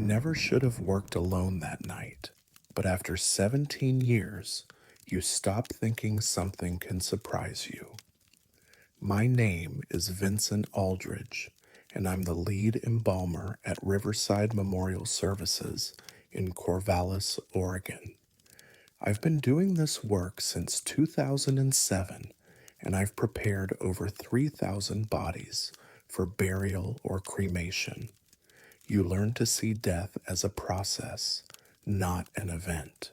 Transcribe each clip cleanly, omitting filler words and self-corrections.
never should have worked alone that night, but after 17 years, you stop thinking something can surprise you. My name is Vincent Aldridge, and I'm the lead embalmer at Riverside Memorial Services in Corvallis, Oregon. I've been doing this work since 2007, and I've prepared over 3,000 bodies for burial or cremation. You learn to see death as a process, not an event.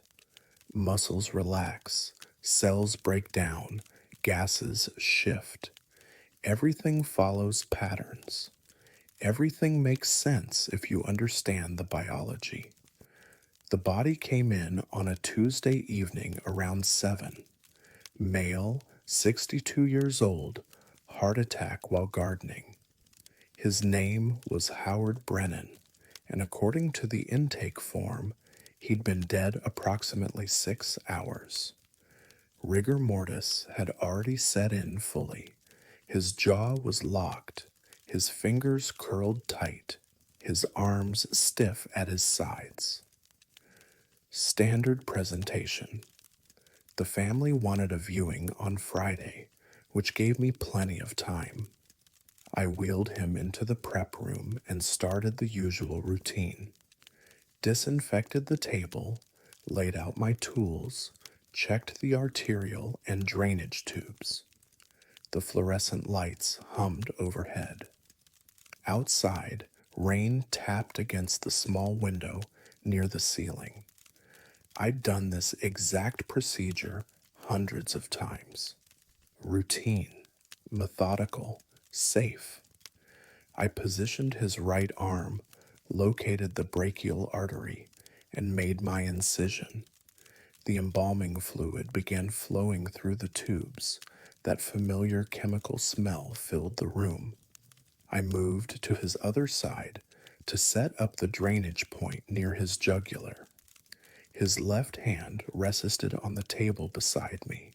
Muscles relax, cells break down, gases shift. Everything follows patterns. Everything makes sense if you understand the biology. The body came in on a Tuesday evening around 7. Male, 62 years old, heart attack while gardening. His name was Howard Brennan, and according to the intake form, he'd been dead approximately 6 hours. Rigor mortis had already set in fully. His jaw was locked, his fingers curled tight, his arms stiff at his sides. Standard presentation. The family wanted a viewing on Friday, which gave me plenty of time. I wheeled him into the prep room and started the usual routine. Disinfected the table, laid out my tools, checked the arterial and drainage tubes. The fluorescent lights hummed overhead. Outside, rain tapped against the small window near the ceiling. I'd done this exact procedure hundreds of times. Routine, methodical, safe. I positioned his right arm, located the brachial artery, and made my incision. The embalming fluid began flowing through the tubes. That familiar chemical smell filled the room. I moved to his other side to set up the drainage point near his jugular. His left hand rested on the table beside me,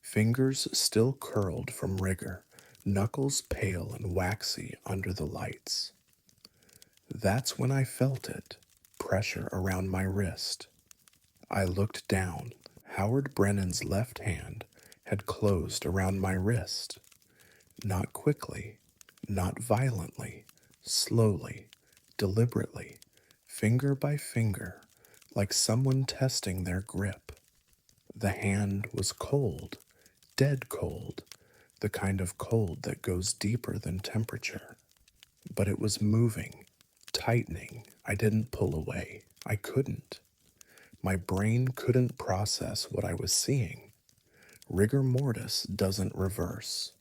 fingers still curled from rigor, knuckles pale and waxy under the lights. That's when I felt it, pressure around my wrist. I looked down. Howard Brennan's left hand had closed around my wrist. Not quickly, not violently, slowly, deliberately, finger by finger, like someone testing their grip. The hand was cold, dead cold, the kind of cold that goes deeper than temperature. But it was moving, tightening. I didn't pull away. I couldn't. My brain couldn't process what I was seeing. Rigor mortis doesn't reverse.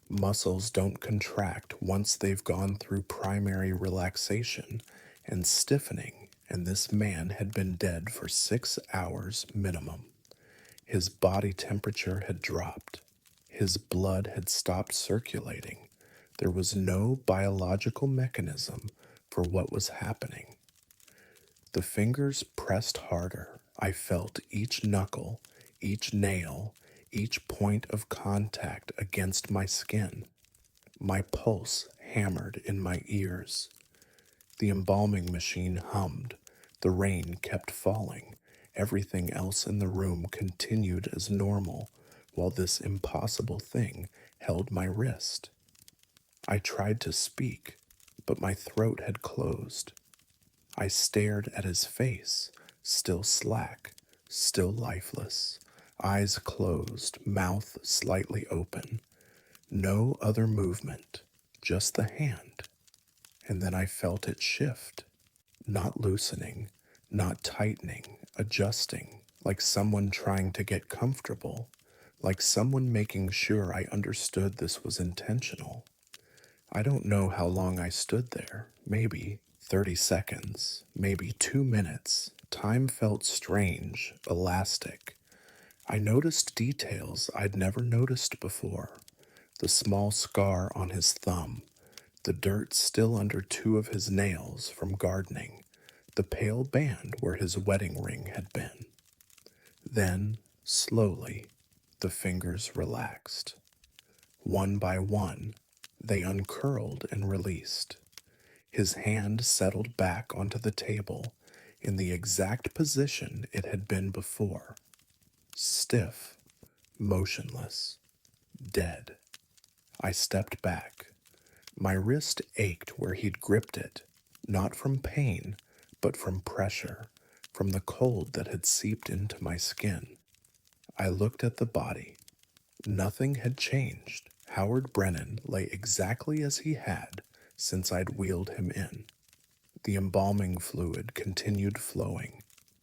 Muscles don't contract once they've gone through primary relaxation and stiffening, and this man had been dead for 6 hours minimum. His body temperature had dropped. His blood had stopped circulating. There was no biological mechanism for what was happening. The fingers pressed harder. I felt each knuckle, each nail, each point of contact against my skin. My pulse hammered in my ears. The embalming machine hummed. The rain kept falling. Everything else in the room continued as normal, while this impossible thing held my wrist. I tried to speak, but my throat had closed. I stared at his face, still slack, still lifeless, eyes closed, mouth slightly open. No other movement, just the hand. And then I felt it shift, not loosening, not tightening, adjusting, like someone trying to get comfortable, like someone making sure I understood this was intentional. I don't know how long I stood there, maybe 30 seconds, maybe 2 minutes. Time felt strange, elastic. I noticed details I'd never noticed before. The small scar on his thumb, the dirt still under 2 of his nails from gardening, the pale band where his wedding ring had been. Then, slowly, the fingers relaxed. One by one, they uncurled and released. His hand settled back onto the table in the exact position it had been before, stiff, motionless, dead. I stepped back. My wrist ached where he'd gripped it, not from pain, but from pressure, from the cold that had seeped into my skin. I looked at the body. Nothing had changed. Howard Brennan lay exactly as he had since I'd wheeled him in. The embalming fluid continued flowing.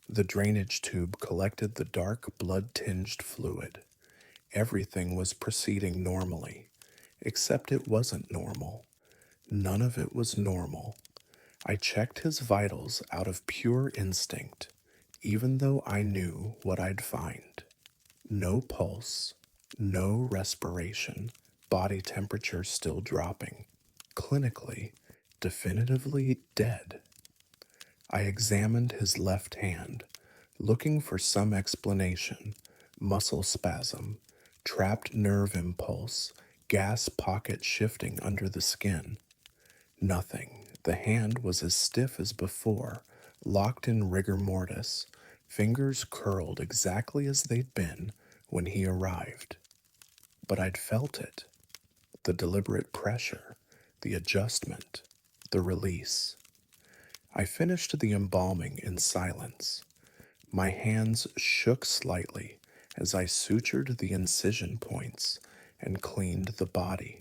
The drainage tube collected the dark blood-tinged fluid. Everything was proceeding normally, except it wasn't normal. None of it was normal. I checked his vitals out of pure instinct, even though I knew what I'd find. No pulse, no respiration, body temperature still dropping. Clinically, definitively dead. I examined his left hand, looking for some explanation. Muscle spasm, trapped nerve impulse, gas pocket shifting under the skin. Nothing. The hand was as stiff as before, locked in rigor mortis, fingers curled exactly as they'd been when he arrived. But I'd felt it. The deliberate pressure, the adjustment, the release. I finished the embalming in silence. My hands shook slightly as I sutured the incision points and cleaned the body.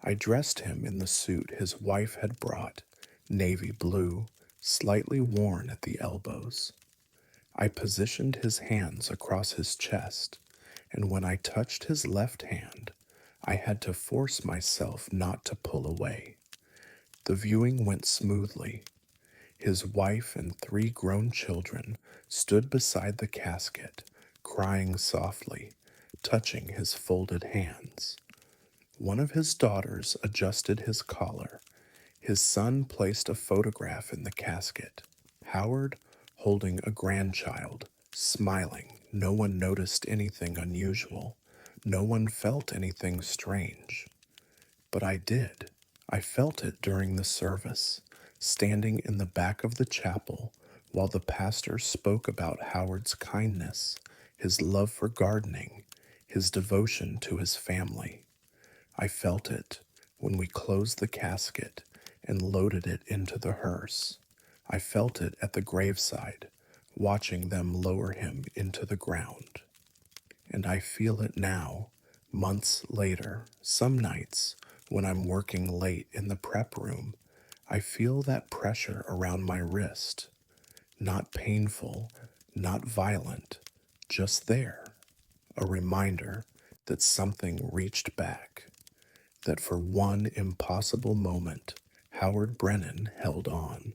I dressed him in the suit his wife had brought, navy blue, slightly worn at the elbows. I positioned his hands across his chest, and when I touched his left hand, I had to force myself not to pull away. The viewing went smoothly. His wife and 3 grown children stood beside the casket, crying softly, touching his folded hands. One of his daughters adjusted his collar. His son placed a photograph in the casket. Howard holding a grandchild, smiling. No one noticed anything unusual. No one felt anything strange. But I did. I felt it during the service, standing in the back of the chapel while the pastor spoke about Howard's kindness, his love for gardening, his devotion to his family. I felt it when we closed the casket and loaded it into the hearse. I felt it at the graveside, watching them lower him into the ground. And I feel it now, months later, some nights when I'm working late in the prep room. I feel that pressure around my wrist. Not painful, not violent, just there. A reminder that something reached back, that for one impossible moment, Howard Brennan held on.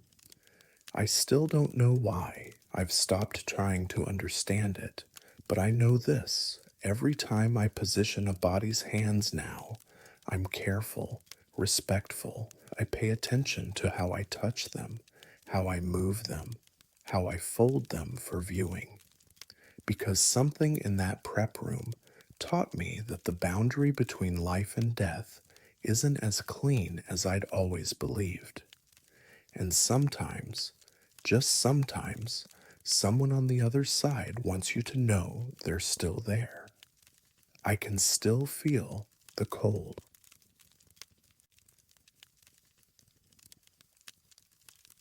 I still don't know why. I've stopped trying to understand it, but I know this. Every time I position a body's hands now, I'm careful, respectful. I pay attention to how I touch them, how I move them, how I fold them for viewing. Because something in that prep room taught me that the boundary between life and death isn't as clean as I'd always believed. And sometimes, just sometimes, someone on the other side wants you to know they're still there. I can still feel the cold.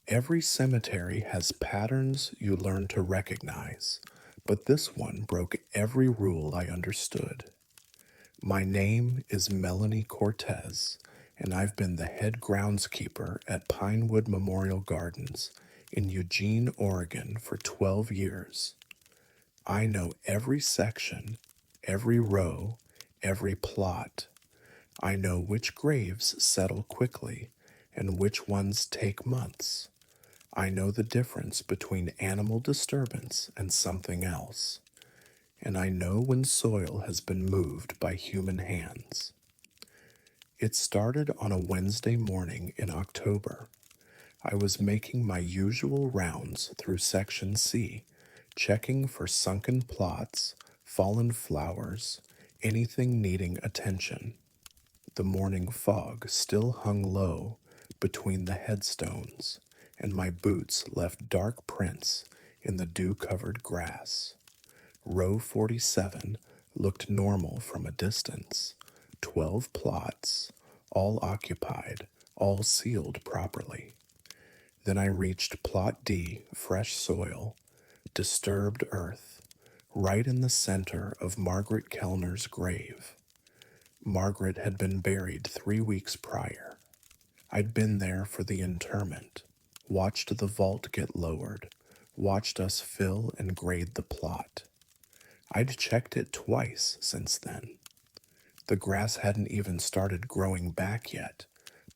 Every cemetery has patterns you learn to recognize, but this one broke every rule I understood. My name is Melanie Cortez, and I've been the head groundskeeper at Pinewood Memorial Gardens in Eugene, Oregon for 12 years. I know every section, every row, every plot. I know which graves settle quickly and which ones take months. I know the difference between animal disturbance and something else. And I know when soil has been moved by human hands. It started on a Wednesday morning in October. I was making my usual rounds through Section C, checking for sunken plots, fallen flowers, anything needing attention. The morning fog still hung low, between the headstones, and my boots left dark prints in the dew-covered grass. Row 47 looked normal from a distance. 12 plots, all occupied, all sealed properly. Then I reached Plot D, fresh soil, disturbed earth, right in the center of Margaret Kellner's grave. Margaret had been buried 3 weeks prior. I'd been there for the interment, watched the vault get lowered, watched us fill and grade the plot. I'd checked it twice since then. The grass hadn't even started growing back yet,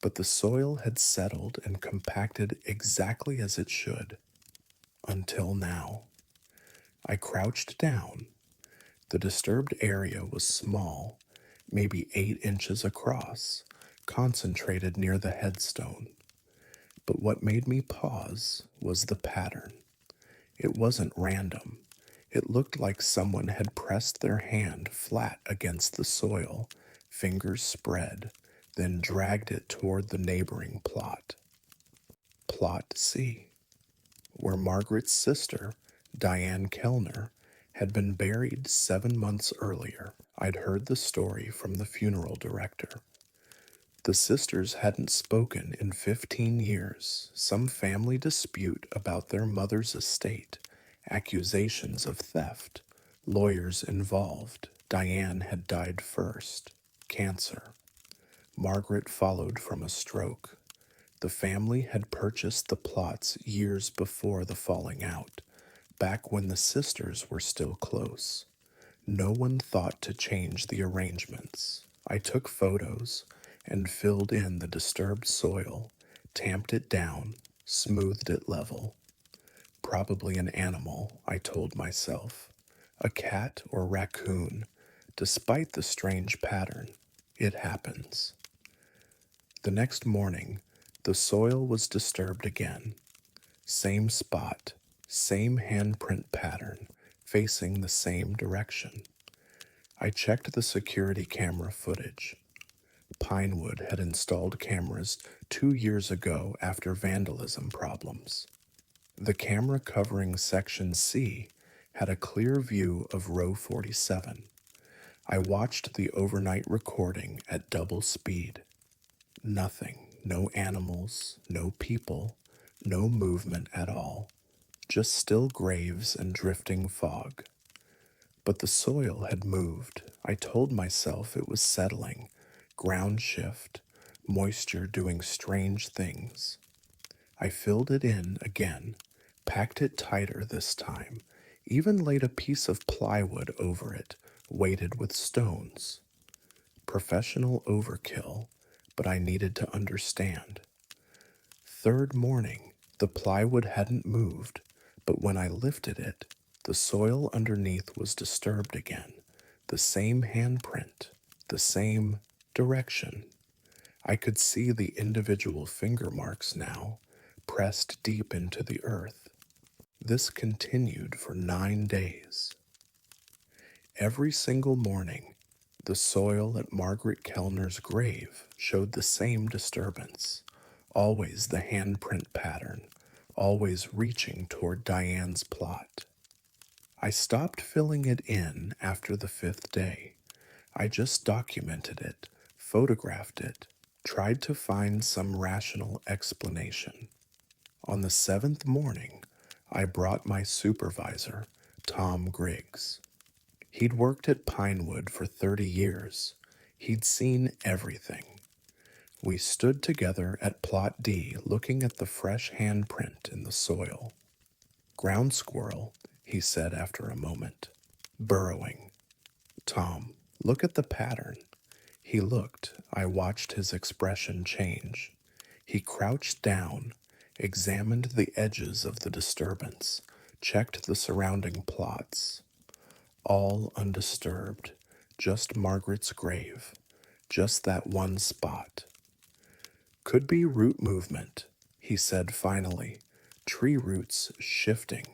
but the soil had settled and compacted exactly as it should. Until now. I crouched down. The disturbed area was small, maybe 8 inches across, concentrated near the headstone. But what made me pause was the pattern. It wasn't random. It looked like someone had pressed their hand flat against the soil, fingers spread, then dragged it toward the neighboring plot. Plot C, where Margaret's sister, Diane Kellner, had been buried 7 months earlier. I'd heard the story from the funeral director. The sisters hadn't spoken in 15 years, some family dispute about their mother's estate, accusations of theft, lawyers involved. Diane had died first, cancer. Margaret followed from a stroke. The family had purchased the plots years before the falling out, back when the sisters were still close. No one thought to change the arrangements. I took photos and filled in the disturbed soil, tamped it down, smoothed it level. Probably an animal, I told myself. A cat or raccoon. Despite the strange pattern, it happens. The next morning, the soil was disturbed again. Same spot, same handprint pattern, facing the same direction. I checked the security camera footage. Pinewood had installed cameras 2 years ago after vandalism problems. The camera covering Section C had a clear view of row 47. I watched the overnight recording at double speed. Nothing, no animals, no people, no movement at all, just still graves and drifting fog. But the soil had moved. I told myself it was settling, ground shift, moisture doing strange things. I filled it in again, packed it tighter this time, even laid a piece of plywood over it, weighted with stones. Professional overkill, but I needed to understand. Third morning, the plywood hadn't moved, but when I lifted it, the soil underneath was disturbed again, the same handprint, the same direction. I could see the individual finger marks now, pressed deep into the earth. This continued for 9 days. Every single morning, the soil at Margaret Kellner's grave showed the same disturbance, always the handprint pattern, always reaching toward Diane's plot. I stopped filling it in after the 5th day. I just documented it, photographed it, tried to find some rational explanation. On the 7th morning, I brought my supervisor, Tom Griggs. He'd worked at Pinewood for 30 years. He'd seen everything. We stood together at Plot D looking at the fresh handprint in the soil. Ground squirrel, he said after a moment. Burrowing. Tom, look at the pattern. He looked. I watched his expression change. He crouched down, examined the edges of the disturbance, checked the surrounding plots. All undisturbed, just Margaret's grave, just that one spot. Could be root movement, he said finally, tree roots shifting.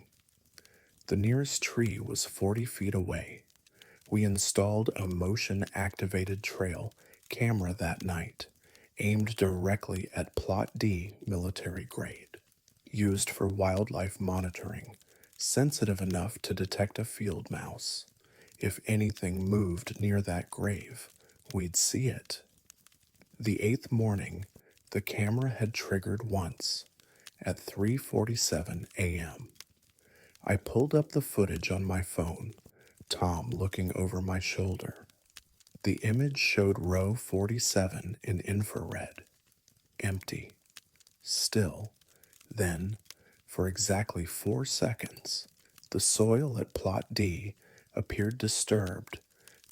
The nearest tree was 40 feet away. We installed a motion-activated trail camera that night. aimed directly at Plot D military grade, used for wildlife monitoring, sensitive enough to detect a field mouse. If anything moved near that grave, we'd see it. The eighth morning, the camera had triggered once at 3:47 a.m. I pulled up the footage on my phone, Tom looking over my shoulder. The image showed row 47 in infrared, empty, still. Then, for exactly 4 seconds, the soil at plot D appeared disturbed,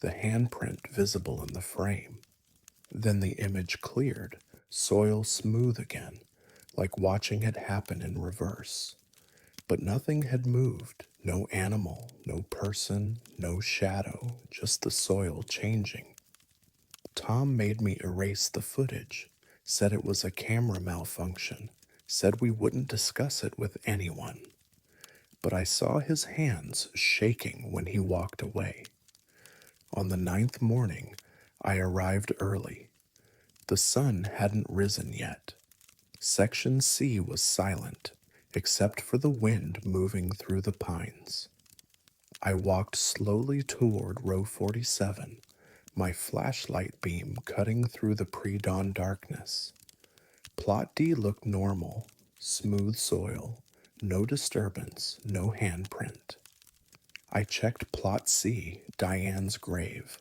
the handprint visible in the frame. Then the image cleared, soil smooth again, like watching it happen in reverse. But nothing had moved, no animal, no person, no shadow, just the soil changing. Tom made me erase the footage, said it was a camera malfunction, said we wouldn't discuss it with anyone. But I saw his hands shaking when he walked away. On the ninth morning, I arrived early. The sun hadn't risen yet. Section C was silent, except for the wind moving through the pines. I walked slowly toward row 47, my flashlight beam cutting through the pre-dawn darkness. Plot D looked normal, smooth soil, no disturbance, no handprint. I checked Plot C, Diane's grave.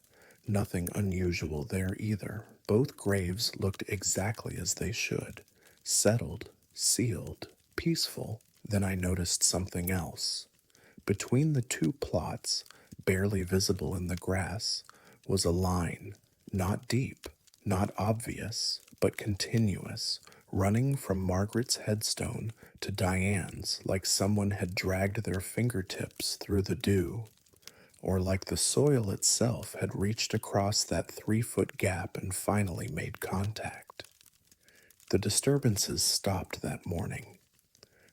Nothing unusual there either. Both graves looked exactly as they should. Settled, sealed, peaceful. Then I noticed something else. Between the two plots, barely visible in the grass, was a line, not deep, not obvious, but continuous, running from Margaret's headstone to Diane's like someone had dragged their fingertips through the dew, or like the soil itself had reached across that 3-foot gap and finally made contact. The disturbances stopped that morning.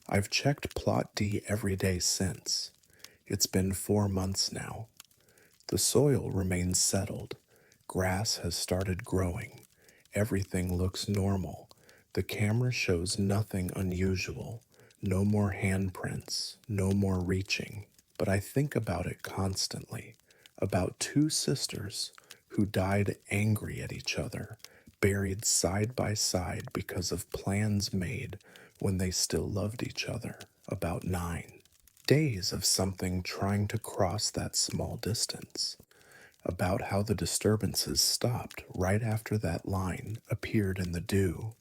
I've checked Plot D every day since. It's been 4 months now. The soil remains settled. Grass has started growing. Everything looks normal. The camera shows nothing unusual. No more handprints, no more reaching. But I think about it constantly. About two sisters who died angry at each other, buried side by side because of plans made when they still loved each other. About 9 days of something trying to cross that small distance. About how the disturbances stopped right after that line appeared in the dew.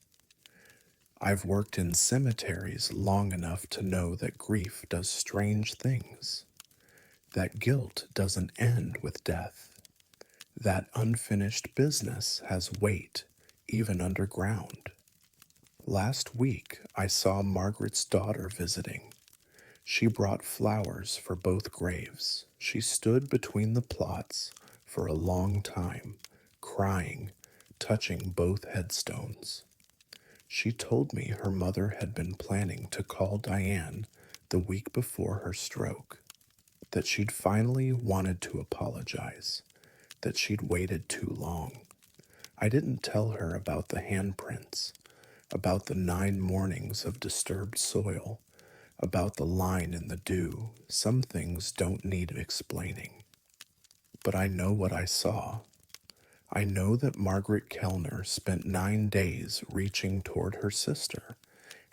I've worked in cemeteries long enough to know that grief does strange things, that guilt doesn't end with death, that unfinished business has weight, even underground. Last week, I saw Margaret's daughter visiting. She brought flowers for both graves. She stood between the plots for a long time, crying, touching both headstones. She told me her mother had been planning to call Diane the week before her stroke, that she'd finally wanted to apologize, that she'd waited too long. I didn't tell her about the handprints, about the 9 mornings of disturbed soil, about the line in the dew. Some things don't need explaining. But I know what I saw. I know that Margaret Kellner spent 9 days reaching toward her sister,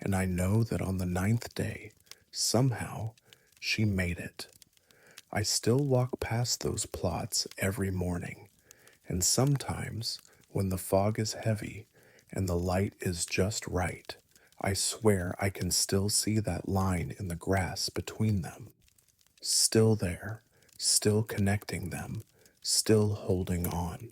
and I know that on the 9th day, somehow, she made it. I still walk past those plots every morning, and sometimes, when the fog is heavy and the light is just right, I swear I can still see that line in the grass between them. Still there, still connecting them, still holding on.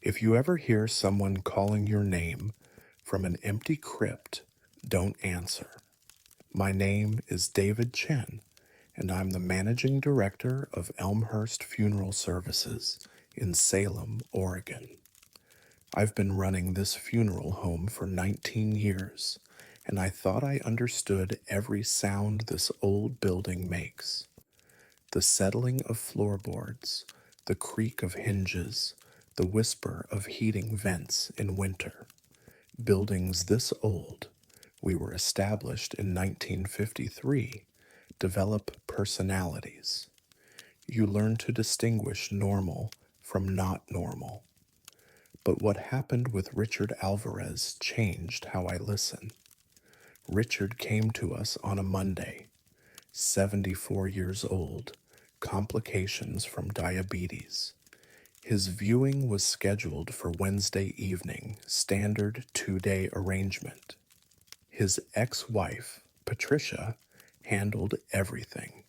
If you ever hear someone calling your name from an empty crypt, don't answer. My name is David Chen, and I'm the managing director of Elmhurst Funeral Services in Salem, Oregon. I've been running this funeral home for 19 years, and I thought I understood every sound this old building makes. The settling of floorboards, the creak of hinges, the whisper of heating vents in winter. Buildings this old, we were established in 1953, develop personalities. You learn to distinguish normal from not normal. But what happened with Richard Alvarez changed how I listen. Richard came to us on a Monday, 74 years old, complications from diabetes. His viewing was scheduled for Wednesday evening, standard 2-day arrangement. His ex-wife, Patricia, handled everything.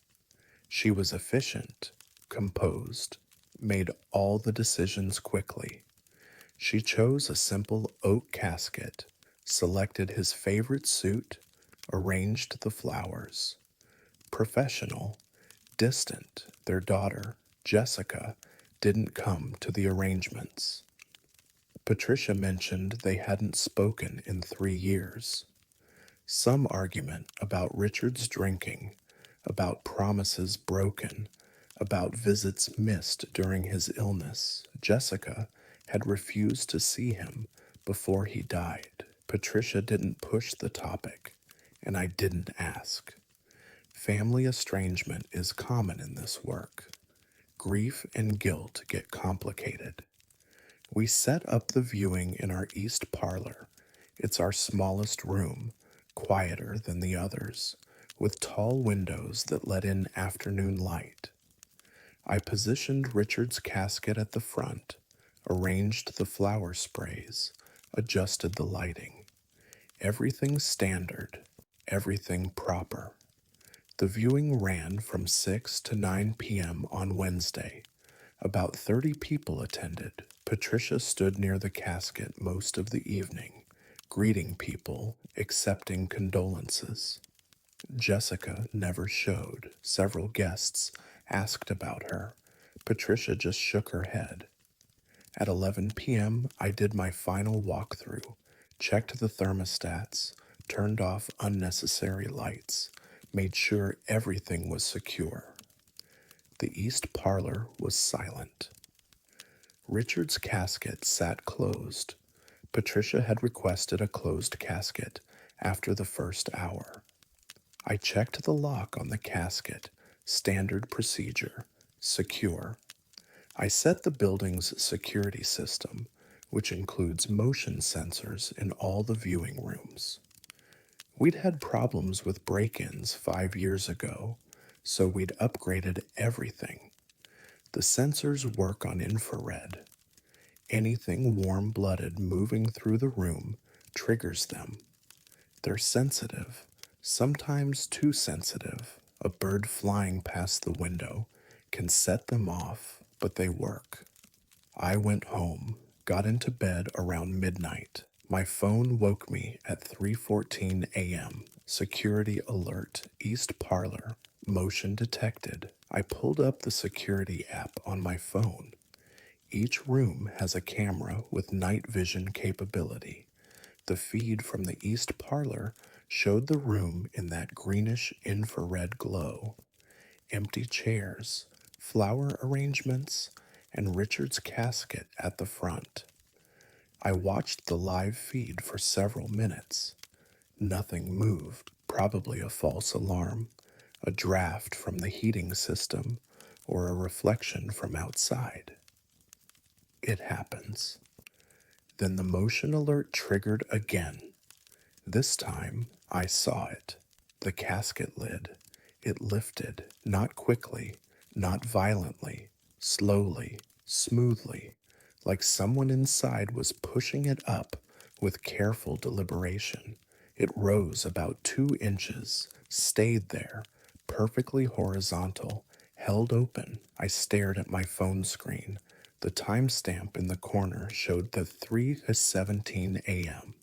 She was efficient, composed, made all the decisions quickly. She chose a simple oak casket, selected his favorite suit, arranged the flowers. Professional, distant, their daughter, Jessica, didn't come to the arrangements. Patricia mentioned they hadn't spoken in 3 years. Some argument about Richard's drinking, about promises broken, about visits missed during his illness. Jessica had refused to see him before he died. Patricia didn't push the topic, and I didn't ask. Family estrangement is common in this work. Grief and guilt get complicated. We set up the viewing in our east parlor. It's our smallest room, quieter than the others, with tall windows that let in afternoon light. I positioned Richard's casket at the front, arranged the flower sprays, adjusted the lighting. Everything standard, everything proper. The viewing ran from 6 to 9 p.m. on Wednesday. About 30 people attended. Patricia stood near the casket most of the evening, greeting people, accepting condolences. Jessica never showed. Several guests asked about her. Patricia just shook her head. At 11 p.m., I did my final walkthrough, checked the thermostats, turned off unnecessary lights, made sure everything was secure. The east parlor was silent. Richard's casket sat closed. Patricia had requested a closed casket after the first hour. I checked the lock on the casket, standard procedure, secure. I set the building's security system, which includes motion sensors in all the viewing rooms. We'd had problems with break-ins 5 years ago, so we'd upgraded everything. The sensors work on infrared. Anything warm-blooded moving through the room triggers them. They're sensitive, sometimes too sensitive. A bird flying past the window can set them off, but they work. I went home, got into bed around midnight. My phone woke me at 3:14 a.m. Security alert, East Parlor, motion detected. I pulled up the security app on my phone. Each room has a camera with night vision capability. The feed from the East Parlor showed the room in that greenish infrared glow. Empty chairs, flower arrangements, and Richard's casket at the front. I watched the live feed for several minutes. Nothing moved, probably a false alarm, a draft from the heating system, or a reflection from outside. It happens. Then the motion alert triggered again. This time, I saw it. The casket lid. It lifted, not quickly, not violently, slowly, smoothly, like someone inside was pushing it up with careful deliberation. It rose about 2 inches, stayed there, perfectly horizontal, held open. I stared at my phone screen. The timestamp in the corner showed the 3:17 a.m.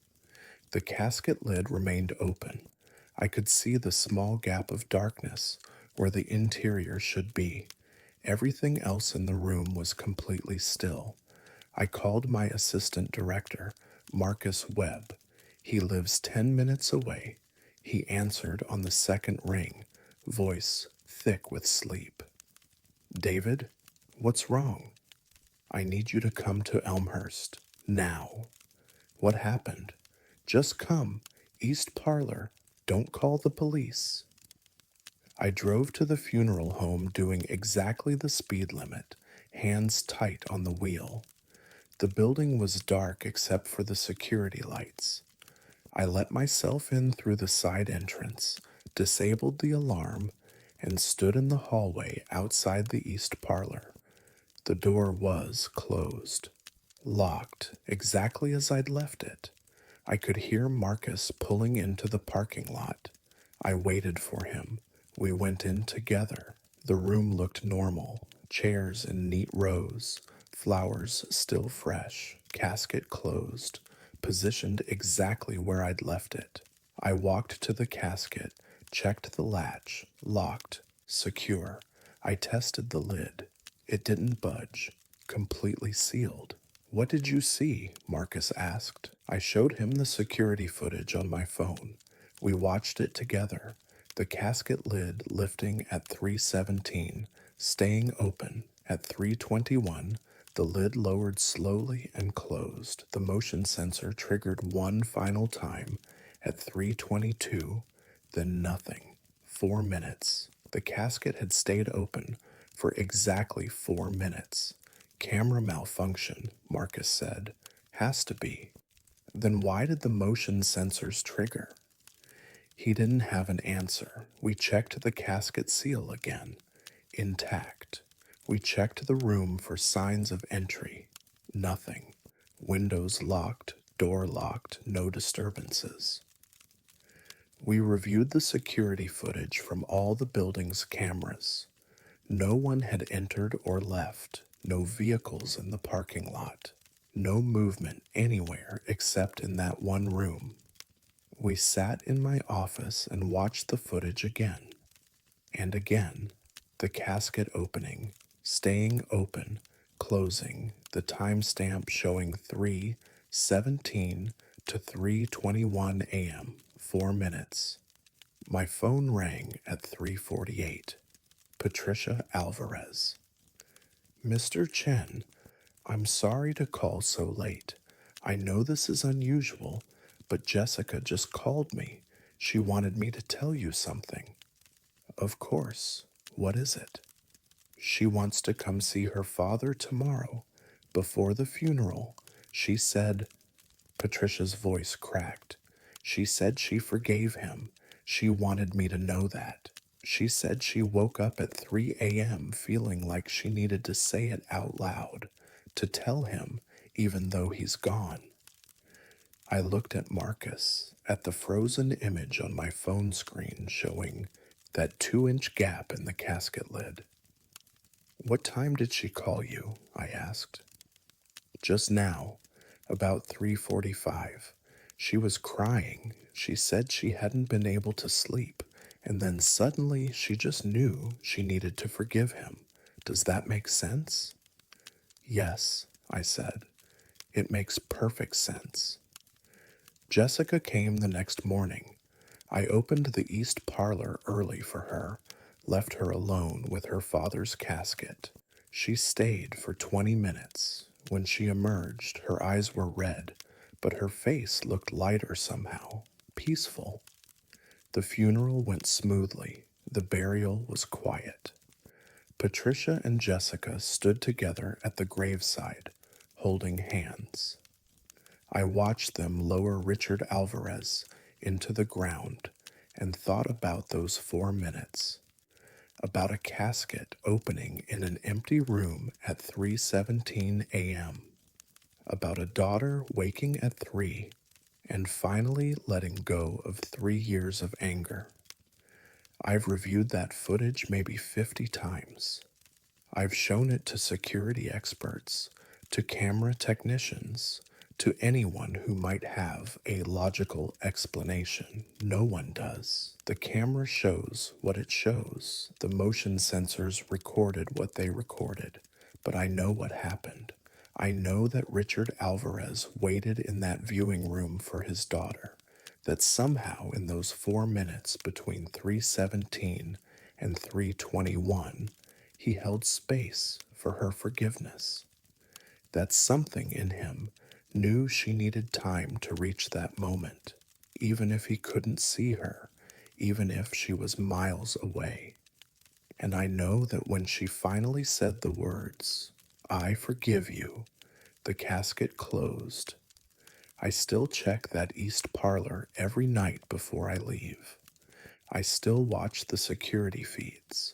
The casket lid remained open. I could see the small gap of darkness where the interior should be. Everything else in the room was completely still. I called my assistant director, Marcus Webb. He lives 10 minutes away. He answered on the second ring, voice thick with sleep. David, What's wrong? I need you to come to Elmhurst. Now. What happened? Just come. East Parlor. Don't call the police. I drove to the funeral home doing exactly the speed limit, hands tight on the wheel. The building was dark except for the security lights. I let myself in through the side entrance, disabled the alarm, and stood in the hallway outside the east parlor. The door was closed, locked exactly as I'd left it. I could hear Marcus pulling into the parking lot. I waited for him. We went in together. The room looked normal, chairs in neat rows, flowers still fresh, casket closed, positioned exactly where I'd left it. I walked to the casket, checked the latch, locked, secure. I tested the lid. It didn't budge, completely sealed. What did you see? Marcus asked. I showed him the security footage on my phone. We watched it together. The casket lid lifting at 3:17, staying open at 3:21. The lid lowered slowly and closed. The motion sensor triggered one final time at 3:22, then nothing. 4 minutes. The casket had stayed open for exactly 4 minutes. Camera malfunction, Marcus said. Has to be. Then why did the motion sensors trigger? He didn't have an answer. We checked the casket seal again. Intact. We checked the room for signs of entry. Nothing. Windows locked, door locked, no disturbances. We reviewed the security footage from all the building's cameras. No one had entered or left, no vehicles in the parking lot, no movement anywhere except in that one room. We sat in my office and watched the footage again and again. The casket opening, staying open, closing, the timestamp showing 3:17 to 3:21 a.m., 4 minutes. My phone rang at 3:48. Patricia Alvarez. Mr. Chen, I'm sorry to call so late. I know this is unusual, but Jessica just called me. She wanted me to tell you something. Of course. What is it? She wants to come see her father tomorrow, before the funeral. She said, Patricia's voice cracked. She said she forgave him. She wanted me to know that. She said she woke up at 3 a.m. feeling like she needed to say it out loud, to tell him, even though he's gone. I looked at Marcus, at the frozen image on my phone screen showing that 2-inch gap in the casket lid. What time did she call you? I asked. Just now, about 3:45. She was crying. She said she hadn't been able to sleep, and then suddenly she just knew she needed to forgive him. Does that make sense? Yes, I said. It makes perfect sense. Jessica came the next morning. I opened the east parlor early for her, left her alone with her father's casket. She stayed for 20 minutes. When she emerged, her eyes were red, but her face looked lighter somehow, peaceful. The funeral went smoothly. The burial was quiet. Patricia and Jessica stood together at the graveside, holding hands. I watched them lower Richard Alvarez into the ground and thought about those 4 minutes, about a casket opening in an empty room at 3:17 a.m., about a daughter waking at 3 and finally letting go of 3 years of anger. I've reviewed that footage maybe 50 times. I've shown it to security experts, to camera technicians, to anyone who might have a logical explanation. No one does. The camera shows what it shows. The motion sensors recorded what they recorded. But I know what happened. I know that Richard Alvarez waited in that viewing room for his daughter, that somehow in those 4 minutes between 3:17 and 3:21, he held space for her forgiveness. That something in him knew she needed time to reach that moment, even if he couldn't see her, even if she was miles away. And I know that when she finally said the words, "I forgive you," the casket closed. I still check that east parlor every night before I leave. I still watch the security feeds.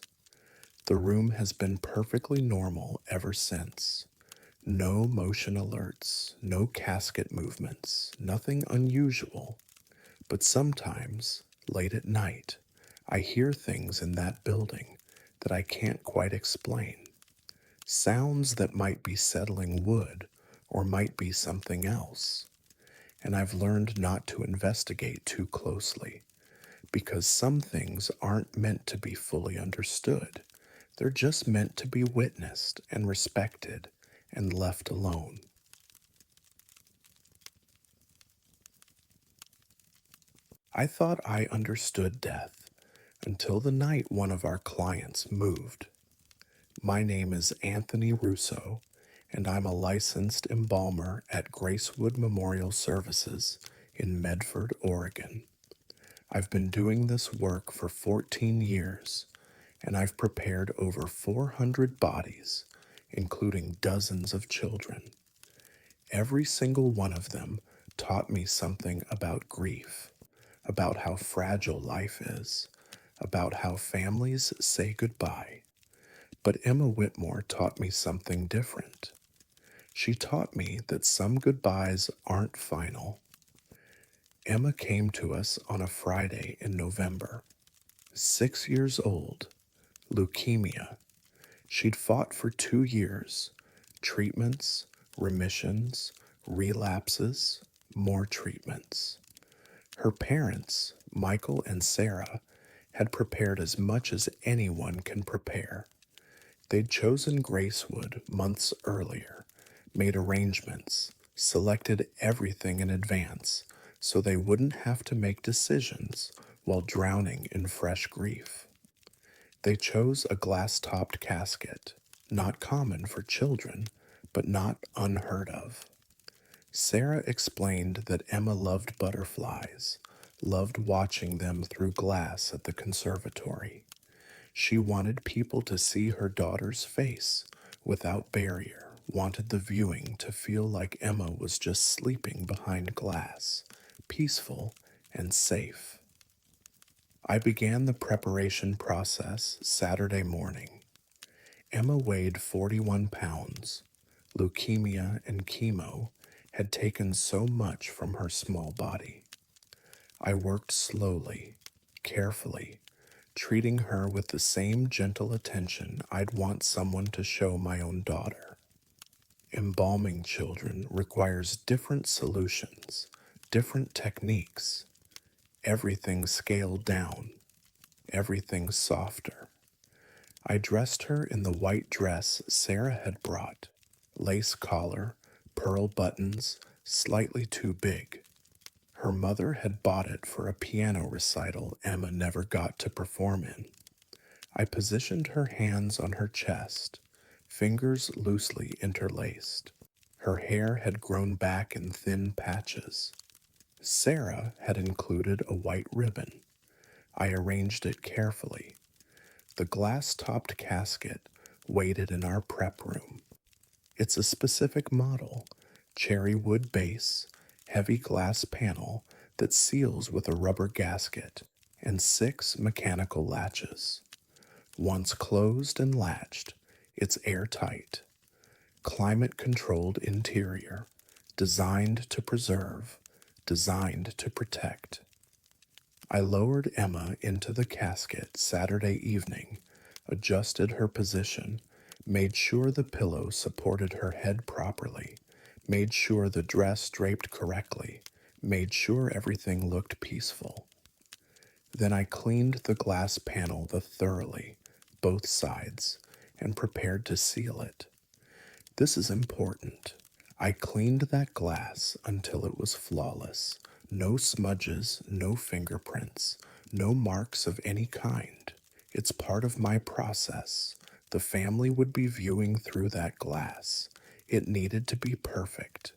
The room has been perfectly normal ever since. No motion alerts, no casket movements, nothing unusual. But sometimes, late at night, I hear things in that building that I can't quite explain. Sounds that might be settling wood or might be something else. And I've learned not to investigate too closely because some things aren't meant to be fully understood. They're just meant to be witnessed and respected and left alone. I thought I understood death until the night one of our clients moved. My name is Anthony Russo, and I'm a licensed embalmer at Gracewood Memorial Services in Medford, Oregon. I've been doing this work for 14 years, and I've prepared over 400 bodies, including dozens of children. Every single one of them taught me something about grief, about how fragile life is, about how families say goodbye. But Emma Whitmore taught me something different. She taught me that some goodbyes aren't final. Emma came to us on a Friday in November. 6 years old, leukemia. She'd fought for 2 years. Treatments, remissions, relapses, more treatments. Her parents, Michael and Sarah, had prepared as much as anyone can prepare. They'd chosen Gracewood months earlier, made arrangements, selected everything in advance so they wouldn't have to make decisions while drowning in fresh grief. They chose a glass-topped casket, not common for children, but not unheard of. Sarah explained that Emma loved butterflies, loved watching them through glass at the conservatory. She wanted people to see her daughter's face without barrier, wanted the viewing to feel like Emma was just sleeping behind glass, peaceful and safe. I began the preparation process Saturday morning. Emma weighed 41 pounds. Leukemia and chemo had taken so much from her small body. I worked slowly, carefully, treating her with the same gentle attention I'd want someone to show my own daughter. Embalming children requires different solutions, different techniques, everything scaled down, everything softer. I dressed her in the white dress Sarah had brought, lace collar, pearl buttons, slightly too big. Her mother had bought it for a piano recital Emma never got to perform in. I positioned her hands on her chest, fingers loosely interlaced. Her hair had grown back in thin patches. Sarah had included a white ribbon. I arranged it carefully. The glass-topped casket waited in our prep room. It's a specific model, cherry wood base, heavy glass panel that seals with a rubber gasket, and 6 mechanical latches. Once closed and latched, it's airtight. Climate-controlled interior, designed to preserve, designed to protect. I lowered Emma into the casket Saturday evening, adjusted her position, made sure the pillow supported her head properly, made sure the dress draped correctly, made sure everything looked peaceful. Then I cleaned the glass panel thoroughly, both sides, and prepared to seal it. This is important. I cleaned that glass until it was flawless. No smudges, no fingerprints, no marks of any kind. It's part of my process, The family would be viewing through that glass. It needed to be perfect.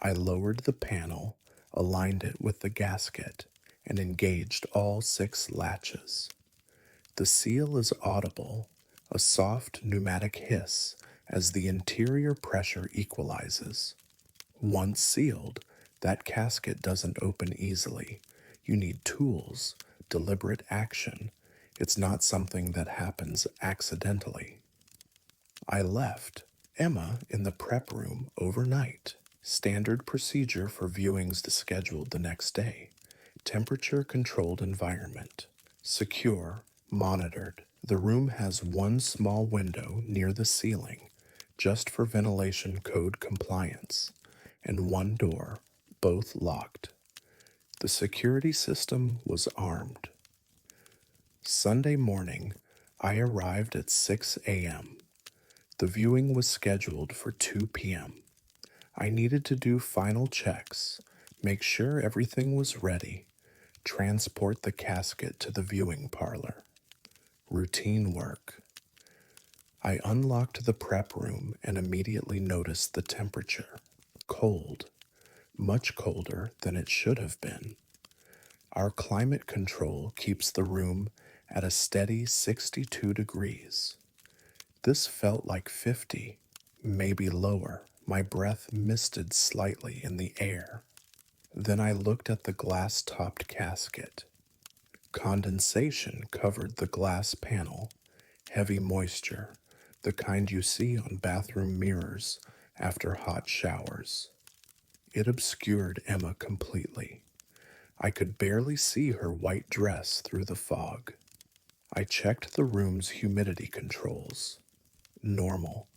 I lowered the panel, aligned it with the gasket, and engaged all 6 latches. The seal is audible, a soft pneumatic hiss as the interior pressure equalizes. Once sealed, that casket doesn't open easily. You need tools, deliberate action. It's not something that happens accidentally. I left Emma in the prep room overnight. Standard procedure for viewings scheduled the next day. Temperature controlled environment. Secure, monitored. The room has one small window near the ceiling, just for ventilation code compliance, and one door, both locked. The security system was armed. Sunday morning, I arrived at 6 a.m. The viewing was scheduled for 2 p.m. I needed to do final checks, make sure everything was ready, transport the casket to the viewing parlor. Routine work. I unlocked the prep room and immediately noticed the temperature. Cold, much colder than it should have been. Our climate control keeps the room at a steady 62 degrees. This felt like 50, maybe lower. My breath misted slightly in the air. Then I looked at the glass-topped casket. Condensation covered the glass panel, heavy moisture, the kind you see on bathroom mirrors after hot showers. It obscured Emma completely. I could barely see her white dress through the fog. I checked the room's humidity controls. Normal.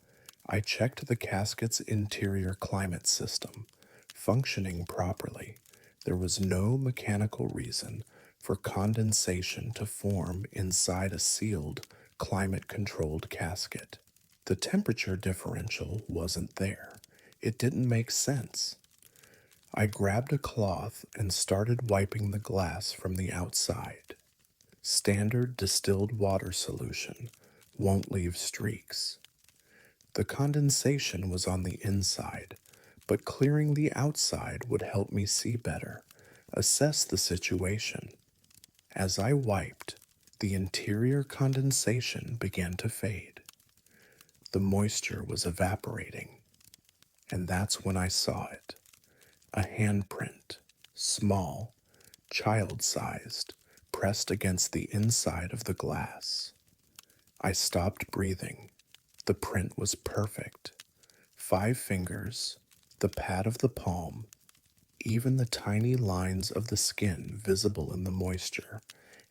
I checked the casket's interior climate system, functioning properly. There was no mechanical reason for condensation to form inside a sealed, climate-controlled casket. The temperature differential wasn't there. It didn't make sense. I grabbed a cloth and started wiping the glass from the outside. Standard distilled water solution won't leave streaks. The condensation was on the inside, but clearing the outside would help me see better, assess the situation. As I wiped, the interior condensation began to fade. The moisture was evaporating, and that's when I saw it. A handprint, small, child-sized, pressed against the inside of the glass. I stopped breathing. The print was perfect. 5 fingers, the pad of the palm, even the tiny lines of the skin visible in the moisture,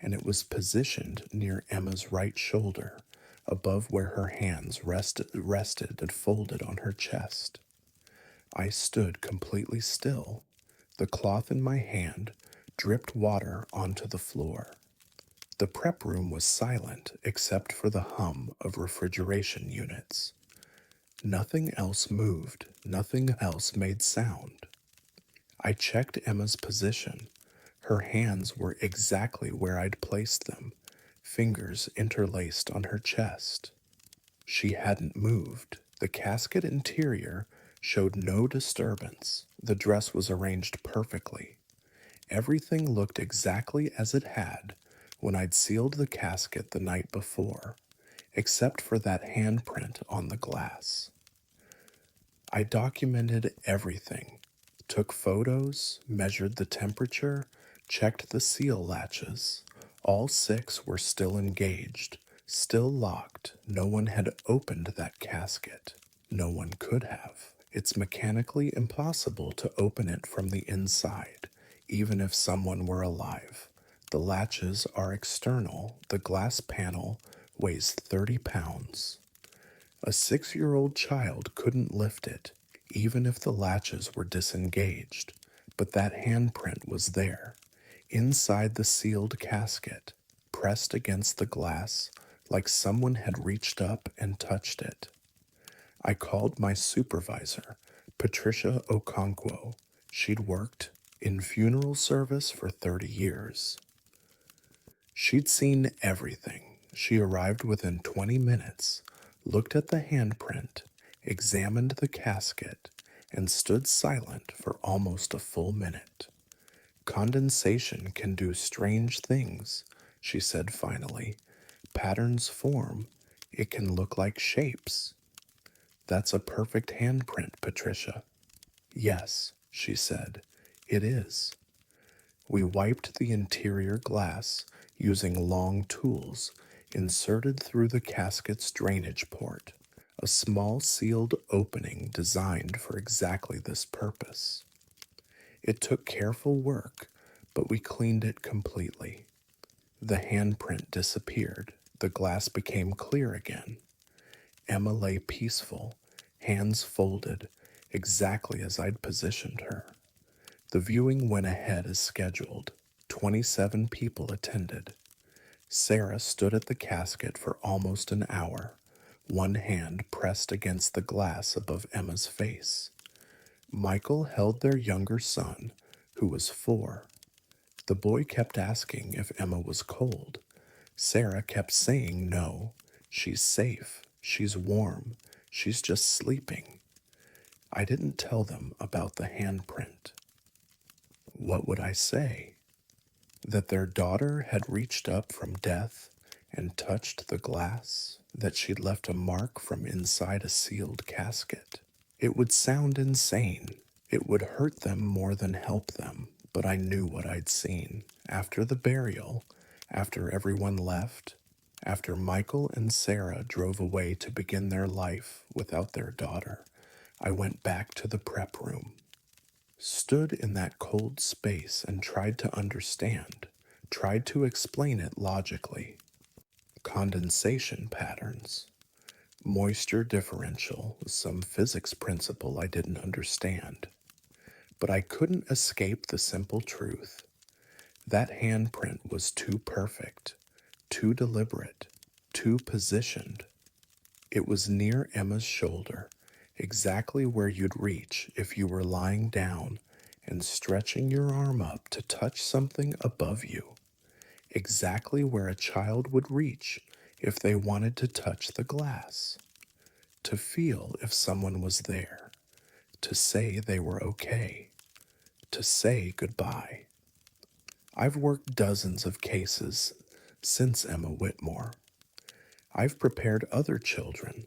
and it was positioned near Emma's right shoulder, above where her hands rested and folded on her chest. I stood completely still. The cloth in my hand dripped water onto the floor. The prep room was silent except for the hum of refrigeration units. Nothing else moved, nothing else made sound. I checked Emma's position. Her hands were exactly where I'd placed them, fingers interlaced on her chest. She hadn't moved. The casket interior showed no disturbance. The dress was arranged perfectly. Everything looked exactly as it had when I'd sealed the casket the night before, except for that handprint on the glass. I documented everything, took photos, measured the temperature, checked the seal latches. All 6 were still engaged, still locked. No one had opened that casket. No one could have. It's mechanically impossible to open it from the inside, even if someone were alive. The latches are external. The glass panel weighs 30 pounds. A 6-year-old child couldn't lift it, even if the latches were disengaged, but that handprint was there, inside the sealed casket, pressed against the glass like someone had reached up and touched it. I called my supervisor, Patricia Okonkwo. She'd worked in funeral service for 30 years. She'd seen everything, She arrived within 20 minutes, looked at the handprint, examined the casket, and stood silent for almost a full minute. Condensation can do strange things, she said finally. Patterns form. It can look like shapes. That's a perfect handprint, Patricia. Yes, she said. It is. We wiped the interior glass using long tools inserted through the casket's drainage port, a small sealed opening designed for exactly this purpose. It took careful work, but we cleaned it completely. The handprint disappeared. The glass became clear again. Emma lay peaceful, hands folded, exactly as I'd positioned her. The viewing went ahead as scheduled. 27 people attended. Sarah stood at the casket for almost an hour, one hand pressed against the glass above Emma's face. Michael held their younger son, who was 4. The boy kept asking if Emma was cold. Sarah kept saying no. She's safe. She's warm. She's just sleeping. I didn't tell them about the handprint. What would I say? That their daughter had reached up from death and touched the glass? That she'd left a mark from inside a sealed casket? It would sound insane. It would hurt them more than help them, but I knew what I'd seen. After the burial, after everyone left, after Michael and Sarah drove away to begin their life without their daughter, I went back to the prep room, stood in that cold space and tried to understand, tried to explain it logically. Condensation patterns, moisture differential, some physics principle I didn't understand. But I couldn't escape the simple truth. That handprint was too perfect, too deliberate, too positioned. It was near Emma's shoulder, exactly where you'd reach if you were lying down and stretching your arm up to touch something above you, exactly where a child would reach if they wanted to touch the glass, to feel if someone was there, to say they were okay, to say goodbye. I've worked dozens of cases since Emma Whitmore. I've prepared other children,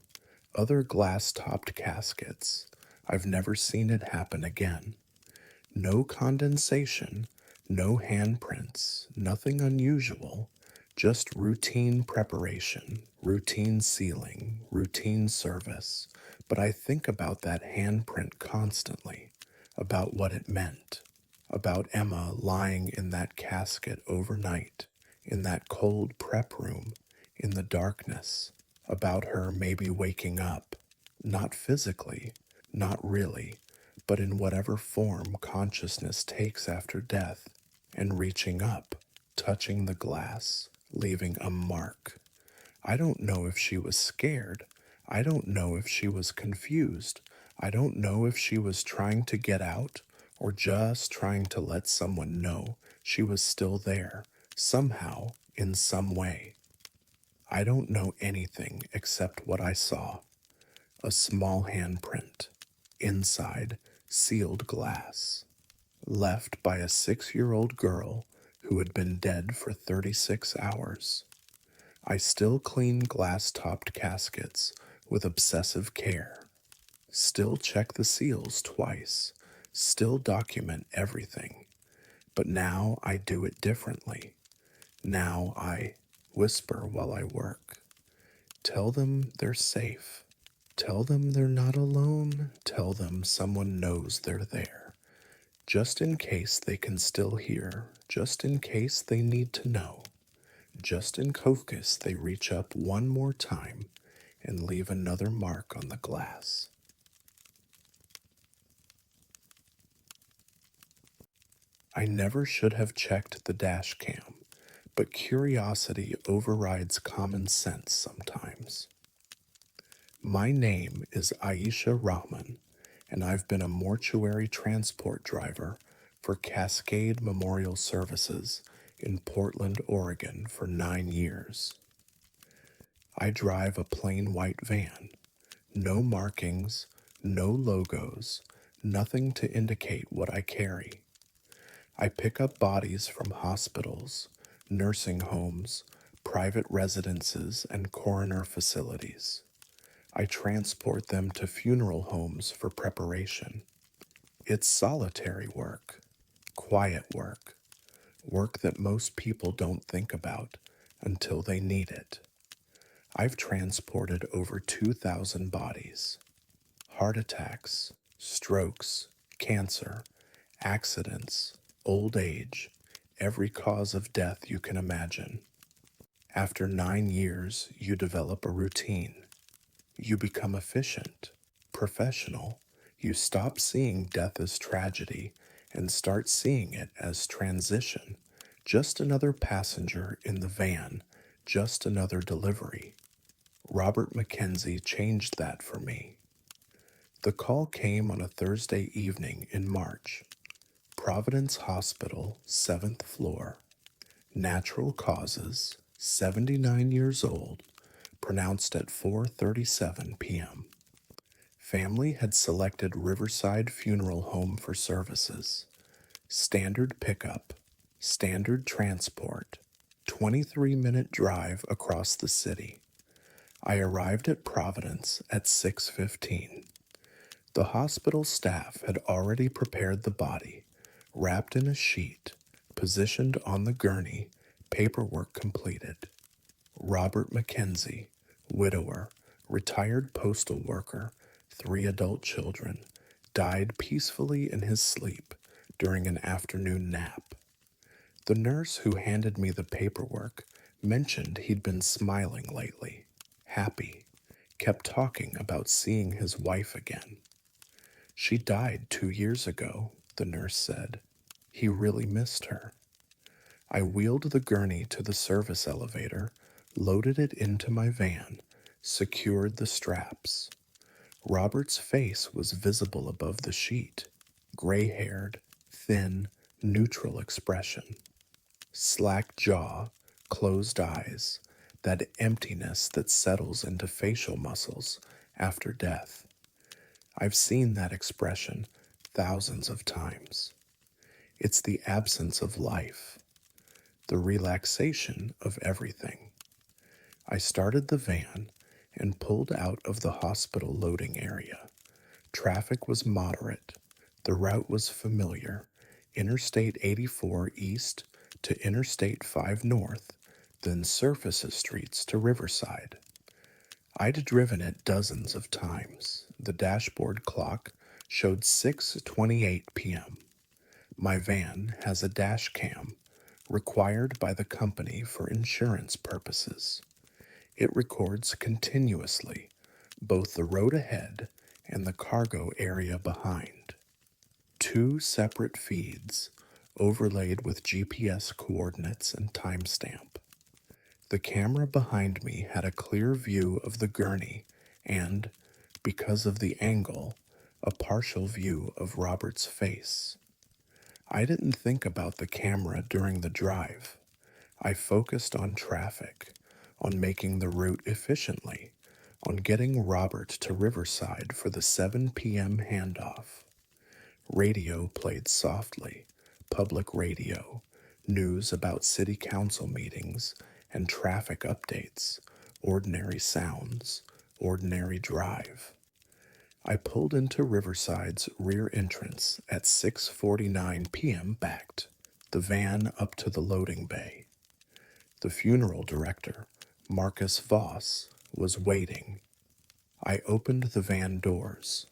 other glass-topped caskets. I've never seen it happen again. No condensation, no handprints, nothing unusual, just routine preparation, routine sealing, routine service. But I think about that handprint constantly, about what it meant, about Emma lying in that casket overnight, in that cold prep room, in the darkness, about her maybe waking up, not physically, not really, but in whatever form consciousness takes after death, and reaching up, touching the glass, leaving a mark. I don't know if she was scared. I don't know if she was confused. I don't know if she was trying to get out or just trying to let someone know she was still there, somehow, in some way. I don't know anything except what I saw. A small handprint, inside sealed glass, left by a 6-year-old girl who had been dead for 36 hours. I still clean glass-topped caskets with obsessive care, still check the seals twice, still document everything. But now I do it differently. Now I whisper while I work. Tell them they're safe. Tell them they're not alone. Tell them someone knows they're there. Just in case they can still hear. Just in case they need to know. Just in case they reach up one more time and leave another mark on the glass. I never should have checked the dash cam, but curiosity overrides common sense sometimes. My name is Aisha Rahman, and I've been a mortuary transport driver for Cascade Memorial Services in Portland, Oregon for 9 years. I drive a plain white van. No markings, no logos, nothing to indicate what I carry. I pick up bodies from hospitals, nursing homes, private residences, and coroner facilities. I transport them to funeral homes for preparation. It's solitary work, quiet work, work that most people don't think about until they need it. I've transported over 2,000 bodies. Heart attacks, strokes, cancer, accidents, old age, every cause of death you can imagine. After 9 years, you develop a routine. You become efficient, professional. You stop seeing death as tragedy and start seeing it as transition. Just another passenger in the van, just another delivery. Robert Mackenzie changed that for me. The call came on a Thursday evening in March. Providence Hospital, 7th floor. Natural causes, 79 years old, pronounced at 4:37 p.m. Family had selected Riverside Funeral Home for services. Standard pickup, standard transport, 23-minute drive across the city. I arrived at Providence at 6:15. The hospital staff had already prepared the body, wrapped in a sheet, positioned on the gurney, paperwork completed. Robert Mackenzie, widower, retired postal worker, 3 adult children, died peacefully in his sleep during an afternoon nap. The nurse who handed me the paperwork mentioned he'd been smiling lately, happy, kept talking about seeing his wife again. She died 2 years ago, the nurse said. He really missed her. I wheeled the gurney to the service elevator, loaded it into my van, secured the straps. Robert's face was visible above the sheet, gray-haired, thin, neutral expression. Slack jaw, closed eyes, that emptiness that settles into facial muscles after death. I've seen that expression thousands of times. It's the absence of life, the relaxation of everything. I started the van and pulled out of the hospital loading area. Traffic was moderate. The route was familiar. Interstate 84 east to Interstate 5 north, then surface streets to Riverside. I'd driven it dozens of times. The dashboard clock showed 6:28 p.m. My van has a dash cam, required by the company for insurance purposes. It records continuously, both the road ahead and the cargo area behind. 2 separate feeds, overlaid with GPS coordinates and timestamp. The camera behind me had a clear view of the gurney and, because of the angle, a partial view of Robert's face. I didn't think about the camera during the drive. I focused on traffic, on making the route efficiently, on getting Robert to Riverside for the 7 p.m. handoff. Radio played softly, public radio, news about city council meetings and traffic updates, ordinary sounds, ordinary drive. I pulled into Riverside's rear entrance at 6:49 p.m. backed, the van up to the loading bay. The funeral director, Marcus Voss, was waiting. I opened the van doors.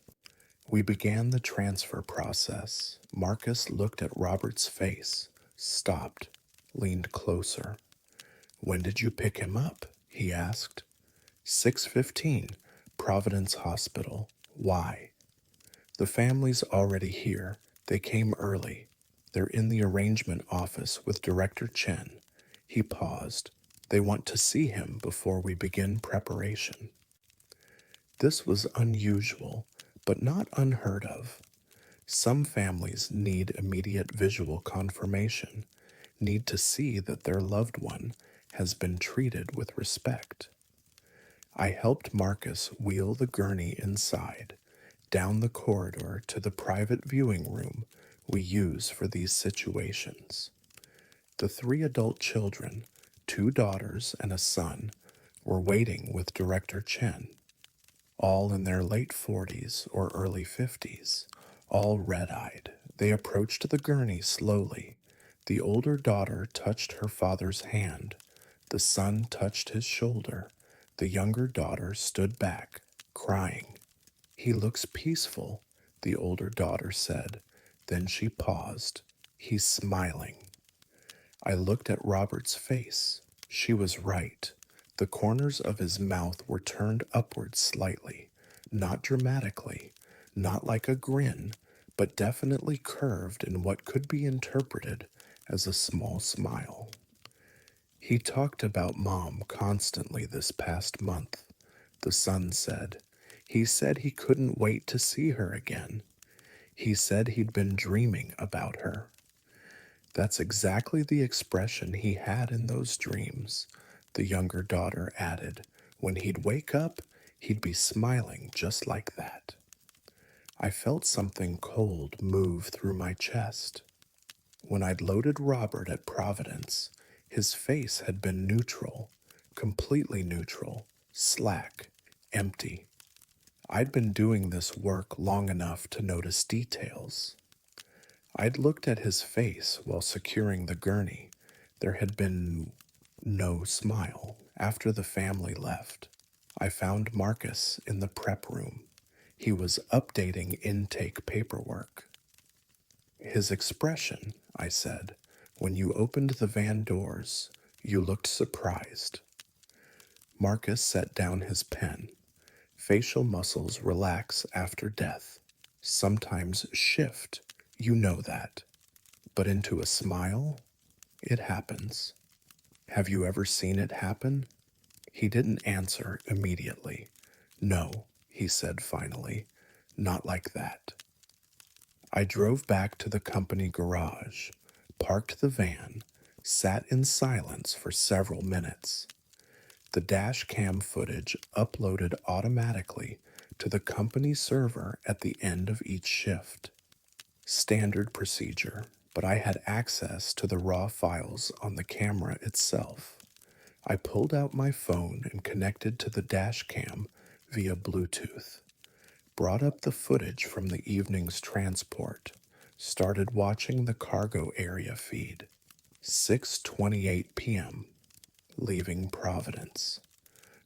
We began the transfer process. Marcus looked at Robert's face, stopped, leaned closer. When did you pick him up? He asked. 6:15, Providence Hospital. Why? The family's already here. They came early. They're in the arrangement office with Director Chen. He paused. They want to see him before we begin preparation. This was unusual, but not unheard of. Some families need immediate visual confirmation, need to see that their loved one has been treated with respect. I helped Marcus wheel the gurney inside, down the corridor to the private viewing room we use for these situations. The three adult children, two daughters and a son, were waiting with Director Chen, all in their late 40s or early 50s, all red eyed. They approached the gurney slowly. The older daughter touched her father's hand. The son touched his shoulder. The younger daughter stood back, crying. "He looks peaceful," the older daughter said. Then she paused. "He's smiling." I looked at Robert's face. She was right. The corners of his mouth were turned upward slightly, not dramatically, not like a grin, but definitely curved in what could be interpreted as a small smile. "He talked about Mom constantly this past month," the son said. "He said he couldn't wait to see her again. He said he'd been dreaming about her." "That's exactly the expression he had in those dreams," the younger daughter added. "When he'd wake up, he'd be smiling just like that." I felt something cold move through my chest. When I'd loaded Robert at Providence, his face had been neutral, completely neutral, slack, empty. I'd been doing this work long enough to notice details. I'd looked at his face while securing the gurney. There had been no smile. After the family left, I found Marcus in the prep room. He was updating intake paperwork. "His expression," I said, "when you opened the van doors, you looked surprised." Marcus set down his pen. Facial muscles relax after death, sometimes shift, you know that. But into a smile, it happens. "Have you ever seen it happen?" He didn't answer immediately. "No," he said finally, "not like that." I drove back to the company garage, parked the van, sat in silence for several minutes. The dash cam footage uploaded automatically to the company server at the end of each shift. Standard procedure, but I had access to the raw files on the camera itself. I pulled out my phone and connected to the dash cam via Bluetooth, brought up the footage from the evening's transport, started watching the cargo area feed. 6:28 p.m., leaving Providence.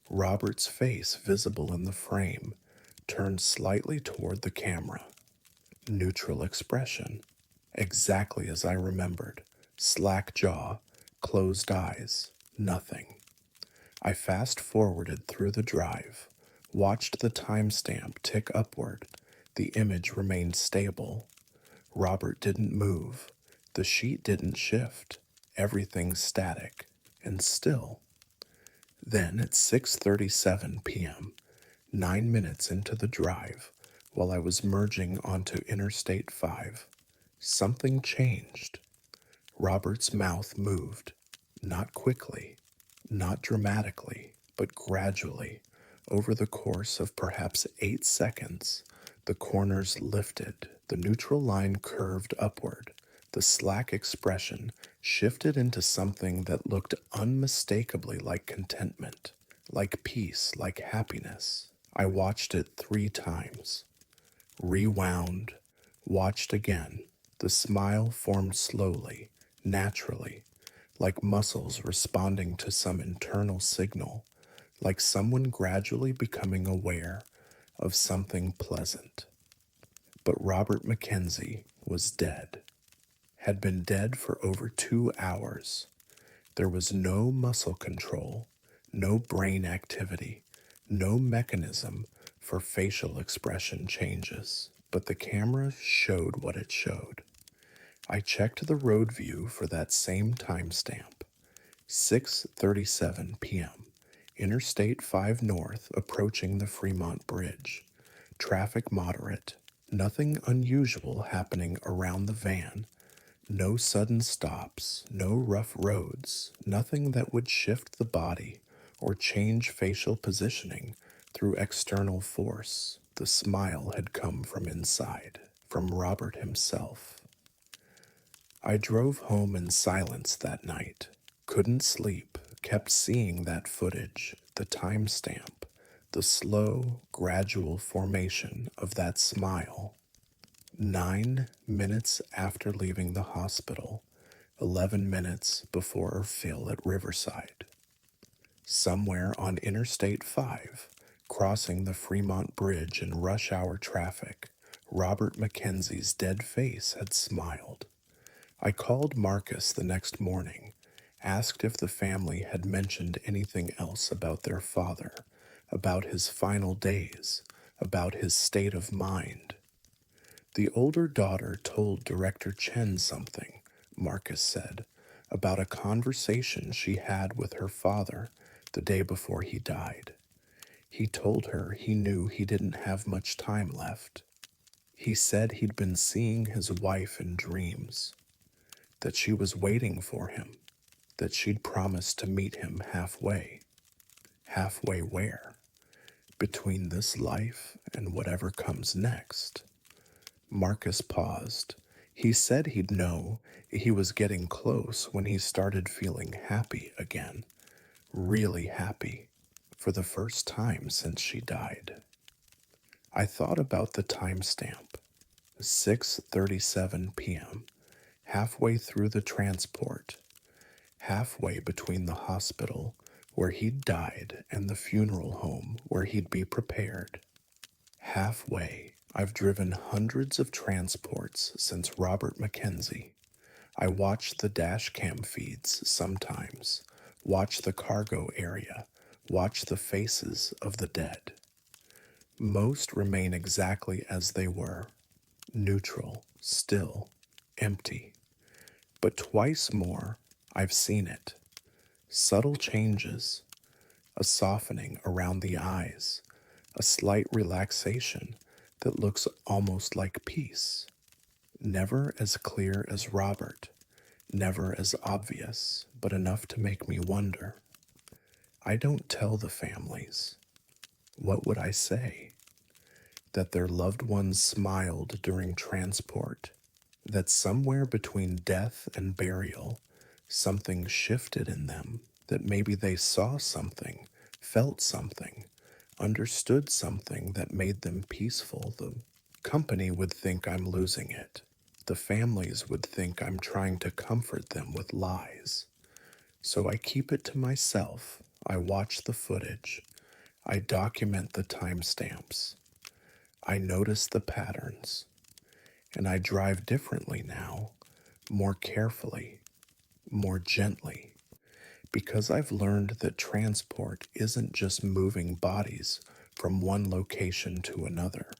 Robert's face visible in the frame, turned slightly toward the camera. Neutral expression, exactly as I remembered. Slack jaw, closed eyes, nothing. I fast forwarded through the drive, watched the timestamp tick upward. The image remained stable. Robert didn't move. The sheet didn't shift. Everything static and still. Then at 6:37 p.m., 9 minutes into the drive, while I was merging onto Interstate 5, something changed. Robert's mouth moved, not quickly, not dramatically, but gradually. Over the course of perhaps 8 seconds, the corners lifted, the neutral line curved upward, the slack expression shifted into something that looked unmistakably like contentment, like peace, like happiness. I watched it 3 times, rewound, watched again. The smile formed slowly, naturally, like muscles responding to some internal signal, like someone gradually becoming aware of something pleasant. But Robert Mackenzie was dead, had been dead for over 2 hours. There was no muscle control, no brain activity, no mechanism for facial expression changes, but the camera showed what it showed. I checked the road view for that same timestamp. 6:37 p.m. Interstate 5 North approaching the Fremont Bridge. Traffic moderate. Nothing unusual happening around the van. No sudden stops, no rough roads, nothing that would shift the body or change facial positioning through external force. The smile had come from inside, from Robert himself. I drove home in silence that night. Couldn't sleep, kept seeing that footage, the timestamp, the slow, gradual formation of that smile. 9 minutes after leaving the hospital, 11 minutes before her fill at Riverside. Somewhere on Interstate 5, crossing the Fremont Bridge in rush hour traffic, Robert Mackenzie's dead face had smiled. I called Marcus the next morning, asked if the family had mentioned anything else about their father, about his final days, about his state of mind. The older daughter told Director Chen something, Marcus said, about a conversation she had with her father the day before he died. He told her he knew he didn't have much time left. He said he'd been seeing his wife in dreams, that she was waiting for him, that she'd promised to meet him halfway. Halfway where? Between this life and whatever comes next. Marcus paused. He said he'd know he was getting close when he started feeling happy again. Really happy. For the first time since she died. I thought about the timestamp. 6:37 p.m. Halfway through the transport. Halfway between the hospital where he'd died and the funeral home where he'd be prepared. Halfway, I've driven hundreds of transports since Robert Mackenzie. I watch the dash cam feeds sometimes, watch the cargo area, watch the faces of the dead. Most remain exactly as they were, neutral, still, empty. But twice more, I've seen it. Subtle changes, a softening around the eyes, a slight relaxation that looks almost like peace. Never as clear as Robert, never as obvious, but enough to make me wonder. I don't tell the families. What would I say? That their loved ones smiled during transport, that somewhere between death and burial, something shifted in them, that maybe they saw something, felt something, understood something that made them peaceful. The company would think I'm losing it. The families would think I'm trying to comfort them with lies. So I keep it to myself. I watch the footage. I document the timestamps. I notice the patterns. And I drive differently now, more carefully, more gently, because I've learned that transport isn't just moving bodies from one location to another.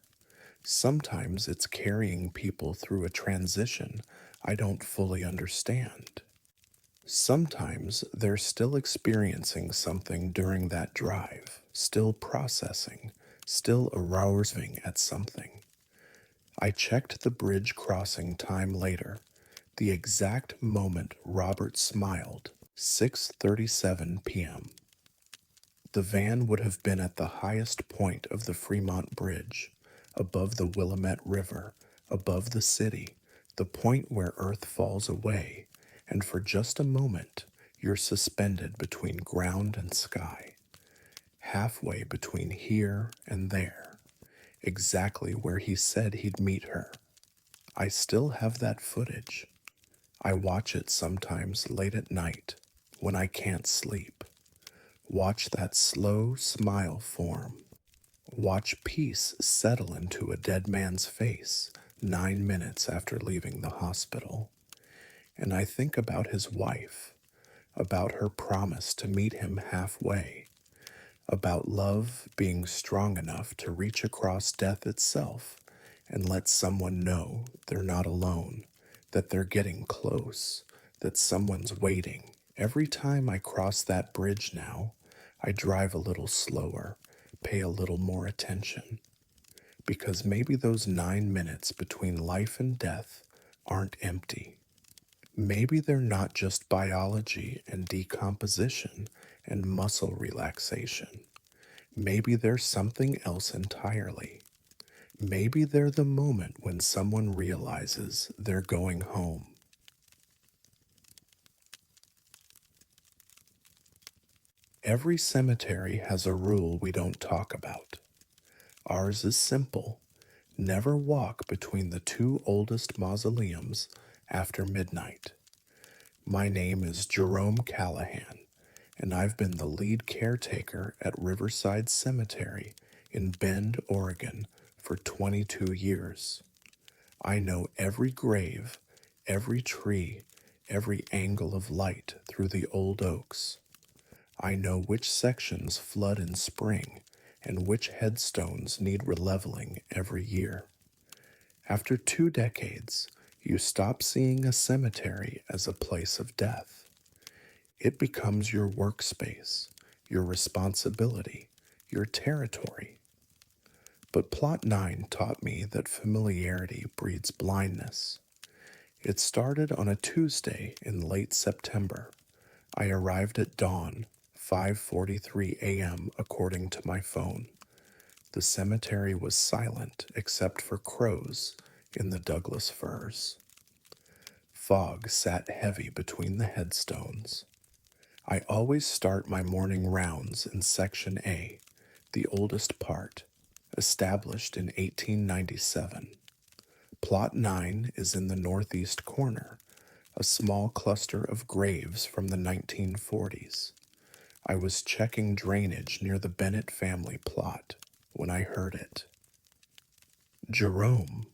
Sometimes it's carrying people through a transition I don't fully understand. Sometimes they're still experiencing something during that drive, still processing, still arousing at something. I checked the bridge crossing time later, the exact moment Robert smiled, 6:37 p.m. The van would have been at the highest point of the Fremont Bridge, above the Willamette River, above the city, the point where Earth falls away, and for just a moment you're suspended between ground and sky, halfway between here and there, exactly where he said he'd meet her. I still have that footage. I watch it sometimes late at night when I can't sleep. Watch that slow smile form. Watch peace settle into a dead man's face 9 minutes after leaving the hospital. And I think about his wife, about her promise to meet him halfway, about love being strong enough to reach across death itself and let someone know they're not alone, that they're getting close, that someone's waiting. Every time I cross that bridge now, I drive a little slower, pay a little more attention, because maybe those 9 minutes between life and death aren't empty. Maybe they're not just biology and decomposition and muscle relaxation. Maybe they're something else entirely. Maybe they're the moment when someone realizes they're going home. Every cemetery has a rule we don't talk about. Ours is simple: never walk between the two oldest mausoleums after midnight. My name is Jerome Callahan, and I've been the lead caretaker at Riverside Cemetery in Bend, Oregon for 22 years. I know every grave, every tree, every angle of light through the old oaks. I know which sections flood in spring and which headstones need releveling every year. After 2 decades, you stop seeing a cemetery as a place of death. It becomes your workspace, your responsibility, your territory. But Plot 9 taught me that familiarity breeds blindness. It started on a Tuesday in late September. I arrived at dawn, 5:43 a.m. according to my phone. The cemetery was silent except for crows in the Douglas firs. Fog sat heavy between the headstones. I always start my morning rounds in Section A, the oldest part, established in 1897. Plot 9 is in the northeast corner, a small cluster of graves from the 1940s. I was checking drainage near the Bennett family plot when I heard it. Jerome.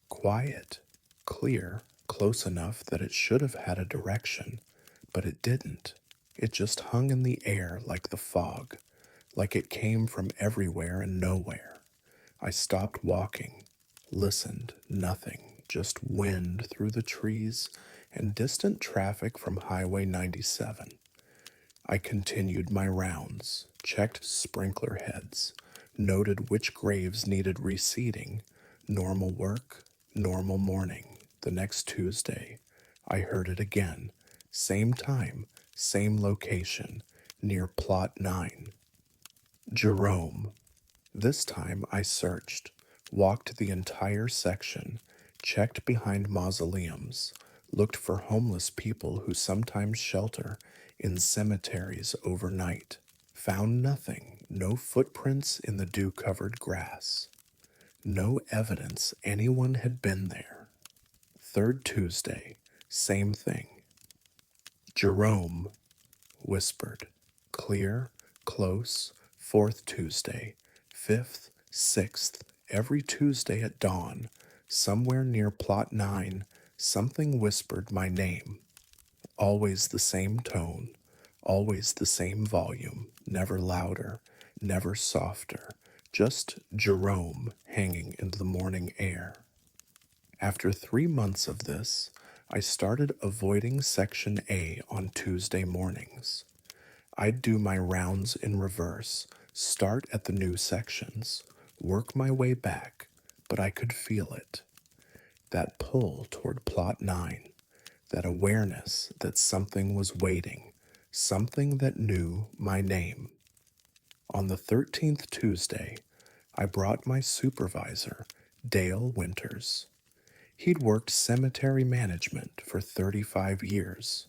Quiet, clear, close enough that it should have had a direction, but it didn't. It just hung in the air like the fog, like it came from everywhere and nowhere. I stopped walking, listened, nothing, just wind through the trees and distant traffic from Highway 97. I continued my rounds, checked sprinkler heads, noted which graves needed reseeding. Normal work, normal morning. The next Tuesday, I heard it again. Same time, same location, near Plot 9. Jerome. This time I searched, walked the entire section, checked behind mausoleums, looked for homeless people who sometimes shelter in cemeteries overnight. Found nothing, no footprints in the dew covered grass. No evidence anyone had been there. Third Tuesday, same thing. Jerome whispered. Clear, close, fourth Tuesday, fifth, sixth, every Tuesday at dawn, somewhere near Plot 9, something whispered my name. Always the same tone, always the same volume, never louder, never softer, just Jerome hanging in the morning air. After 3 months of this, I started avoiding Section A on Tuesday mornings. I'd do my rounds in reverse, start at the new sections, work my way back, but I could feel it. That pull toward Plot 9, that awareness that something was waiting, something that knew my name. On the 13th Tuesday, I brought my supervisor, Dale Winters. He'd worked cemetery management for 35 years.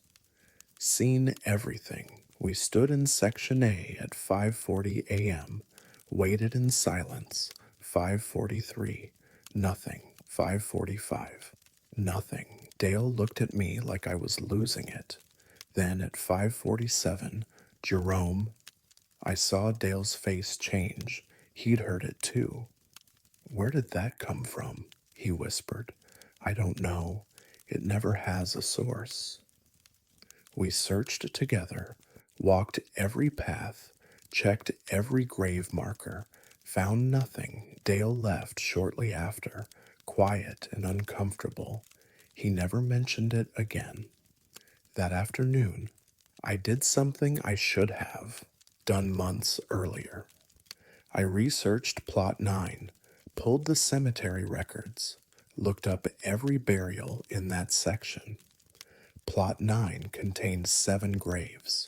Seen everything. We stood in Section A at 5:40 a.m., waited in silence. 5:43, nothing. 5:45, nothing. Dale looked at me like I was losing it. Then at 5:47, Jerome. I saw Dale's face change. He'd heard it too. Where did that come from? He whispered. I don't know. It never has a source. We searched together, walked every path, checked every grave marker, found nothing. Dale left shortly after, quiet and uncomfortable. He never mentioned it again. That afternoon, I did something I should have done months earlier. I researched Plot 9, pulled the cemetery records, looked up every burial in that section. Plot 9 contained 7 graves.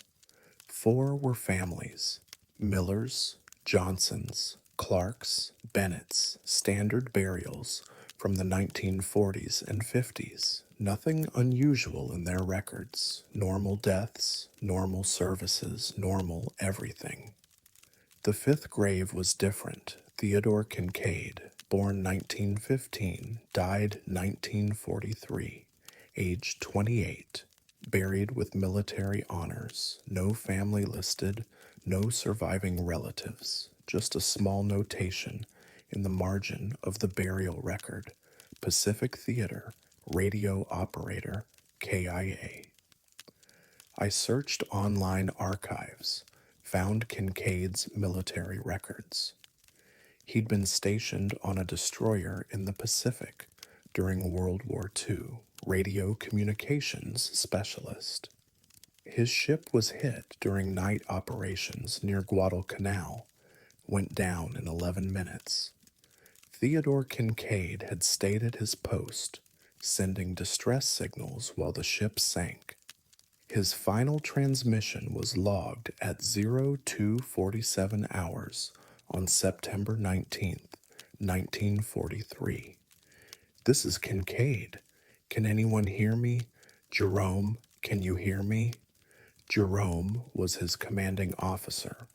4 were families: Millers, Johnsons, Clarks, Bennetts, standard burials from the 1940s and 50s. Nothing unusual in their records. Normal deaths, normal services, normal everything. The 5th grave was different. Theodore Kincaid, born 1915, died 1943, age 28, buried with military honors, no family listed, no surviving relatives, just a small notation in the margin of the burial record: Pacific Theater, radio operator, KIA. I searched online archives, found Kincaid's military records. He'd been stationed on a destroyer in the Pacific during World War II, radio communications specialist. His ship was hit during night operations near Guadalcanal, went down in 11 minutes. Theodore Kincaid had stayed at his post, sending distress signals while the ship sank. His final transmission was logged at 0247 hours on September 19th, 1943. "This is Kincaid. Can anyone hear me? Jerome, can you hear me?" Jerome was his commanding officer,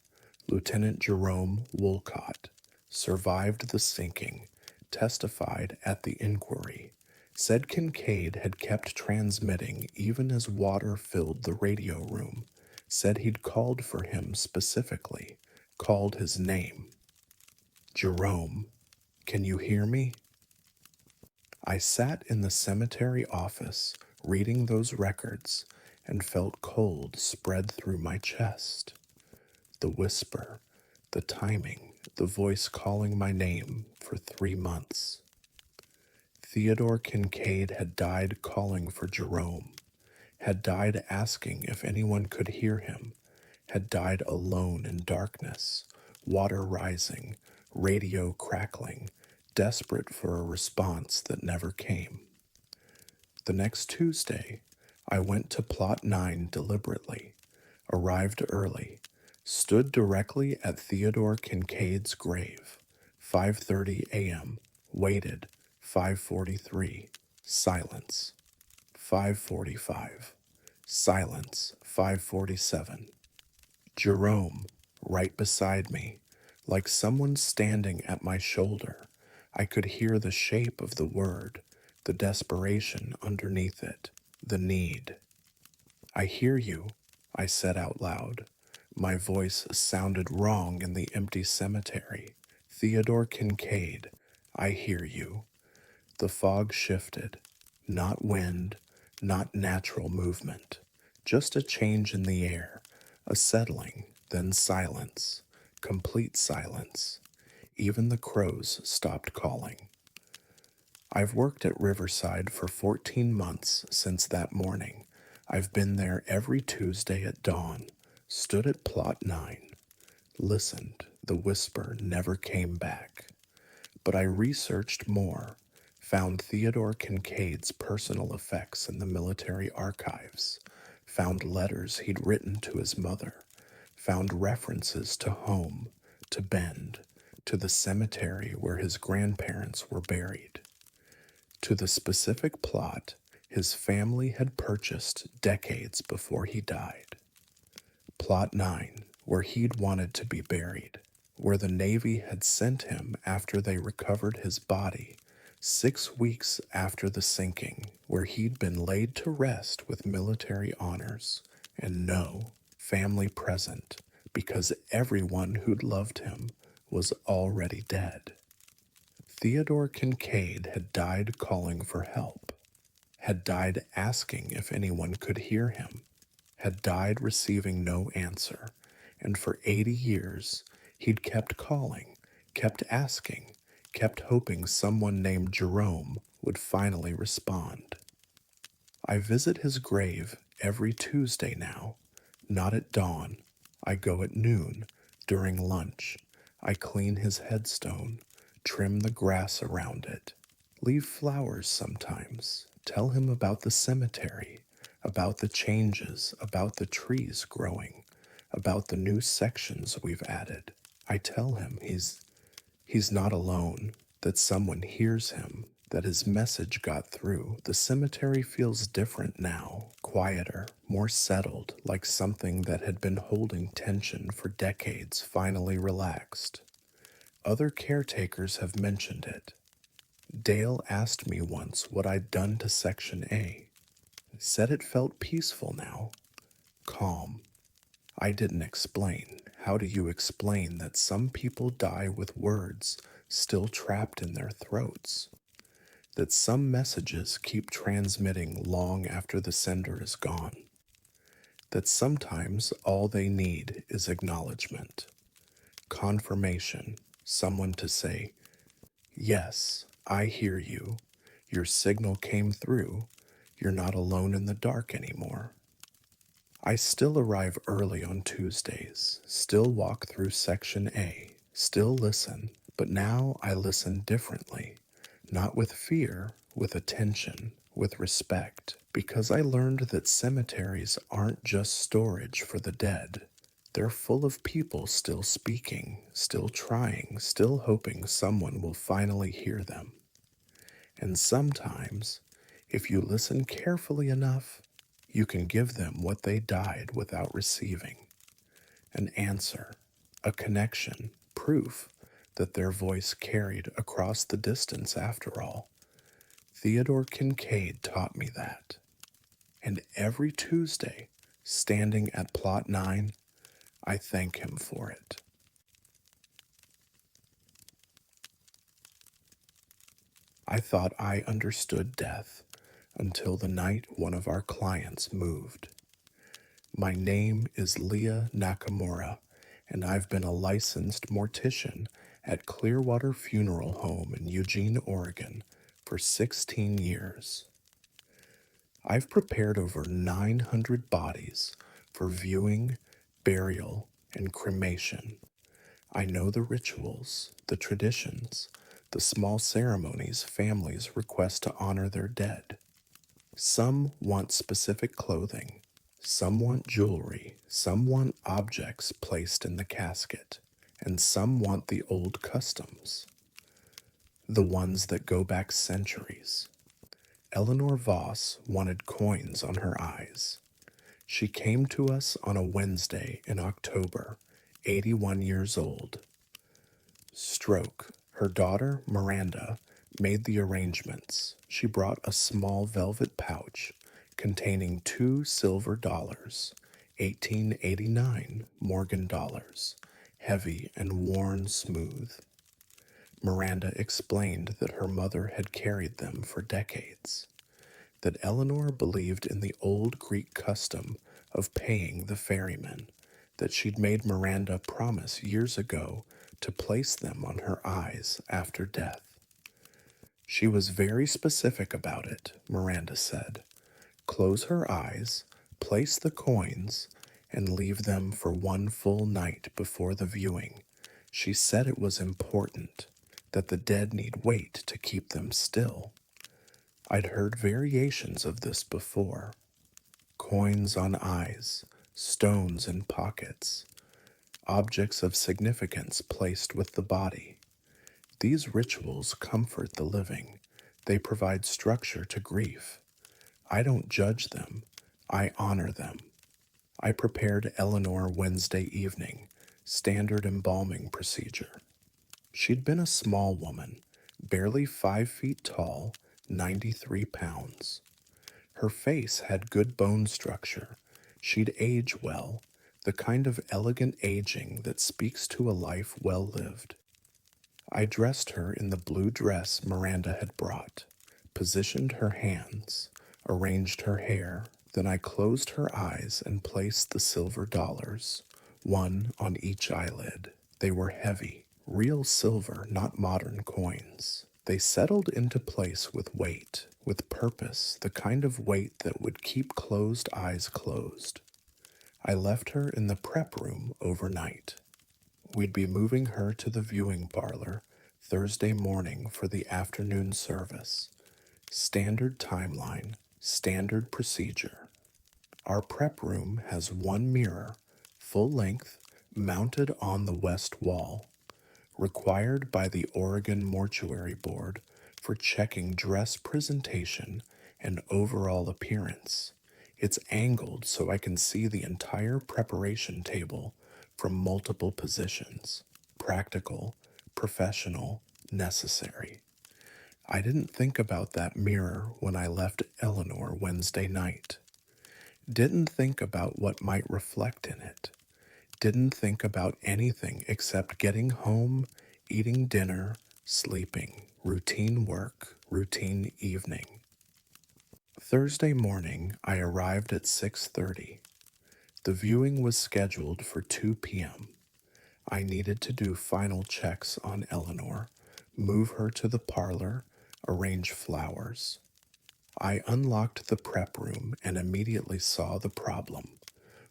Lieutenant Jerome Wolcott. Survived the sinking, testified at the inquiry, said Kincaid had kept transmitting even as water filled the radio room, said he'd called for him specifically, called his name. "Jerome, can you hear me?" I sat in the cemetery office reading those records and felt cold spread through my chest. The whisper, the timing, the voice calling my name for 3 months. Theodore Kincaid had died calling for Jerome, had died asking if anyone could hear him, had died alone in darkness, water rising, radio crackling, desperate for a response that never came. The next Tuesday, I went to Plot 9 deliberately, arrived early, stood directly at Theodore Kincaid's grave, 5:30 a.m., waited, 5:43, silence. 5:45, silence. 5:47. Jerome, right beside me, like someone standing at my shoulder. I could hear the shape of the word, the desperation underneath it, the need. "I hear you," I said out loud. My voice sounded wrong in the empty cemetery. "Theodore Kincaid, I hear you." The fog shifted. Not wind, not natural movement. Just a change in the air, a settling, then silence. Complete silence. Even the crows stopped calling. I've worked at Riverside for 14 months since that morning. I've been there every Tuesday at dawn, stood at Plot 9, listened. The whisper never came back. But I researched more, found Theodore Kincaid's personal effects in the military archives, found letters he'd written to his mother, found references to home, to Bend, to the cemetery where his grandparents were buried, to the specific plot his family had purchased decades before he died. Plot 9, where he'd wanted to be buried, where the Navy had sent him after they recovered his body, 6 weeks after the sinking, where he'd been laid to rest with military honors, and no family present, because everyone who'd loved him was already dead. Theodore Kincaid had died calling for help, had died asking if anyone could hear him, had died receiving no answer, and for 80 years he'd kept calling, kept asking, kept hoping someone named Jerome would finally respond. I visit his grave every Tuesday now, not at dawn. I go at noon, during lunch. I clean his headstone, trim the grass around it, leave flowers sometimes, tell him about the cemetery, about the changes, about the trees growing, about the new sections we've added. I tell him he's not alone, that someone hears him, that his message got through. The cemetery feels different now, quieter, more settled, like something that had been holding tension for decades finally relaxed. Other caretakers have mentioned it. Dale asked me once what I'd done to Section A. Said it felt peaceful now, calm. I didn't explain. How do you explain that some people die with words still trapped in their throats? That some messages keep transmitting long after the sender is gone? That sometimes all they need is acknowledgement, confirmation, someone to say, "Yes, I hear you. Your signal came through. You're not alone in the dark anymore." I still arrive early on Tuesdays, still walk through Section A, still listen, but now I listen differently. Not with fear, with attention, with respect, because I learned that cemeteries aren't just storage for the dead. They're full of people still speaking, still trying, still hoping someone will finally hear them. And sometimes, if you listen carefully enough, you can give them what they died without receiving: an answer, a connection, proof that their voice carried across the distance after all. Theodore Kincaid taught me that. And every Tuesday, standing at Plot 9, I thank him for it. I thought I understood death until the night one of our clients moved. My name is Leah Nakamura, and I've been a licensed mortician at Clearwater Funeral Home in Eugene, Oregon for 16 years. I've prepared over 900 bodies for viewing, burial, and cremation. I know the rituals, the traditions, the small ceremonies families request to honor their dead. Some want specific clothing, some want jewelry, some want objects placed in the casket, and some want the old customs, the ones that go back centuries. Eleanor Voss wanted coins on her eyes. She came to us on a Wednesday in October, 81 years old. Stroke. Her daughter, Miranda, made the arrangements. She brought a small velvet pouch containing $2 silver, 1889 Morgan dollars, heavy and worn smooth. Miranda explained that her mother had carried them for decades, that Eleanor believed in the old Greek custom of paying the ferryman, that she'd made Miranda promise years ago to place them on her eyes after death. She was very specific about it, Miranda said. Close her eyes, place the coins, and leave them for one full night before the viewing. She said it was important, that the dead need weight to keep them still. I'd heard variations of this before. Coins on eyes, stones in pockets, objects of significance placed with the body. These rituals comfort the living. They provide structure to grief. I don't judge them. I honor them. I prepared Eleanor Wednesday evening, standard embalming procedure. She'd been a small woman, barely 5 feet tall, 93 pounds. Her face had good bone structure. She'd age well, the kind of elegant aging that speaks to a life well lived. I dressed her in the blue dress Miranda had brought, positioned her hands, arranged her hair, then I closed her eyes and placed the silver dollars, one on each eyelid. They were heavy, real silver, not modern coins. They settled into place with weight, with purpose, the kind of weight that would keep closed eyes closed. I left her in the prep room overnight. We'd be moving her to the viewing parlor Thursday morning for the afternoon service. Standard timeline, standard procedure. Our prep room has one mirror, full length, mounted on the west wall, required by the Oregon Mortuary Board for checking dress presentation and overall appearance. It's angled so I can see the entire preparation table from multiple positions: practical, professional, necessary. I didn't think about that mirror when I left Eleanor Wednesday night. Didn't think about what might reflect in it. Didn't think about anything except getting home, eating dinner, sleeping, routine work, routine evening. Thursday morning, I arrived at 6:30. The viewing was scheduled for 2 p.m. I needed to do final checks on Eleanor, move her to the parlor, arrange flowers. I unlocked the prep room and immediately saw the problem.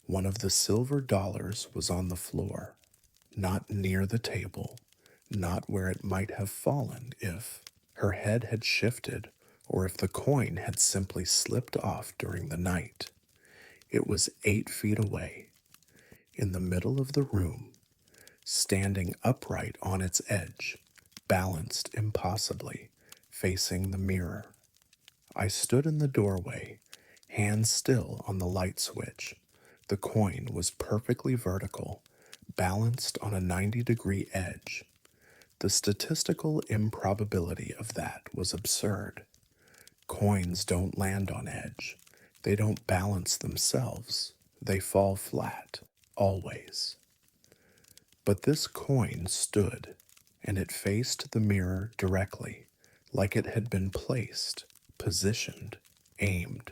One of the silver dollars was on the floor, not near the table, not where it might have fallen if her head had shifted or if the coin had simply slipped off during the night. It was 8 feet away, in the middle of the room, standing upright on its edge, balanced impossibly, facing the mirror. I stood in the doorway, hands still on the light switch. The coin was perfectly vertical, balanced on a 90-degree edge. The statistical improbability of that was absurd. Coins don't land on edge. They don't balance themselves. They fall flat, always. But this coin stood, and it faced the mirror directly, like it had been placed, positioned, aimed.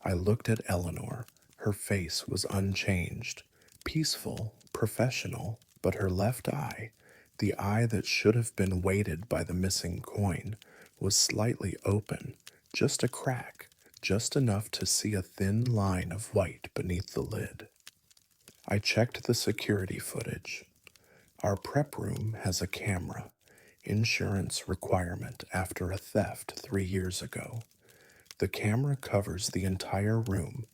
I looked at Eleanor. Her face was unchanged, peaceful, professional, but her left eye, the eye that should have been weighted by the missing coin, was slightly open, just a crack, just enough to see a thin line of white beneath the lid. I checked the security footage. Our prep room has a camera, insurance requirement after a theft 3 years ago. The camera covers the entire room,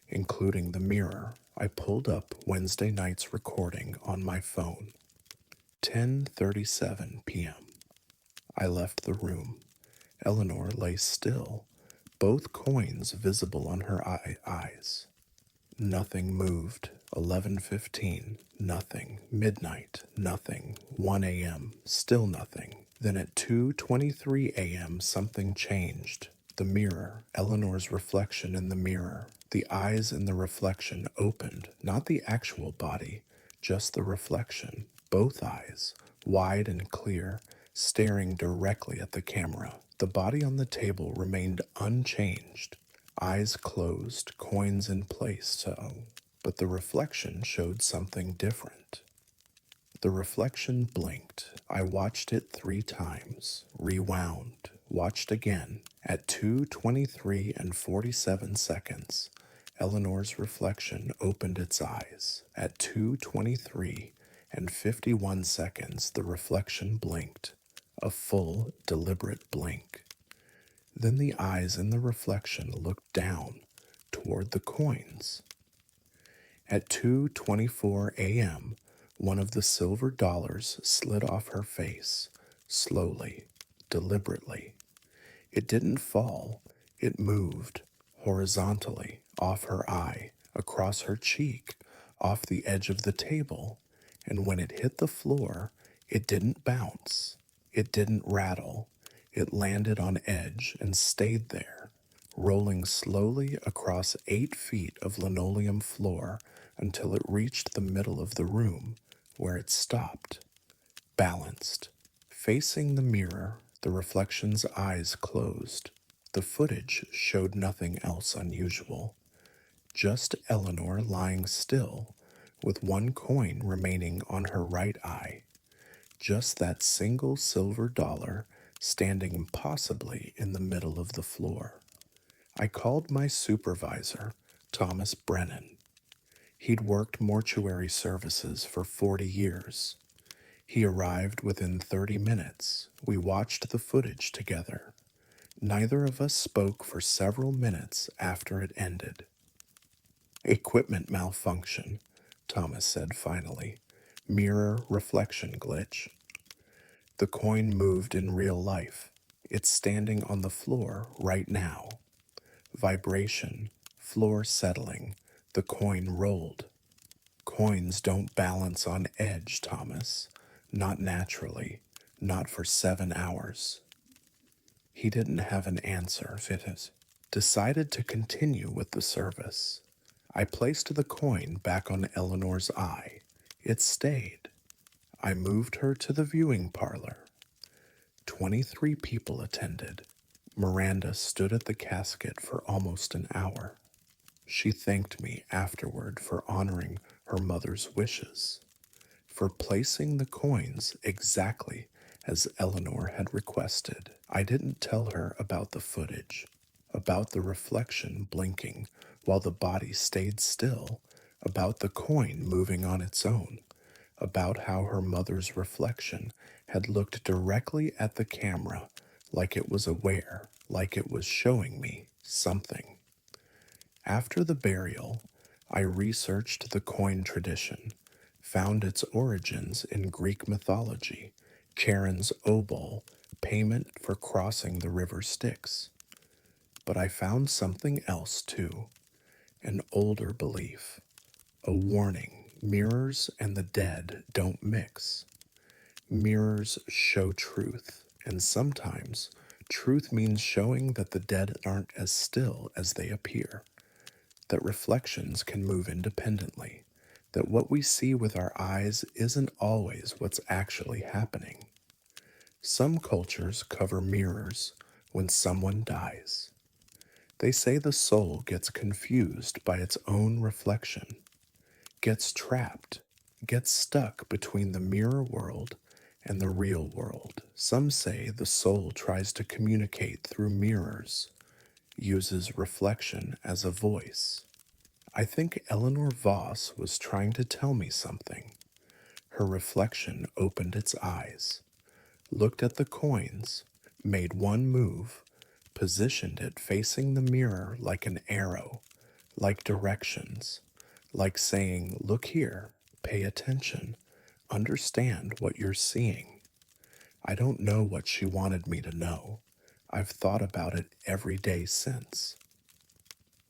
including the mirror. I pulled up Wednesday night's recording on my phone. 10:37 p.m. I left the room. Eleanor lay still, both coins visible on her eyes. Nothing moved. 11:15, nothing. Midnight, nothing. 1 a.m., still nothing. Then at 2:23 a.m., something changed. The mirror, Eleanor's reflection in the mirror. The eyes in the reflection opened, not the actual body, just the reflection. Both eyes, wide and clear, staring directly at the camera. The body on the table remained unchanged. Eyes closed, coins in place, but the reflection showed something different. The reflection blinked. I watched it 3 times, rewound, watched again. At 2:23 and 47 seconds, Eleanor's reflection opened its eyes. At 2:23 and 51 seconds, the reflection blinked, a full, deliberate blink. Then the eyes in the reflection looked down toward the coins. At 2:24 a.m., one of the silver dollars slid off her face, slowly, deliberately. It didn't fall, it moved, horizontally, off her eye, across her cheek, off the edge of the table, and when it hit the floor, it didn't bounce, it didn't rattle. It landed on edge and stayed there, rolling slowly across 8 feet of linoleum floor until it reached the middle of the room, where it stopped, balanced. Facing the mirror, the reflection's eyes closed. The footage showed nothing else unusual, just Eleanor lying still, with one coin remaining on her right eye. Just that single silver dollar standing impossibly in the middle of the floor. I called my supervisor, Thomas Brennan. He'd worked mortuary services for 40 years. He arrived within 30 minutes. We watched the footage together. Neither of us spoke for several minutes after it ended. Equipment malfunction, Thomas said finally. Mirror reflection glitch. The coin moved in real life. It's standing on the floor right now. Vibration, floor settling, the coin rolled. Coins don't balance on edge, Thomas. Not naturally. Not for 7 hours. He didn't have an answer, Fittis. Decided to continue with the service. I placed the coin back on Eleanor's eye. It stayed. I moved her to the viewing parlor. 23 people attended. Miranda stood at the casket for almost an hour. She thanked me afterward for honoring her mother's wishes, for placing the coins exactly as Eleanor had requested. I didn't tell her about the footage, about the reflection blinking while the body stayed still, about the coin moving on its own, about how her mother's reflection had looked directly at the camera like it was aware, like it was showing me something. After the burial, I researched the coin tradition, found its origins in Greek mythology, Charon's obol, payment for crossing the river Styx. But I found something else too, an older belief, a warning: mirrors and the dead don't mix. Mirrors show truth, and sometimes truth means showing that the dead aren't as still as they appear, that reflections can move independently, that what we see with our eyes isn't always what's actually happening. Some cultures cover mirrors when someone dies. They say the soul gets confused by its own reflection, gets trapped, gets stuck between the mirror world and the real world. Some say the soul tries to communicate through mirrors, uses reflection as a voice. I think Eleanor Voss was trying to tell me something. Her reflection opened its eyes, looked at the coins, made one move, positioned it facing the mirror like an arrow, like directions, like saying, "Look here, pay attention, understand what you're seeing." I don't know what she wanted me to know. I've thought about it every day since.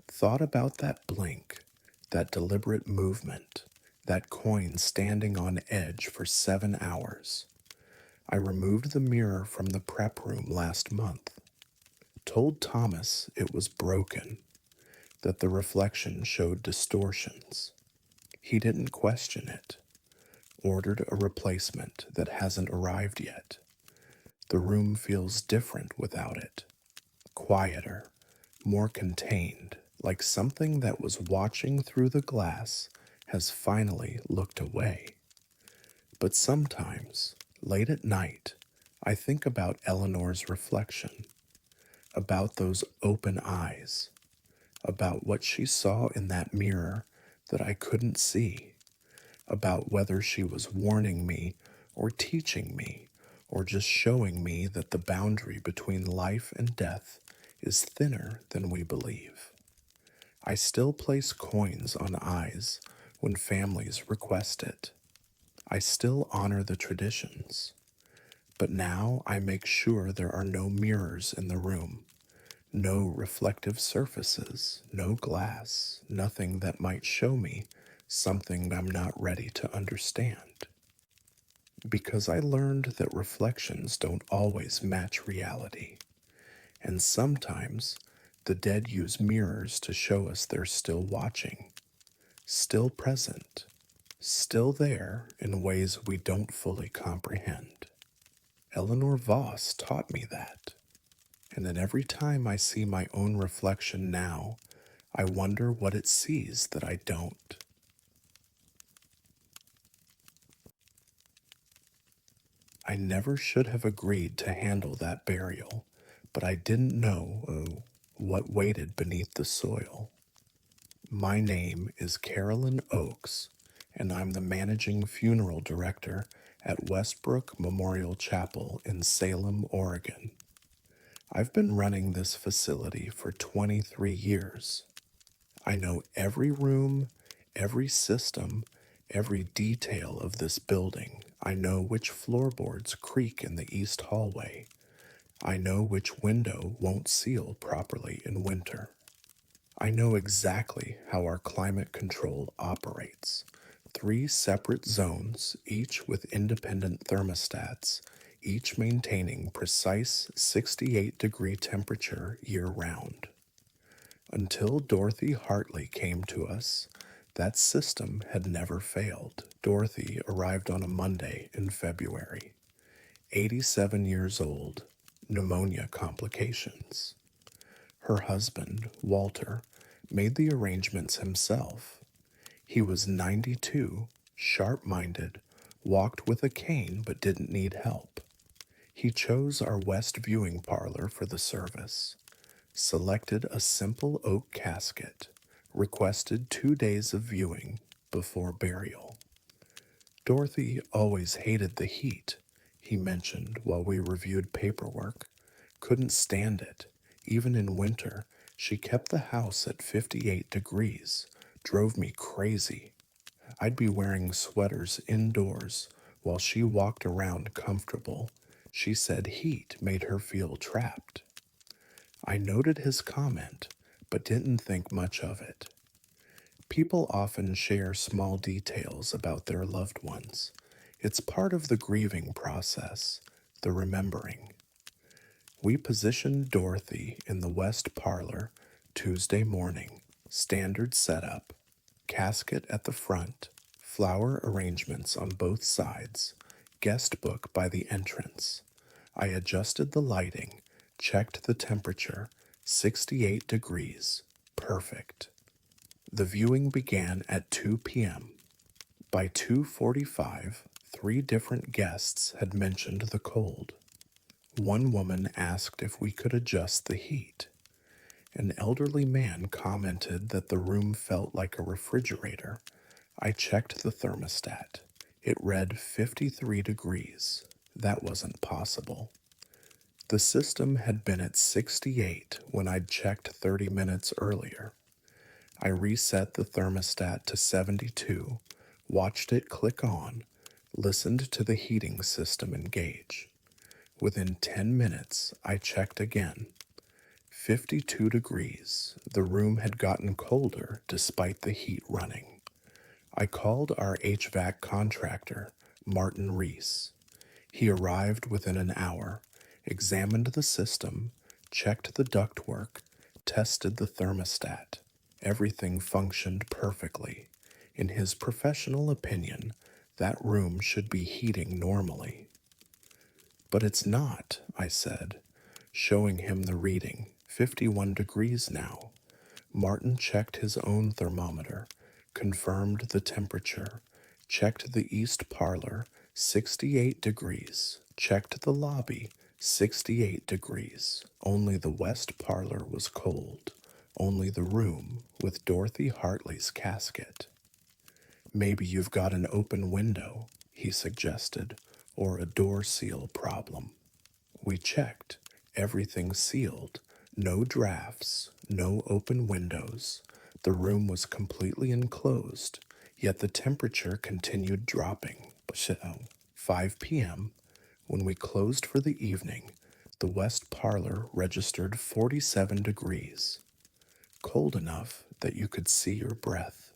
Thought about that blink, that deliberate movement, that coin standing on edge for 7 hours. I removed the mirror from the prep room last month. Told Thomas it was broken, that the reflection showed distortions. He didn't question it. Ordered a replacement that hasn't arrived yet. The room feels different without it. Quieter, more contained, like something that was watching through the glass has finally looked away. But sometimes, late at night, I think about Eleanor's reflection, about those open eyes, about what she saw in that mirror that I couldn't see, about whether she was warning me or teaching me or just showing me that the boundary between life and death is thinner than we believe. I still place coins on eyes when families request it. I still honor the traditions. But now I make sure there are no mirrors in the room, no reflective surfaces, no glass, nothing that might show me something I'm not ready to understand. Because I learned that reflections don't always match reality, and sometimes the dead use mirrors to show us they're still watching, still present, still there in ways we don't fully comprehend. Eleanor Voss taught me that, and then every time I see my own reflection now, I wonder what it sees that I don't. I never should have agreed to handle that burial, but I didn't know what waited beneath the soil. My name is Carolyn Oakes, and I'm the managing funeral director at Westbrook Memorial Chapel in Salem, Oregon. I've been running this facility for 23 years. I know every room, every system, every detail of this building. I know which floorboards creak in the east hallway. I know which window won't seal properly in winter. I know exactly how our climate control operates. Three separate zones, each with independent thermostats, each maintaining precise 68-degree temperature year round. Until Dorothy Hartley came to us, that system had never failed. Dorothy arrived on a Monday in February, 87 years old, pneumonia complications. Her husband, Walter, made the arrangements himself. He was 92, sharp minded, walked with a cane but didn't need help. He chose our west viewing parlor for the service, selected a simple oak casket, requested 2 days of viewing before burial. Dorothy always hated the heat, he mentioned while we reviewed paperwork. Couldn't stand it. Even in winter, she kept the house at 58 degrees. Drove me crazy. I'd be wearing sweaters indoors while she walked around comfortable. She said heat made her feel trapped. I noted his comment, but didn't think much of it. People often share small details about their loved ones. It's part of the grieving process, the remembering. We positioned Dorothy in the west parlor Tuesday morning, standard setup, casket at the front, flower arrangements on both sides, guest book by the entrance. I adjusted the lighting, checked the temperature, 68 degrees, perfect. The viewing began at 2 p.m. By 2:45, three different guests had mentioned the cold. One woman asked if we could adjust the heat. An elderly man commented that the room felt like a refrigerator. I checked the thermostat. It read 53 degrees. That wasn't possible. The system had been at 68 when I'd checked 30 minutes earlier. I reset the thermostat to 72, watched it click on, listened to the heating system engage. Within 10 minutes, I checked again. 52 degrees. The room had gotten colder despite the heat running. I called our HVAC contractor, Martin Reese. He arrived within an hour, examined the system, checked the ductwork, tested the thermostat. Everything functioned perfectly. In his professional opinion, that room should be heating normally. But it's not, I said, showing him the reading, 51 degrees now. Martin checked his own thermometer, confirmed the temperature, checked the east parlor, 68 degrees, checked the lobby, 68 degrees. Only the west parlor was cold, only the room with Dorothy Hartley's casket. Maybe you've got an open window, he suggested, or a door seal problem. We checked. Everything sealed. No drafts, no open windows. The room was completely enclosed, yet the temperature continued dropping. 5 p.m., when we closed for the evening, the west parlor registered 47 degrees, cold enough that you could see your breath.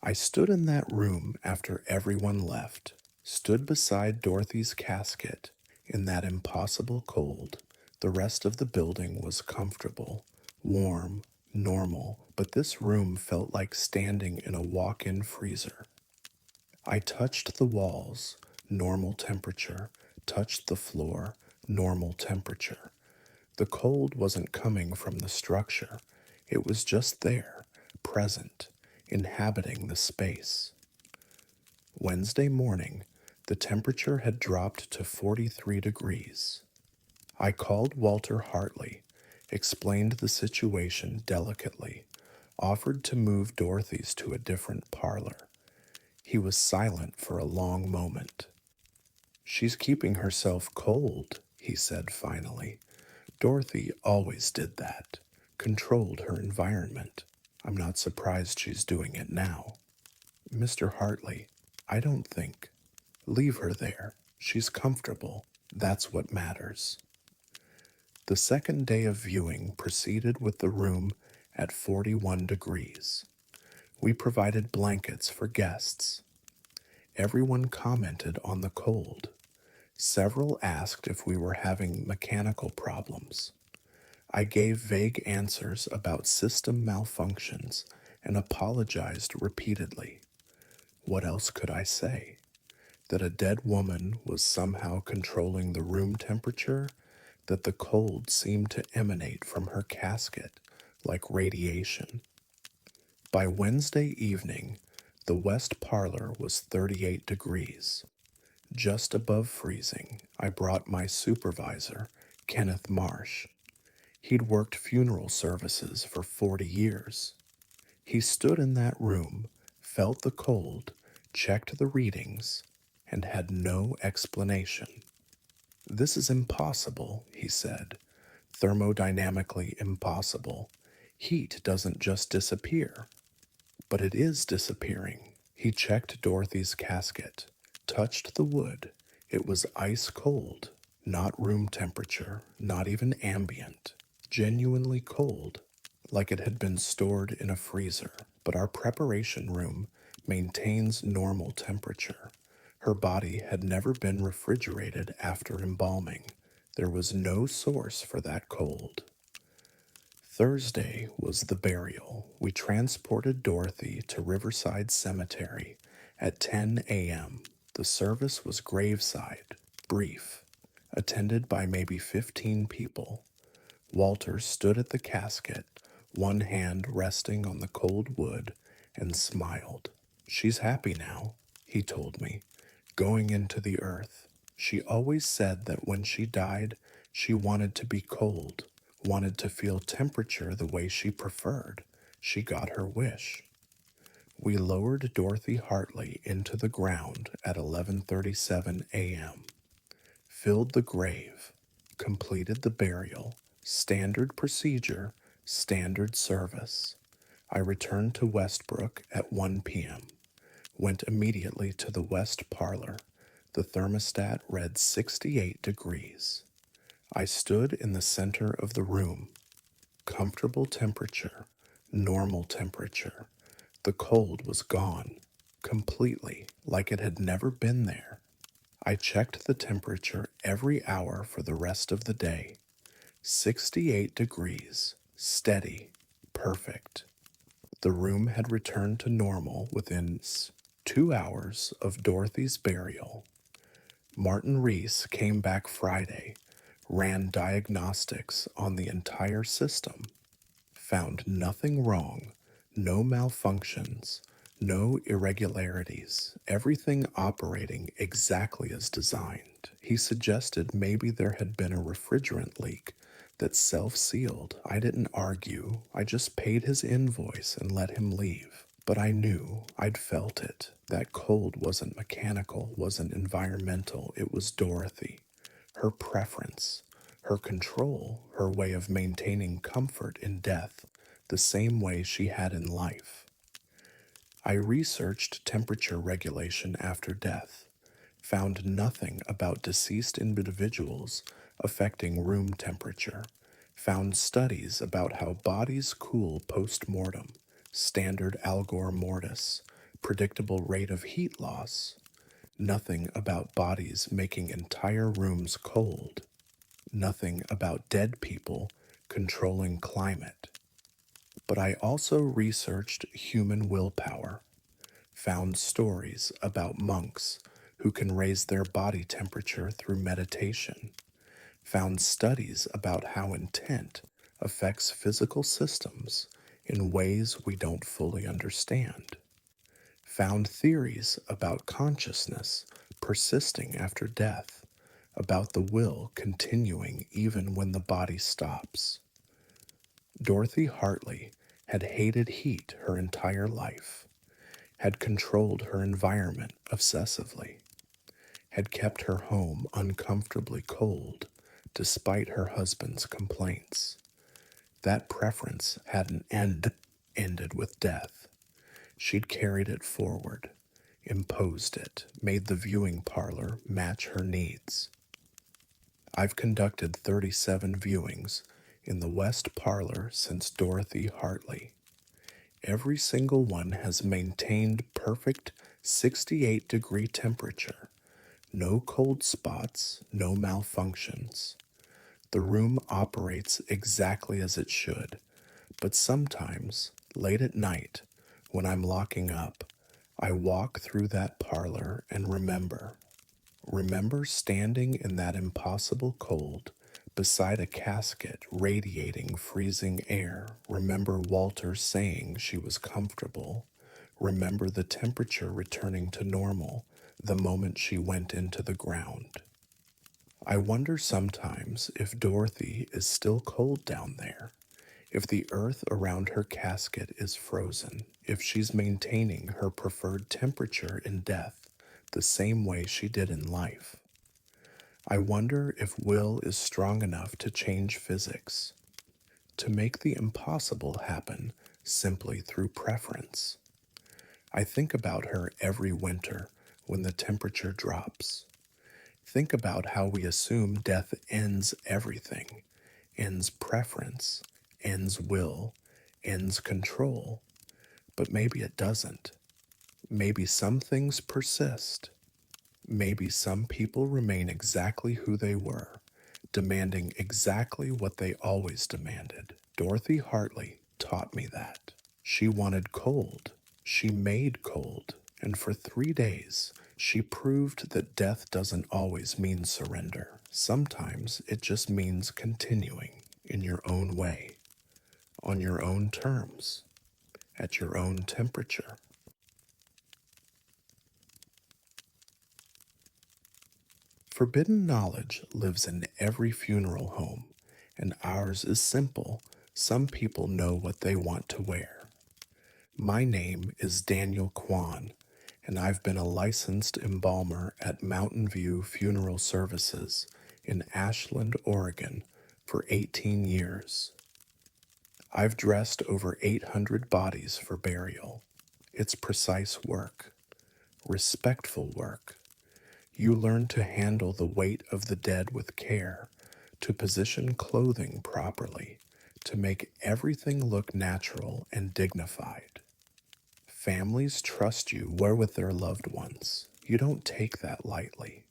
I stood in that room after everyone left, stood beside Dorothy's casket in that impossible cold. The rest of the building was comfortable, warm, normal, but this room felt like standing in a walk-in freezer. I touched the walls, normal temperature, touched the floor, normal temperature. The cold wasn't coming from the structure. It was just there, present, inhabiting the space. Wednesday morning, the temperature had dropped to 43 degrees. I called Walter Hartley, explained the situation delicately, offered to move Dorothy's to a different parlor. He was silent for a long moment. "She's keeping herself cold," he said finally. "Dorothy always did that, controlled her environment." I'm not surprised she's doing it now. Mr. Hartley, I don't think. Leave her there. She's comfortable. That's what matters. The second day of viewing proceeded with the room at 41 degrees. We provided blankets for guests. Everyone commented on the cold. Several asked if we were having mechanical problems. I gave vague answers about system malfunctions and apologized repeatedly. What else could I say? That a dead woman was somehow controlling the room temperature, that the cold seemed to emanate from her casket like radiation. By Wednesday evening, the west parlor was 38 degrees. Just above freezing, I brought my supervisor, Kenneth Marsh. He'd worked funeral services for 40 years. He stood in that room, felt the cold, checked the readings, and had no explanation. This is impossible, he said. Thermodynamically impossible. Heat doesn't just disappear. But it is disappearing. He checked Dorothy's casket, touched the wood. It was ice cold, not room temperature, not even ambient. Genuinely cold, like it had been stored in a freezer. But our preparation room maintains normal temperature. Her body had never been refrigerated after embalming. There was no source for that cold. Thursday was the burial. We transported Dorothy to Riverside Cemetery at 10 a.m. The service was graveside, brief, attended by maybe 15 people. Walter stood at the casket, one hand resting on the cold wood, and smiled. She's happy now, he told me, going into the earth. She always said that when she died, she wanted to be cold, wanted to feel temperature the way she preferred. She got her wish. We lowered Dorothy Hartley into the ground at 11:37 a.m., filled the grave, completed the burial, standard procedure, standard service. I returned to Westbrook at 1 p.m., went immediately to the west parlor. The thermostat read 68 degrees. I stood in the center of the room. Comfortable temperature, normal temperature. The cold was gone, completely, like it had never been there. I checked the temperature every hour for the rest of the day. 68 degrees, steady, perfect. The room had returned to normal within 2 hours of Dorothy's burial. Martin Reese came back Friday, ran diagnostics on the entire system, found nothing wrong, no malfunctions, no irregularities, everything operating exactly as designed. He suggested maybe there had been a refrigerant leak that self-sealed. I didn't argue. I just paid his invoice and let him leave. But I knew, I'd felt it. That cold wasn't mechanical, wasn't environmental. It was Dorothy. Her preference, her control, her way of maintaining comfort in death, the same way she had in life. I researched temperature regulation after death, found nothing about deceased individuals affecting room temperature, found studies about how bodies cool post-mortem, standard algor mortis, predictable rate of heat loss, nothing about bodies making entire rooms cold, nothing about dead people controlling climate. But I also researched human willpower, found stories about monks who can raise their body temperature through meditation, found studies about how intent affects physical systems in ways we don't fully understand, found theories about consciousness persisting after death, about the will continuing even when the body stops. Dorothy Hartley had hated heat her entire life, had controlled her environment obsessively, had kept her home uncomfortably cold despite her husband's complaints. That preference had an end. ended with death. She'd carried it forward, imposed it, made the viewing parlor match her needs. I've conducted 37 viewings in the West Parlor since Dorothy Hartley. Every single one has maintained perfect 68-degree temperature. No cold spots, no malfunctions. The room operates exactly as it should, but sometimes, late at night, when I'm locking up, I walk through that parlor and remember standing in that impossible cold beside a casket radiating freezing air. Remember Walter saying she was comfortable. Remember the temperature returning to normal the moment she went into the ground. I wonder sometimes if Dorothy is still cold down there, if the earth around her casket is frozen, if she's maintaining her preferred temperature in death the same way she did in life. I wonder if will is strong enough to change physics, to make the impossible happen simply through preference. I think about her every winter when the temperature drops. Think about how we assume death ends everything, ends preference, ends will, ends control. But maybe it doesn't. Maybe some things persist. Maybe some people remain exactly who they were, demanding exactly what they always demanded. Dorothy Hartley taught me that. She wanted cold. She made cold. And for 3 days, she proved that death doesn't always mean surrender. Sometimes it just means continuing in your own way, on your own terms, at your own temperature. Forbidden knowledge lives in every funeral home, and ours is simple. Some people know what they want to wear. My name is Daniel Kwan, and I've been a licensed embalmer at Mountain View Funeral Services in Ashland, Oregon for 18 years. I've dressed over 800 bodies for burial. It's precise work, respectful work. You learn to handle the weight of the dead with care, to position clothing properly, to make everything look natural and dignified. Families trust you where with their loved ones. You don't take that lightly.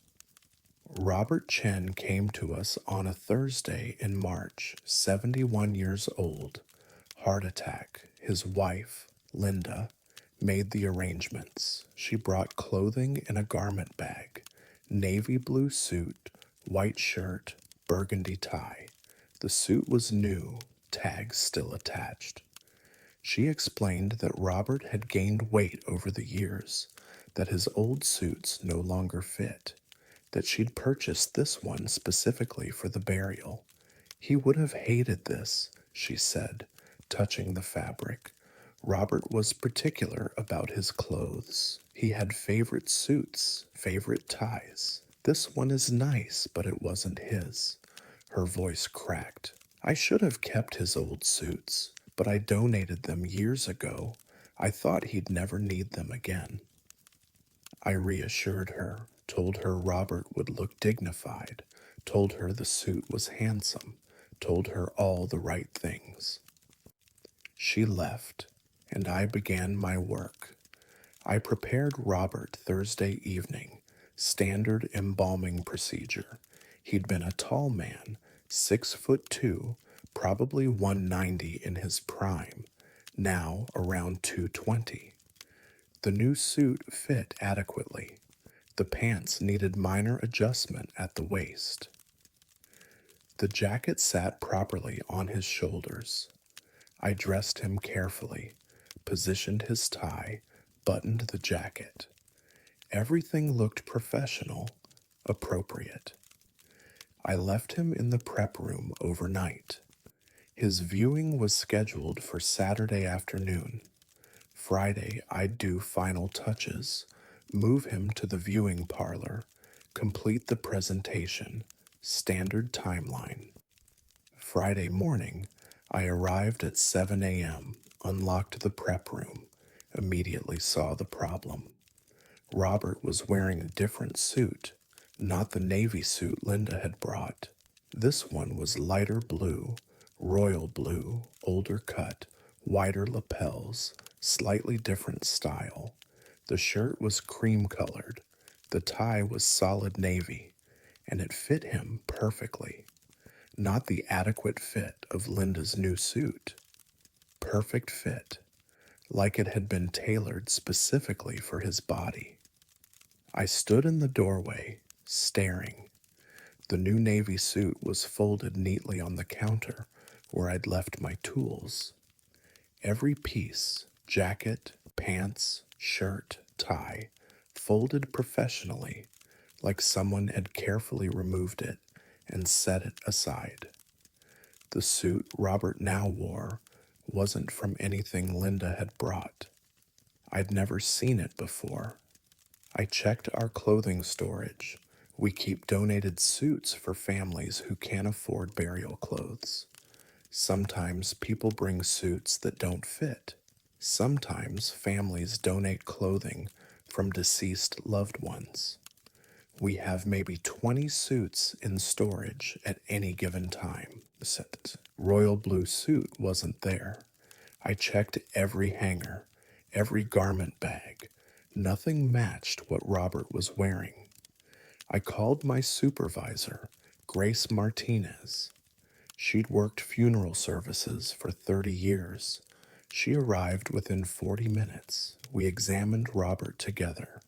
Robert Chen came to us on a Thursday in March, 71 years old. Heart attack. His wife, Linda, made the arrangements. She brought clothing in a garment bag, navy blue suit, white shirt, burgundy tie. The suit was new, tags still attached. She explained that Robert had gained weight over the years, that his old suits no longer fit, that she'd purchased this one specifically for the burial. He would have hated this, she said, touching the fabric. Robert was particular about his clothes. He had favorite suits, favorite ties. This one is nice, but it wasn't his. Her voice cracked. I should have kept his old suits, but I donated them years ago. I thought he'd never need them again. I reassured her, told her Robert would look dignified, told her the suit was handsome, told her all the right things. She left, and I began my work. I prepared Robert Thursday evening, standard embalming procedure. He'd been a tall man, 6'2", probably 190 in his prime, now around 220. The new suit fit adequately. The pants needed minor adjustment at the waist. The jacket sat properly on his shoulders. I dressed him carefully, positioned his tie, buttoned the jacket. Everything looked professional, appropriate. I left him in the prep room overnight. His viewing was scheduled for Saturday afternoon. Friday, I'd do final touches, move him to the viewing parlor, complete the presentation, standard timeline. Friday morning, I arrived at 7 a.m. unlocked the prep room, immediately saw the problem. Robert was wearing a different suit, not the navy suit Linda had brought. This one was lighter blue, royal blue, older cut, wider lapels, slightly different style. The shirt was cream colored, the tie was solid navy, and it fit him perfectly. Not the adequate fit of Linda's new suit. Perfect fit, like it had been tailored specifically for his body. I stood in the doorway, staring. The new navy suit was folded neatly on the counter where I'd left my tools. Every piece, jacket, pants, shirt, tie, folded professionally, like someone had carefully removed it and set it aside. The suit Robert now wore wasn't from anything Linda had brought. I'd never seen it before. I checked our clothing storage. We keep donated suits for families who can't afford burial clothes. Sometimes people bring suits that don't fit. Sometimes families donate clothing from deceased loved ones. We have maybe 20 suits in storage at any given time. The royal blue suit wasn't there. I checked every hanger, every garment bag. Nothing matched what Robert was wearing. I called my supervisor, Grace Martinez. She'd worked funeral services for 30 years. She arrived within 40 minutes. We examined Robert together.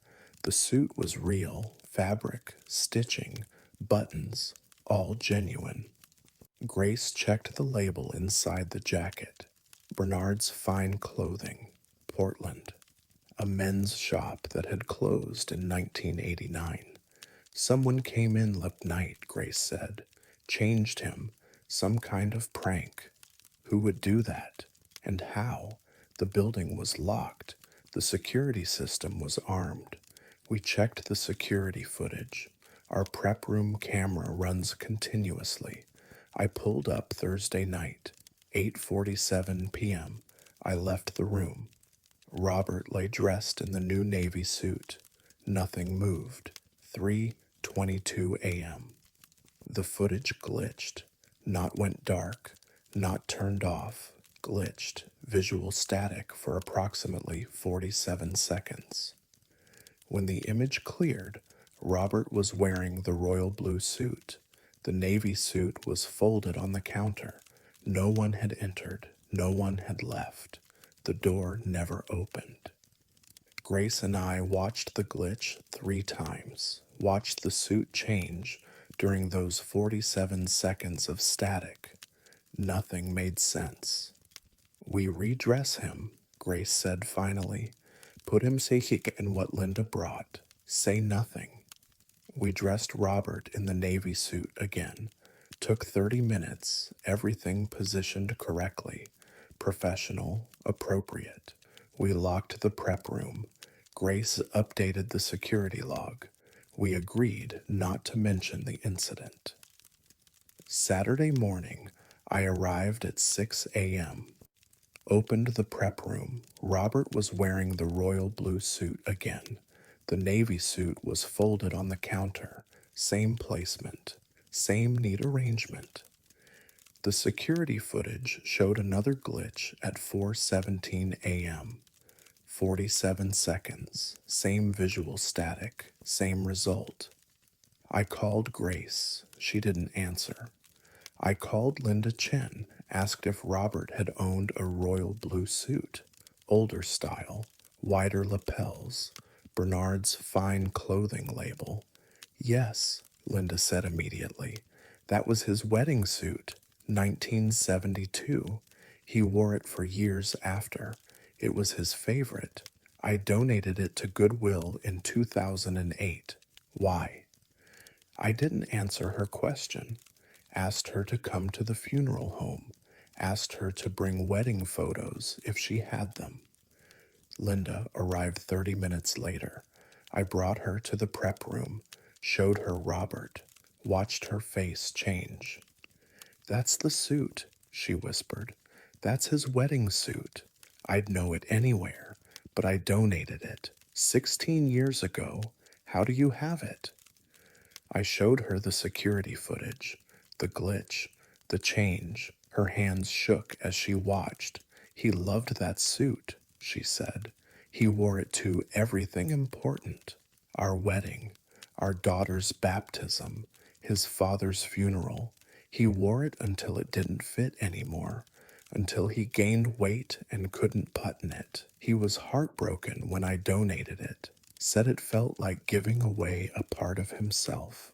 The suit was real, fabric, stitching, buttons, all genuine. Grace checked the label inside the jacket. Bernard's Fine Clothing, Portland. A men's shop that had closed in 1989. Someone came in last night, Grace said. Changed him. Some kind of prank. Who would do that? And how? The building was locked. The security system was armed. We checked the security footage. Our prep room camera runs continuously. I pulled up Thursday night, 8:47 p.m. I left the room. Robert lay dressed in the new navy suit. Nothing moved. 3:22 a.m. The footage glitched. Not went dark, not turned off. Glitched. Visual static for approximately 47 seconds. When the image cleared, Robert was wearing the royal blue suit. The navy suit was folded on the counter. No one had entered. No one had left. The door never opened. Grace and I watched the glitch 3 times, watched the suit change during those 47 seconds of static. Nothing made sense. We redress him, Grace said finally. Put him in what Linda brought. Say nothing. We dressed Robert in the navy suit again. Took 30 minutes, everything positioned correctly. Professional, appropriate. We locked the prep room. Grace updated the security log. We agreed not to mention the incident. Saturday morning, I arrived at 6 a.m. Opened the prep room. Robert was wearing the royal blue suit again. The navy suit was folded on the counter. Same placement. Same neat arrangement. The security footage showed another glitch at 4:17 a.m. 47 seconds. Same visual static. Same result. I called Grace. She didn't answer. I called Linda Chen, asked if Robert had owned a royal blue suit, older style, wider lapels, Bernard's Fine Clothing label. Yes, Linda said immediately. That was his wedding suit, 1972. He wore it for years after. It was his favorite. I donated it to Goodwill in 2008. Why? I didn't answer her question. Asked her to come to the funeral home. Asked her to bring wedding photos if she had them. Linda arrived 30 minutes later. I brought her to the prep room, showed her Robert, watched her face change. That's the suit, she whispered. That's his wedding suit. I'd know it anywhere, but I donated it 16 years ago. How do you have it? I showed her the security footage, the glitch, the change. Her hands shook as she watched. He loved that suit, she said. He wore it to everything important: our wedding, our daughter's baptism, his father's funeral. He wore it until it didn't fit anymore, until he gained weight and couldn't button it. He was heartbroken when I donated it, said it felt like giving away a part of himself.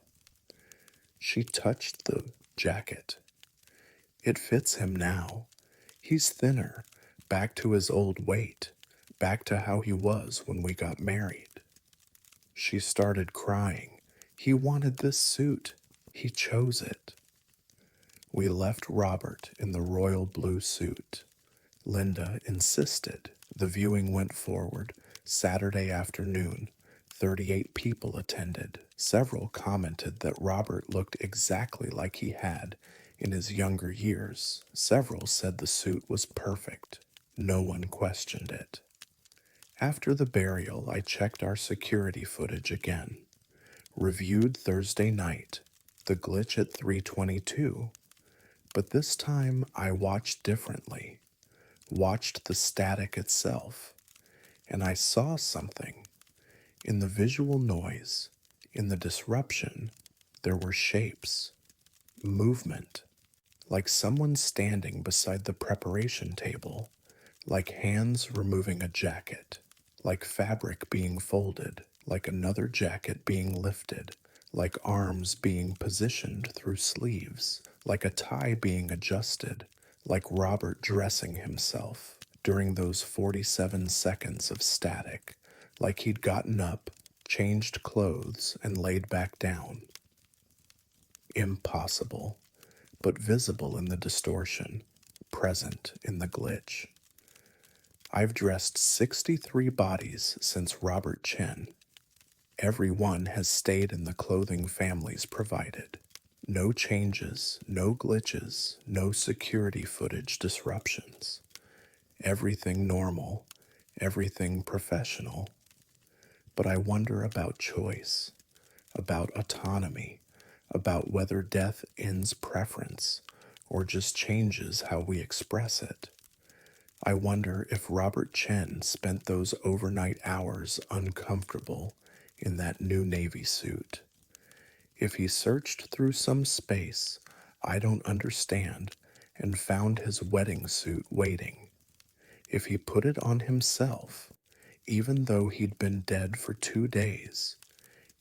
She touched the jacket. It fits him now. He's thinner, back to his old weight, back to how he was when we got married. She started crying. He wanted this suit. He chose it. We left Robert in the royal blue suit. Linda insisted. The viewing went forward. Saturday afternoon, 38 people attended. Several commented that Robert looked exactly like he had in his younger years. Several said the suit was perfect. No one questioned it. After the burial, I checked our security footage again. Reviewed Thursday night, the glitch at 3:22. But this time I watched differently. Watched the static itself, and I saw something. In the visual noise, in the disruption, there were shapes, movement, like someone standing beside the preparation table, like hands removing a jacket, like fabric being folded, like another jacket being lifted, like arms being positioned through sleeves, like a tie being adjusted, like Robert dressing himself during those 47 seconds of static, like he'd gotten up, changed clothes, and laid back down. Impossible, but visible in the distortion, present in the glitch. I've dressed 63 bodies since Robert Chen. Every one has stayed in the clothing families provided. No changes, no glitches, no security footage disruptions. Everything normal, everything professional. But I wonder about choice, about autonomy, about whether death ends preference or just changes how we express it. I wonder if Robert Chen spent those overnight hours uncomfortable in that new Navy suit. If he searched through some space I don't understand and found his wedding suit waiting. If he put it on himself, even though he'd been dead for 2 days,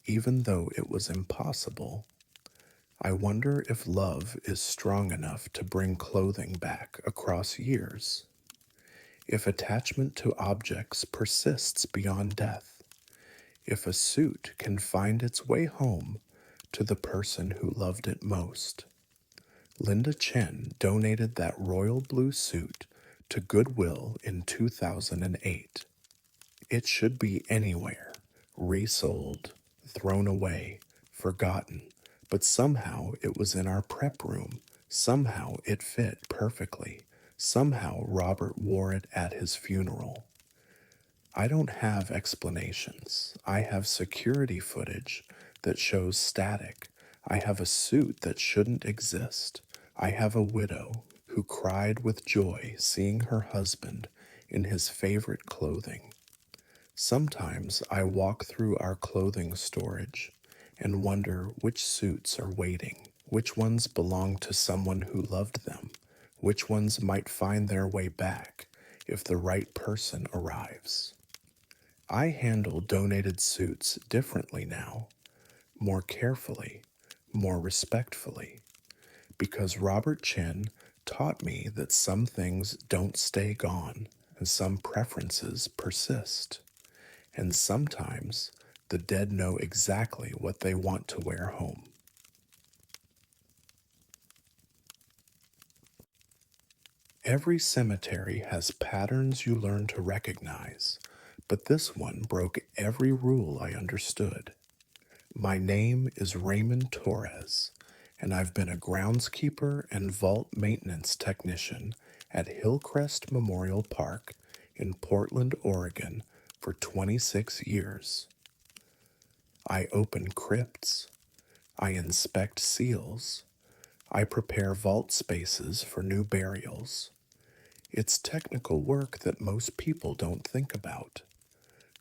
even though it was impossible. I wonder if love is strong enough to bring clothing back across years. If attachment to objects persists beyond death. If a suit can find its way home to the person who loved it most. Linda Chen donated that royal blue suit to Goodwill in 2008. It should be anywhere, resold, thrown away, forgotten, but somehow it was in our prep room. Somehow it fit perfectly. Somehow Robert wore it at his funeral. I don't have explanations. I have security footage that shows static. I have a suit that shouldn't exist. I have a widow who cried with joy seeing her husband in his favorite clothing. Sometimes I walk through our clothing storage and wonder which suits are waiting, which ones belong to someone who loved them, which ones might find their way back if the right person arrives. I handle donated suits differently now, more carefully, more respectfully, because Robert Chen taught me that some things don't stay gone and some preferences persist. And sometimes the dead know exactly what they want to wear home. Every cemetery has patterns you learn to recognize, but this one broke every rule I understood. My name is Raymond Torres, and I've been a groundskeeper and vault maintenance technician at Hillcrest Memorial Park in Portland, Oregon for 26 years. I open crypts. I inspect seals. I prepare vault spaces for new burials. It's technical work that most people don't think about.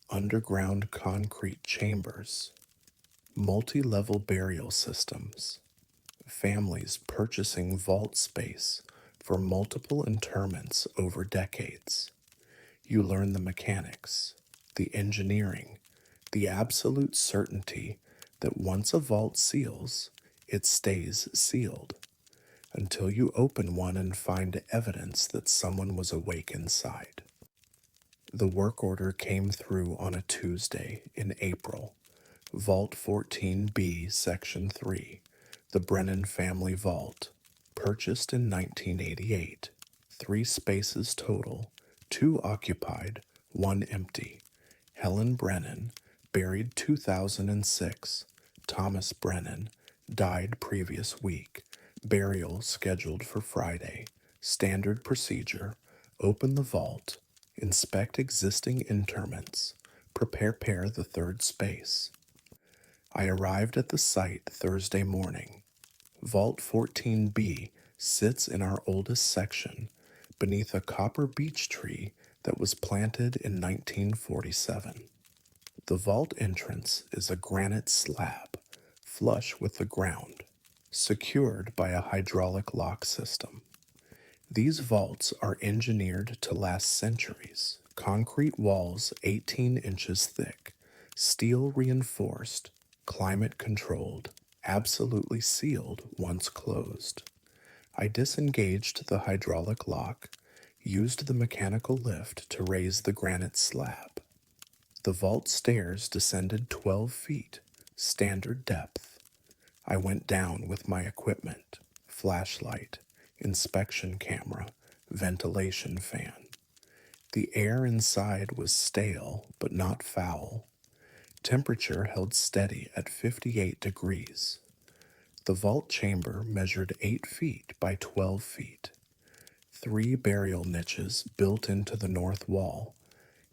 Underground concrete chambers, multi-level burial systems, families purchasing vault space for multiple interments over decades. You learn the mechanics, the engineering, the absolute certainty that once a vault seals, it stays sealed until you open one and find evidence that someone was awake inside. The work order came through on a Tuesday in April. Vault 14B, Section 3, the Brennan Family Vault, purchased in 1988. 3 spaces total, 2 occupied, 1 empty. Helen Brennan, buried 2006. Thomas Brennan, died previous week. Burial scheduled for Friday. Standard procedure: open the vault, inspect existing interments, prepare the third space. I arrived at the site Thursday morning. Vault 14B sits in our oldest section, beneath a copper beech tree that was planted in 1947. The vault entrance is a granite slab, flush with the ground, secured by a hydraulic lock system. These vaults are engineered to last centuries. Concrete walls 18 inches thick, steel reinforced, climate controlled, absolutely sealed once closed. I disengaged the hydraulic lock, used the mechanical lift to raise the granite slab. The vault stairs descended 12 feet, standard depth. I went down with my equipment, flashlight, inspection camera, ventilation fan. The air inside was stale but not foul. Temperature held steady at 58 degrees. The vault chamber measured 8 feet by 12 feet. 3 burial niches built into the north wall.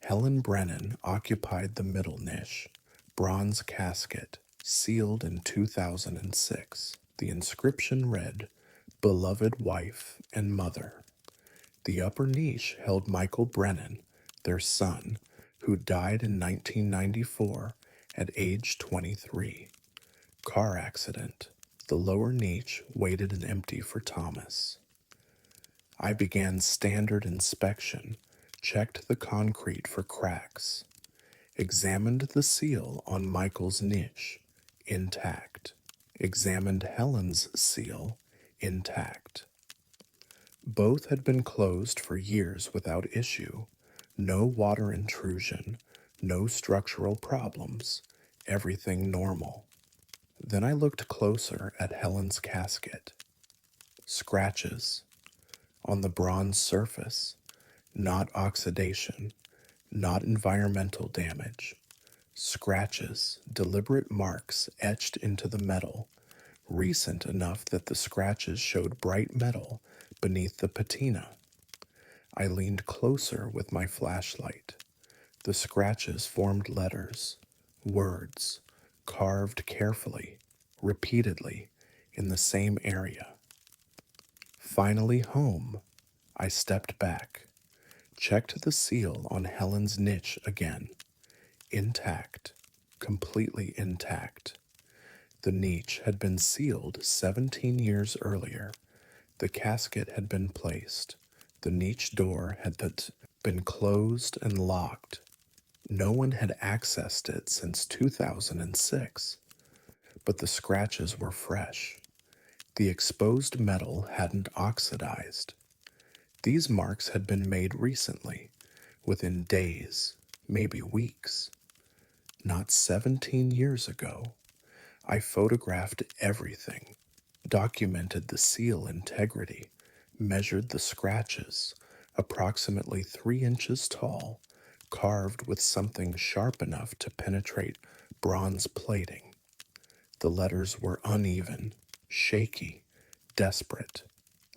Helen Brennan occupied the middle niche. Bronze casket, sealed in 2006. The inscription read, "Beloved wife and mother." The upper niche held Michael Brennan, their son, who died in 1994 at age 23. Car accident. The lower niche waited and empty for Thomas. I began standard inspection, checked the concrete for cracks, examined the seal on Michael's niche, intact, examined Helen's seal, intact. Both had been closed for years without issue. No water intrusion, no structural problems, everything normal. Then I looked closer at Helen's casket. Scratches on the bronze surface, not oxidation, not environmental damage. Scratches, deliberate marks etched into the metal, recent enough that the scratches showed bright metal beneath the patina. I leaned closer with my flashlight. The scratches formed letters, words, carved carefully, repeatedly, in the same area. Finally home, I stepped back, checked the seal on Helen's niche again. Intact, completely intact. The niche had been sealed 17 years earlier. The casket had been placed. The niche door had been closed and locked. No one had accessed it since 2006, but the scratches were fresh. The exposed metal hadn't oxidized. These marks had been made recently, within days, maybe weeks. Not 17 years ago. I photographed everything, documented the seal integrity, measured the scratches, approximately 3 inches tall, carved with something sharp enough to penetrate bronze plating. The letters were uneven, shaky, desperate,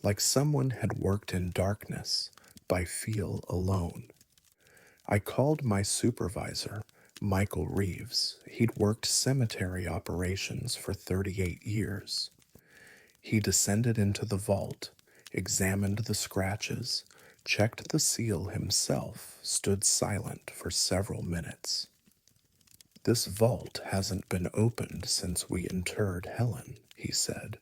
like someone had worked in darkness by feel alone. I called my supervisor, Michael Reeves. He'd worked cemetery operations for 38 years. He descended into the vault, examined the scratches, checked the seal himself, stood silent for several minutes. This vault hasn't been opened since we interred Helen, he said.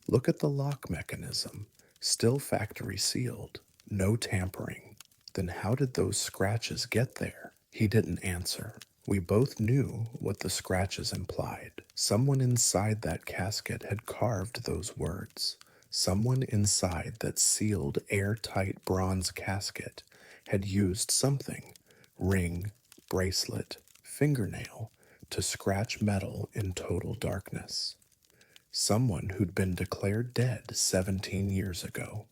Look at the lock mechanism. Still factory sealed. No tampering. Then how did those scratches get there? He didn't answer. We both knew what the scratches implied. Someone inside that casket had carved those words. Someone inside that sealed, airtight bronze casket had used something, ring, bracelet, fingernail, to scratch metal in total darkness. Someone who'd been declared dead 17 years ago.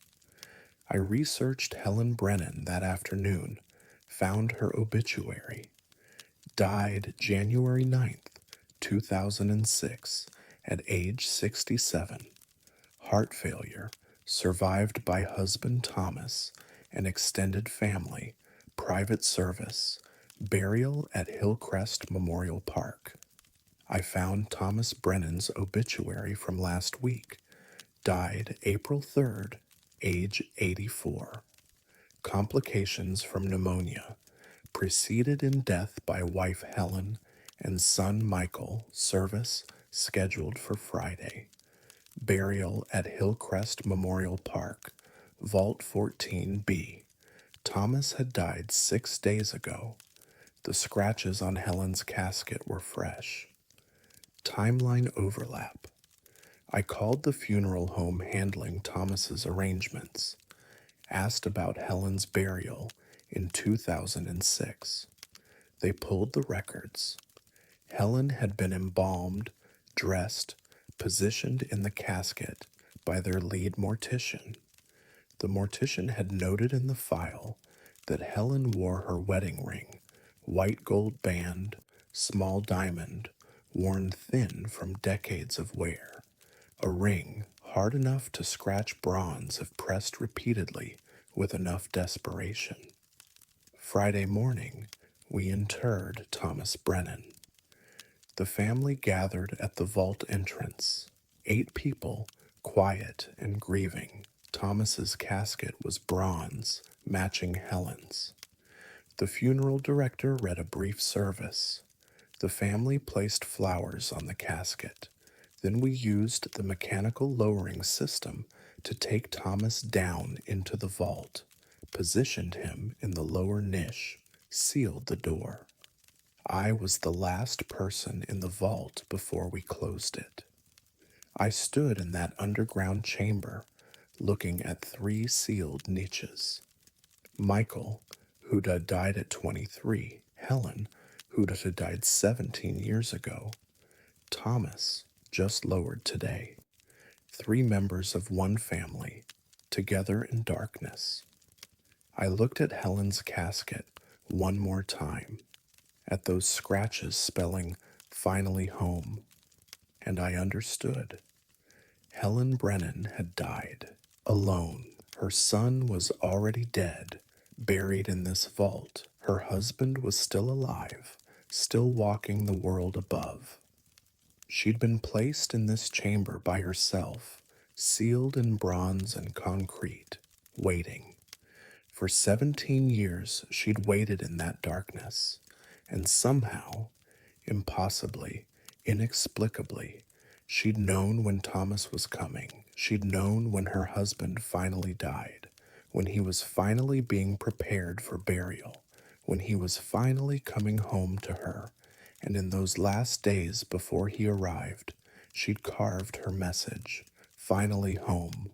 I researched Helen Brennan that afternoon, found her obituary. Died January 9th, 2006, at age 67. Heart failure, survived by husband Thomas, an extended family, private service, burial at Hillcrest Memorial Park. I found Thomas Brennan's obituary from last week. Died April 3rd, age 84. Complications from pneumonia. Preceded in death by wife Helen and son Michael. Service scheduled for Friday. Burial at Hillcrest Memorial Park, Vault 14B. Thomas had died 6 days ago. The scratches on Helen's casket were fresh. Timeline overlap. I called the funeral home handling Thomas's arrangements, asked about Helen's burial in 2006. They pulled the records. Helen had been embalmed, dressed, positioned in the casket by their lead mortician. The mortician had noted in the file that Helen wore her wedding ring, white gold band, small diamond, worn thin from decades of wear. A ring hard enough to scratch bronze if pressed repeatedly with enough desperation. Friday morning, we interred Thomas Brennan. The family gathered at the vault entrance. 8 people, quiet and grieving. Thomas's casket was bronze, matching Helen's. The funeral director read a brief service. The family placed flowers on the casket. Then we used the mechanical lowering system to take Thomas down into the vault, positioned him in the lower niche, sealed the door. I was the last person in the vault before we closed it. I stood in that underground chamber, looking at 3 sealed niches. Michael, who'd had died at 23, Helen, who'd had died 17 years ago, Thomas, just lowered today. 3 members of one family, together in darkness. I looked at Helen's casket one more time, at those scratches spelling finally home, and I understood. Helen Brennan had died, alone. Her son was already dead, buried in this vault. Her husband was still alive, still walking the world above. She'd been placed in this chamber by herself, sealed in bronze and concrete, waiting. For 17 years, she'd waited in that darkness, and somehow, impossibly, inexplicably, she'd known when Thomas was coming. She'd known when her husband finally died, when he was finally being prepared for burial, when he was finally coming home to her. And in those last days before he arrived, she'd carved her message, finally home.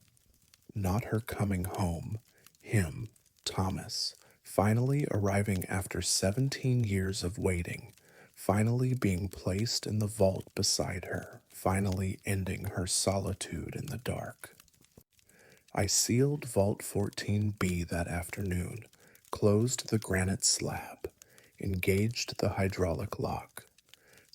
Not her coming home, him, Thomas, finally arriving after 17 years of waiting, finally being placed in the vault beside her, finally ending her solitude in the dark. I sealed Vault 14B that afternoon, closed the granite slab, engaged the hydraulic lock.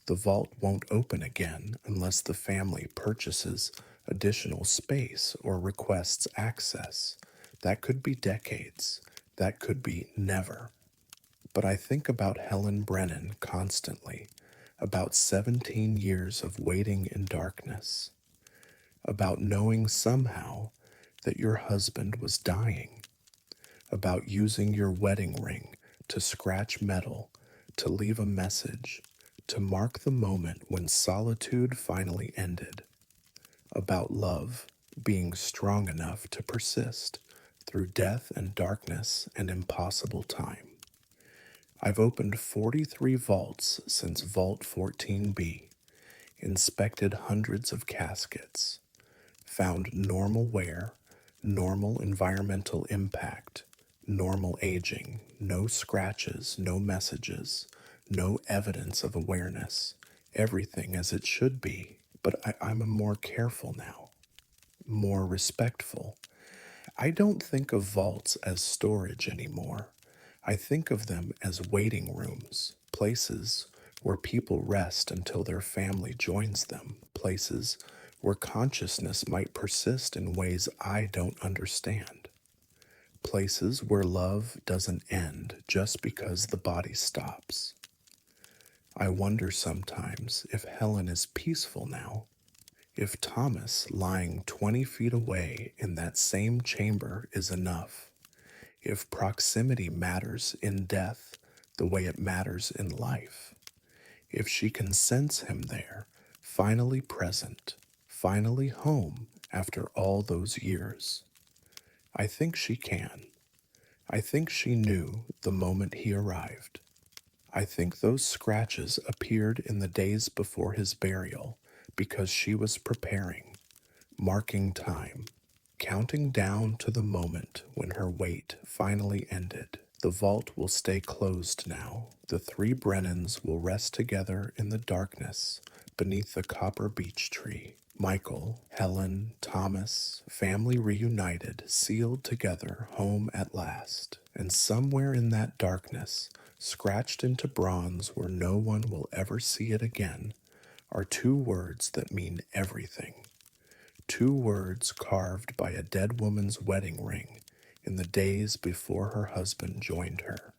The vault won't open again unless the family purchases additional space or requests access. That could be decades. That could be never. But I think about Helen Brennan constantly, about 17 years of waiting in darkness, about knowing somehow that your husband was dying, about using your wedding ring to scratch metal, to leave a message, to mark the moment when solitude finally ended, about love being strong enough to persist through death and darkness and impossible time. I've opened 43 vaults since Vault 14B, inspected hundreds of caskets, found normal wear, normal environmental impact, normal aging, no scratches, no messages, no evidence of awareness, everything as it should be. But I'm more careful now, more respectful. I don't think of vaults as storage anymore. I think of them as waiting rooms, places where people rest until their family joins them, places where consciousness might persist in ways I don't understand, places where love doesn't end just because the body stops. I wonder sometimes if Helen is peaceful now, if Thomas lying 20 feet away in that same chamber is enough, if proximity matters in death the way it matters in life, if she can sense him there, finally present, finally home after all those years. I think she can. I think she knew the moment he arrived. I think those scratches appeared in the days before his burial because she was preparing, marking time, counting down to the moment when her wait finally ended. The vault will stay closed now. The three Brennans will rest together in the darkness beneath the copper beech tree. Michael, Helen, Thomas, family reunited, sealed together, home at last. And somewhere in that darkness, scratched into bronze where no one will ever see it again, are two words that mean everything. Two words carved by a dead woman's wedding ring in the days before her husband joined her.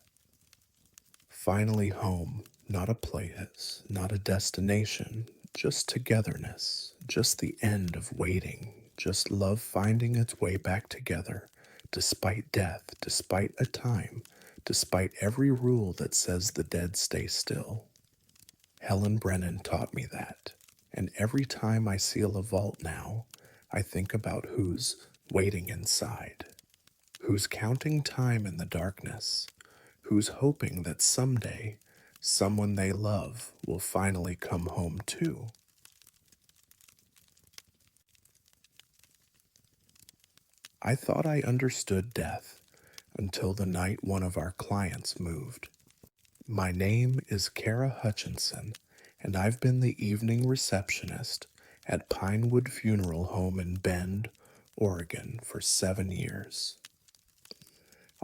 Finally home, not a place, not a destination, just togetherness, just the end of waiting, just love finding its way back together, despite death, despite a time, despite every rule that says the dead stay still. Helen Brennan taught me that, and every time I seal a vault now, I think about who's waiting inside, who's counting time in the darkness, who's hoping that someday someone they love will finally come home too. I thought I understood death until the night one of our clients moved. My name is Kara Hutchinson, and I've been the evening receptionist at Pinewood Funeral Home in Bend, Oregon for 7 years.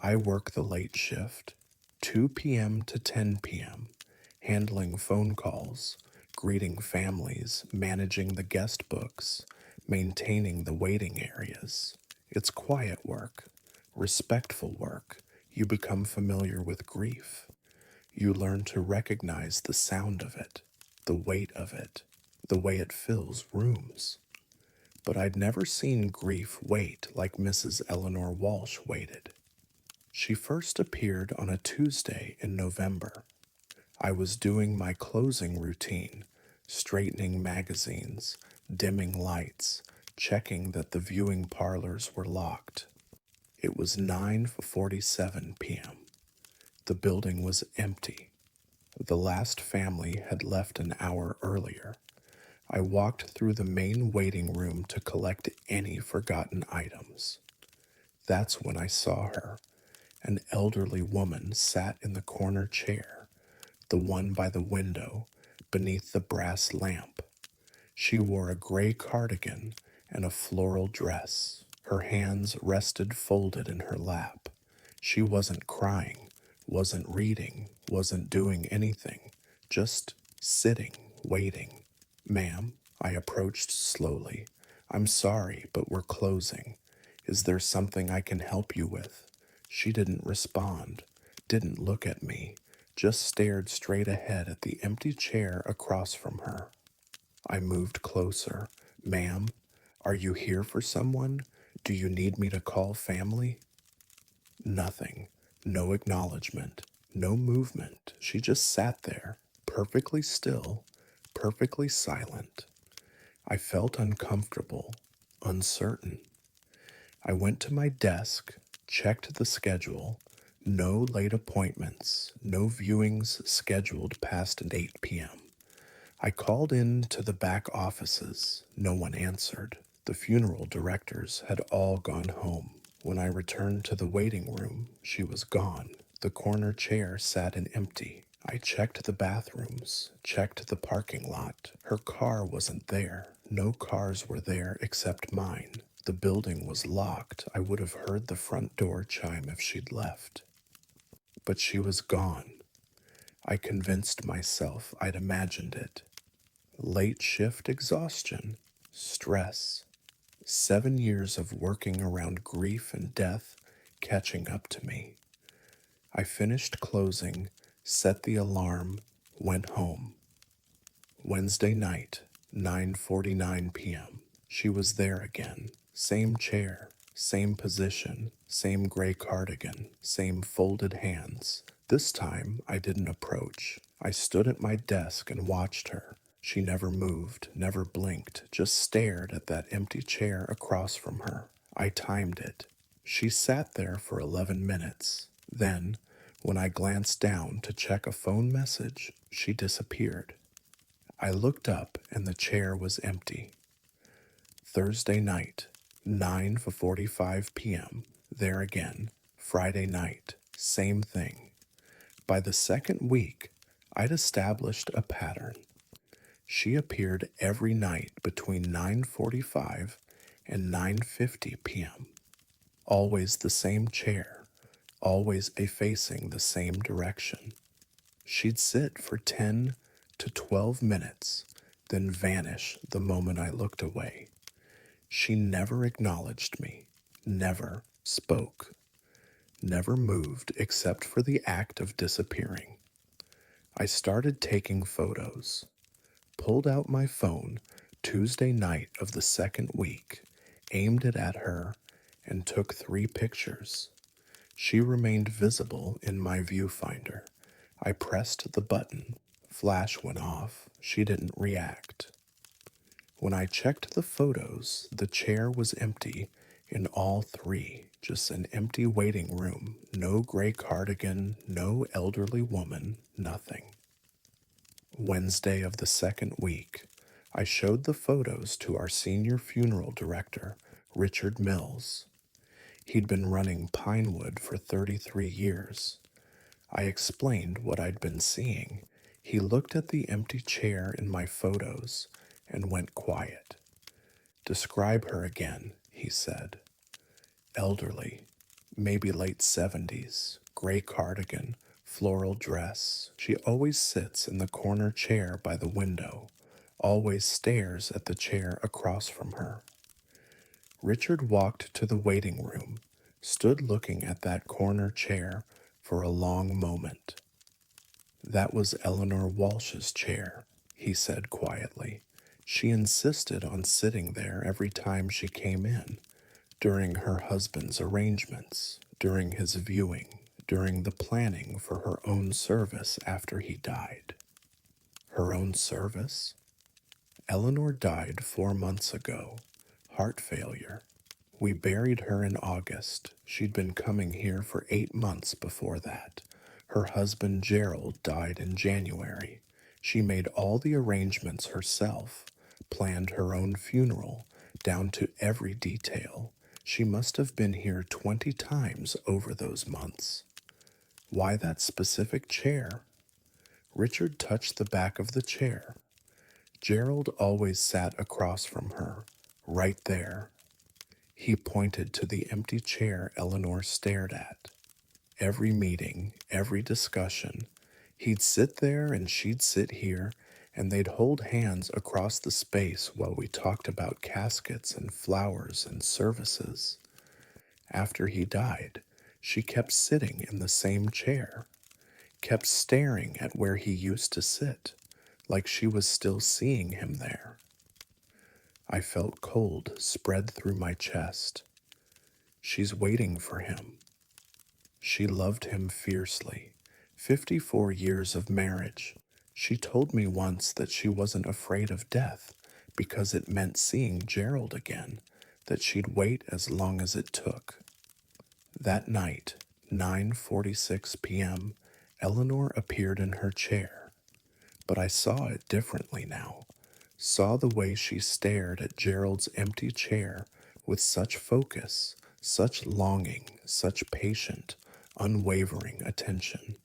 I work the late shift, 2 p.m. to 10 p.m., handling phone calls, greeting families, managing the guest books, maintaining the waiting areas. It's quiet work, respectful work. You become familiar with grief. You learn to recognize the sound of it, the weight of it, the way it fills rooms. But I'd never seen grief wait like Mrs. Eleanor Walsh waited. She first appeared on a Tuesday in November. I was doing my closing routine, straightening magazines, dimming lights, checking that the viewing parlors were locked. It was 9:47 p.m. The building was empty. The last family had left an hour earlier. I walked through the main waiting room to collect any forgotten items. That's when I saw her. An elderly woman sat in the corner chair, the one by the window, beneath the brass lamp. She wore a gray cardigan and a floral dress. Her hands rested folded in her lap. She wasn't crying, wasn't reading, wasn't doing anything, just sitting, waiting. Ma'am, I approached slowly. I'm sorry, but we're closing. Is there something I can help you with? She didn't respond, didn't look at me, just stared straight ahead at the empty chair across from her. I moved closer. Ma'am, are you here for someone? Do you need me to call family? Nothing. No acknowledgement. No movement. She just sat there, perfectly still, perfectly silent. I felt uncomfortable, uncertain. I went to my desk, checked the schedule. No late appointments, no viewings scheduled past 8 p.m. I called in to the back offices. No one answered. The funeral directors had all gone home. When I returned to the waiting room, she was gone. The corner chair sat in empty. I checked the bathrooms, checked the parking lot. Her car wasn't there. No cars were there except mine. The building was locked. I would have heard the front door chime if she'd left. But she was gone. I convinced myself I'd imagined it. Late shift exhaustion, stress, 7 years of working around grief and death catching up to me. I finished closing, set the alarm, went home. Wednesday night, 9:49 p.m. She was there again. Same chair, same position, same gray cardigan, same folded hands. This time I didn't approach. I stood at my desk and watched her. She never moved, never blinked, just stared at that empty chair across from her. I timed it. She sat there for 11 minutes. Then, when I glanced down to check a phone message, she disappeared. I looked up and the chair was empty. Thursday night, 9:45 p.m., there again. Friday night, same thing. By the second week, I'd established a pattern. She appeared every night between 9:45 and 9:50 p.m. Always the same chair, always facing the same direction. She'd sit for 10 to 12 minutes, then vanish the moment I looked away. She never acknowledged me, never spoke, never moved except for the act of disappearing. I started taking photos, pulled out my phone Tuesday night of the second week, aimed it at her, and took 3 pictures. She remained visible in my viewfinder. I pressed the button. Flash went off. She didn't react. When I checked the photos, the chair was empty in all 3, just an empty waiting room, no gray cardigan, no elderly woman, nothing. Wednesday of the second week, I showed the photos to our senior funeral director, Richard Mills. He'd been running Pinewood for 33 years. I explained what I'd been seeing. He looked at the empty chair in my photos and went quiet. Describe her again, he said. Elderly, maybe late 70s, gray cardigan, floral dress. She always sits in the corner chair by the window, always stares at the chair across from her. Richard walked to the waiting room, stood looking at that corner chair for a long moment. That was Eleanor Walsh's chair, he said quietly. She insisted on sitting there every time she came in, during her husband's arrangements, during his viewing, during the planning for her own service after he died. Her own service? Eleanor died 4 months ago. Heart failure. We buried her in August. She'd been coming here for 8 months before that. Her husband Gerald died in January. She made all the arrangements herself, planned her own funeral, down to every detail. She must have been here 20 times over those months. Why that specific chair? Richard touched the back of the chair. Gerald always sat across from her, right there. He pointed to the empty chair Eleanor stared at. Every meeting, every discussion, he'd sit there and she'd sit here, and they'd hold hands across the space while we talked about caskets and flowers and services. After he died, She kept sitting in the same chair, kept staring at where he used to sit, like she was still seeing him there. I felt cold spread through my chest. She's waiting for him. She loved him fiercely. 54 years of marriage. She told me once that she wasn't afraid of death because it meant seeing Gerald again, that she'd wait as long as it took. That night, 9:46 p.m., Eleanor appeared in her chair, but I saw it differently now. Saw the way she stared at Gerald's empty chair with such focus, such longing, such patient, unwavering attention.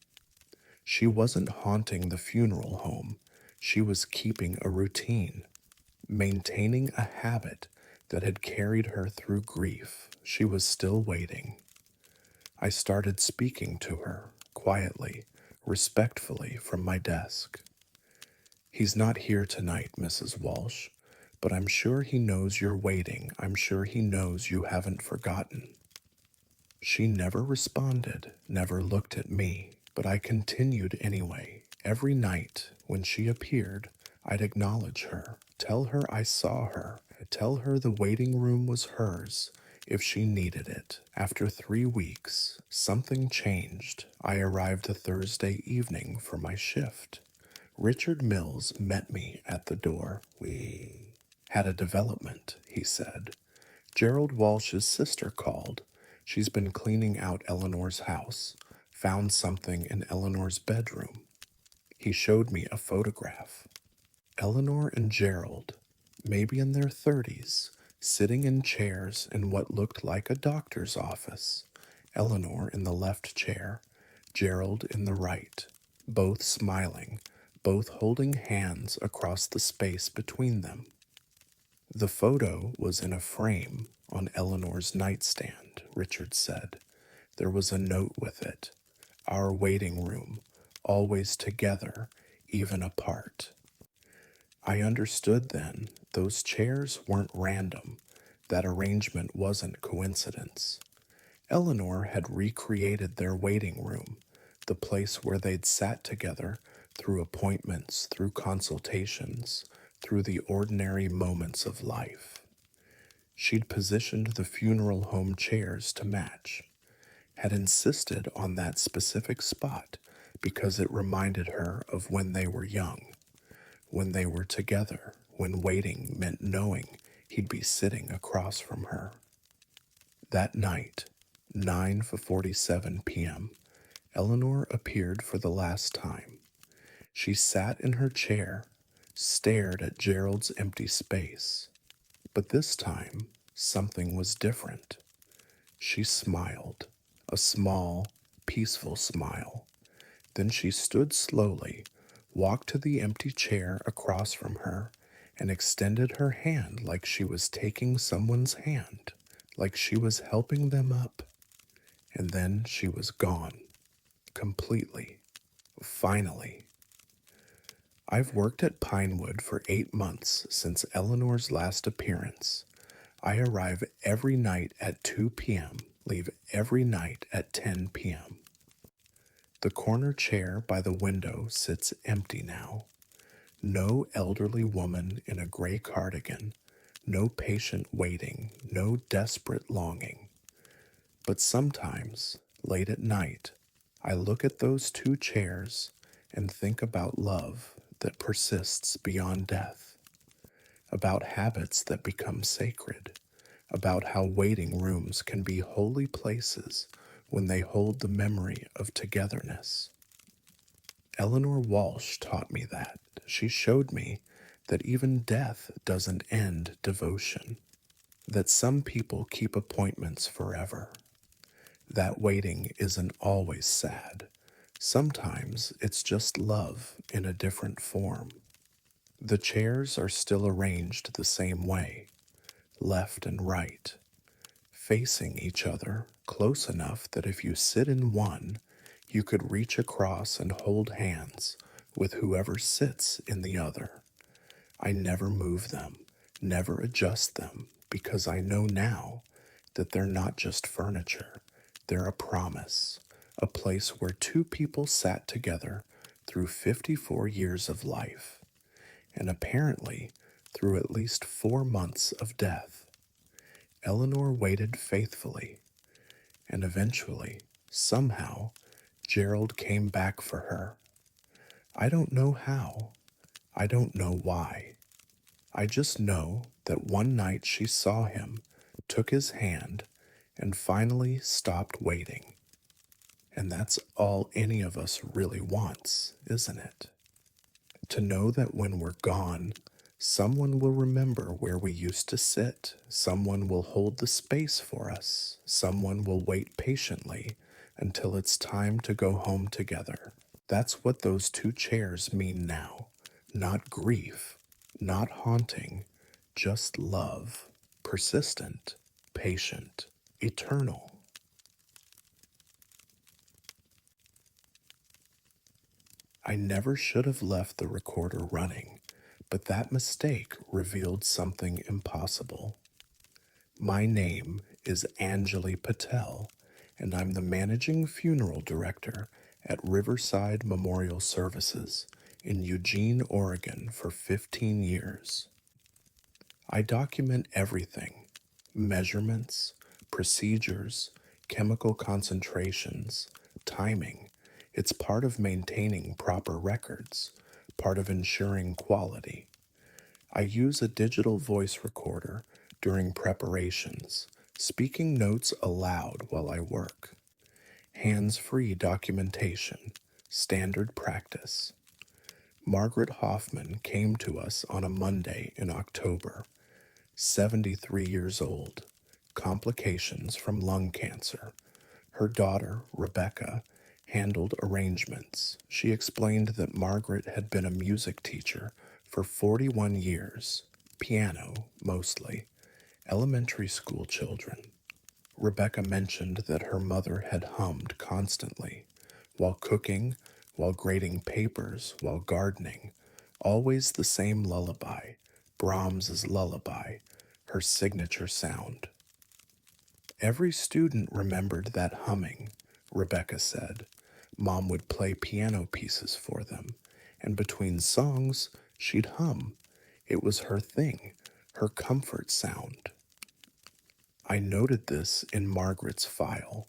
She wasn't haunting the funeral home, she was keeping a routine, maintaining a habit that had carried her through grief. She was still waiting. I started speaking to her, quietly, respectfully, from my desk. He's not here tonight, Mrs. Walsh, but I'm sure he knows you're waiting. I'm sure he knows you haven't forgotten. She never responded, never looked at me, but I continued anyway. Every night, when she appeared, I'd acknowledge her, tell her I saw her, tell her the waiting room was hers if she needed it. After 3 weeks, something changed. I arrived a Thursday evening for my shift. Richard Mills met me at the door. We had a development, he said. Gerald Walsh's sister called. She's been cleaning out Eleanor's house, found something in Eleanor's bedroom. He showed me a photograph. Eleanor and Gerald, maybe in their 30s, sitting in chairs in what looked like a doctor's office. Eleanor in the left chair, Gerald in the right, both smiling, both holding hands across the space between them. The photo was in a frame on Eleanor's nightstand, Richard said. There was a note with it. Our waiting room, always together, even apart. I understood then those chairs weren't random. That arrangement wasn't coincidence. Eleanor had recreated their waiting room, the place where they'd sat together through appointments, through consultations, through the ordinary moments of life. She'd positioned the funeral home chairs to match, had insisted on that specific spot because it reminded her of when they were young, when they were together, when waiting meant knowing he'd be sitting across from her. That night, 9:47 p.m., Eleanor appeared for the last time. She sat in her chair, stared at Gerald's empty space. But this time, something was different. She smiled, a small, peaceful smile. Then she stood slowly, walked to the empty chair across from her, and extended her hand like she was taking someone's hand, like she was helping them up. And then she was gone, completely, finally. I've worked at Pinewood for 8 months since Eleanor's last appearance. I arrive every night at 2 p.m., leave every night at 10 p.m. The corner chair by the window sits empty now. No elderly woman in a gray cardigan, no patient waiting, no desperate longing. But sometimes, late at night, I look at those 2 chairs and think about love that persists beyond death, about habits that become sacred, about how waiting rooms can be holy places when they hold the memory of togetherness. Eleanor Walsh taught me that. She showed me that even death doesn't end devotion, that some people keep appointments forever. That waiting isn't always sad. Sometimes it's just love in a different form. The chairs are still arranged the same way, left and right, facing each other close enough that if you sit in one, you could reach across and hold hands with whoever sits in the other. I never move them, never adjust them, because I know now that they're not just furniture. They're a promise, a place where two people sat together through 54 years of life, and apparently through at least 4 months of death. Eleanor waited faithfully, and eventually, somehow, Gerald came back for her. I don't know how. I don't know why. I just know that one night she saw him, took his hand, and finally stopped waiting. And that's all any of us really wants, isn't it? To know that when we're gone, someone will remember where we used to sit, someone will hold the space for us, someone will wait patiently until it's time to go home together. That's what those two chairs mean now. Not grief, not haunting, just love. Persistent, patient, eternal. I never should have left the recorder running, but that mistake revealed something impossible. My name is Anjali Patel, and I'm the managing funeral director at Riverside Memorial Services in Eugene, Oregon for 15 years. I document everything: measurements, procedures, chemical concentrations, timing. It's part of maintaining proper records, part of ensuring quality. I use a digital voice recorder during preparations, speaking notes aloud while I work. Hands-free documentation, standard practice. Margaret Hoffman came to us on a Monday in October, 73 years old, complications from lung cancer. Her daughter, Rebecca, handled arrangements. She explained that Margaret had been a music teacher for 41 years, piano mostly, elementary school children. Rebecca mentioned that her mother had hummed constantly, while cooking, while grading papers, while gardening, always the same lullaby, Brahms's lullaby, her signature sound. Every student remembered that humming, Rebecca said. Mom would play piano pieces for them, and between songs, she'd hum. It was her thing, her comfort sound. I noted this in Margaret's file.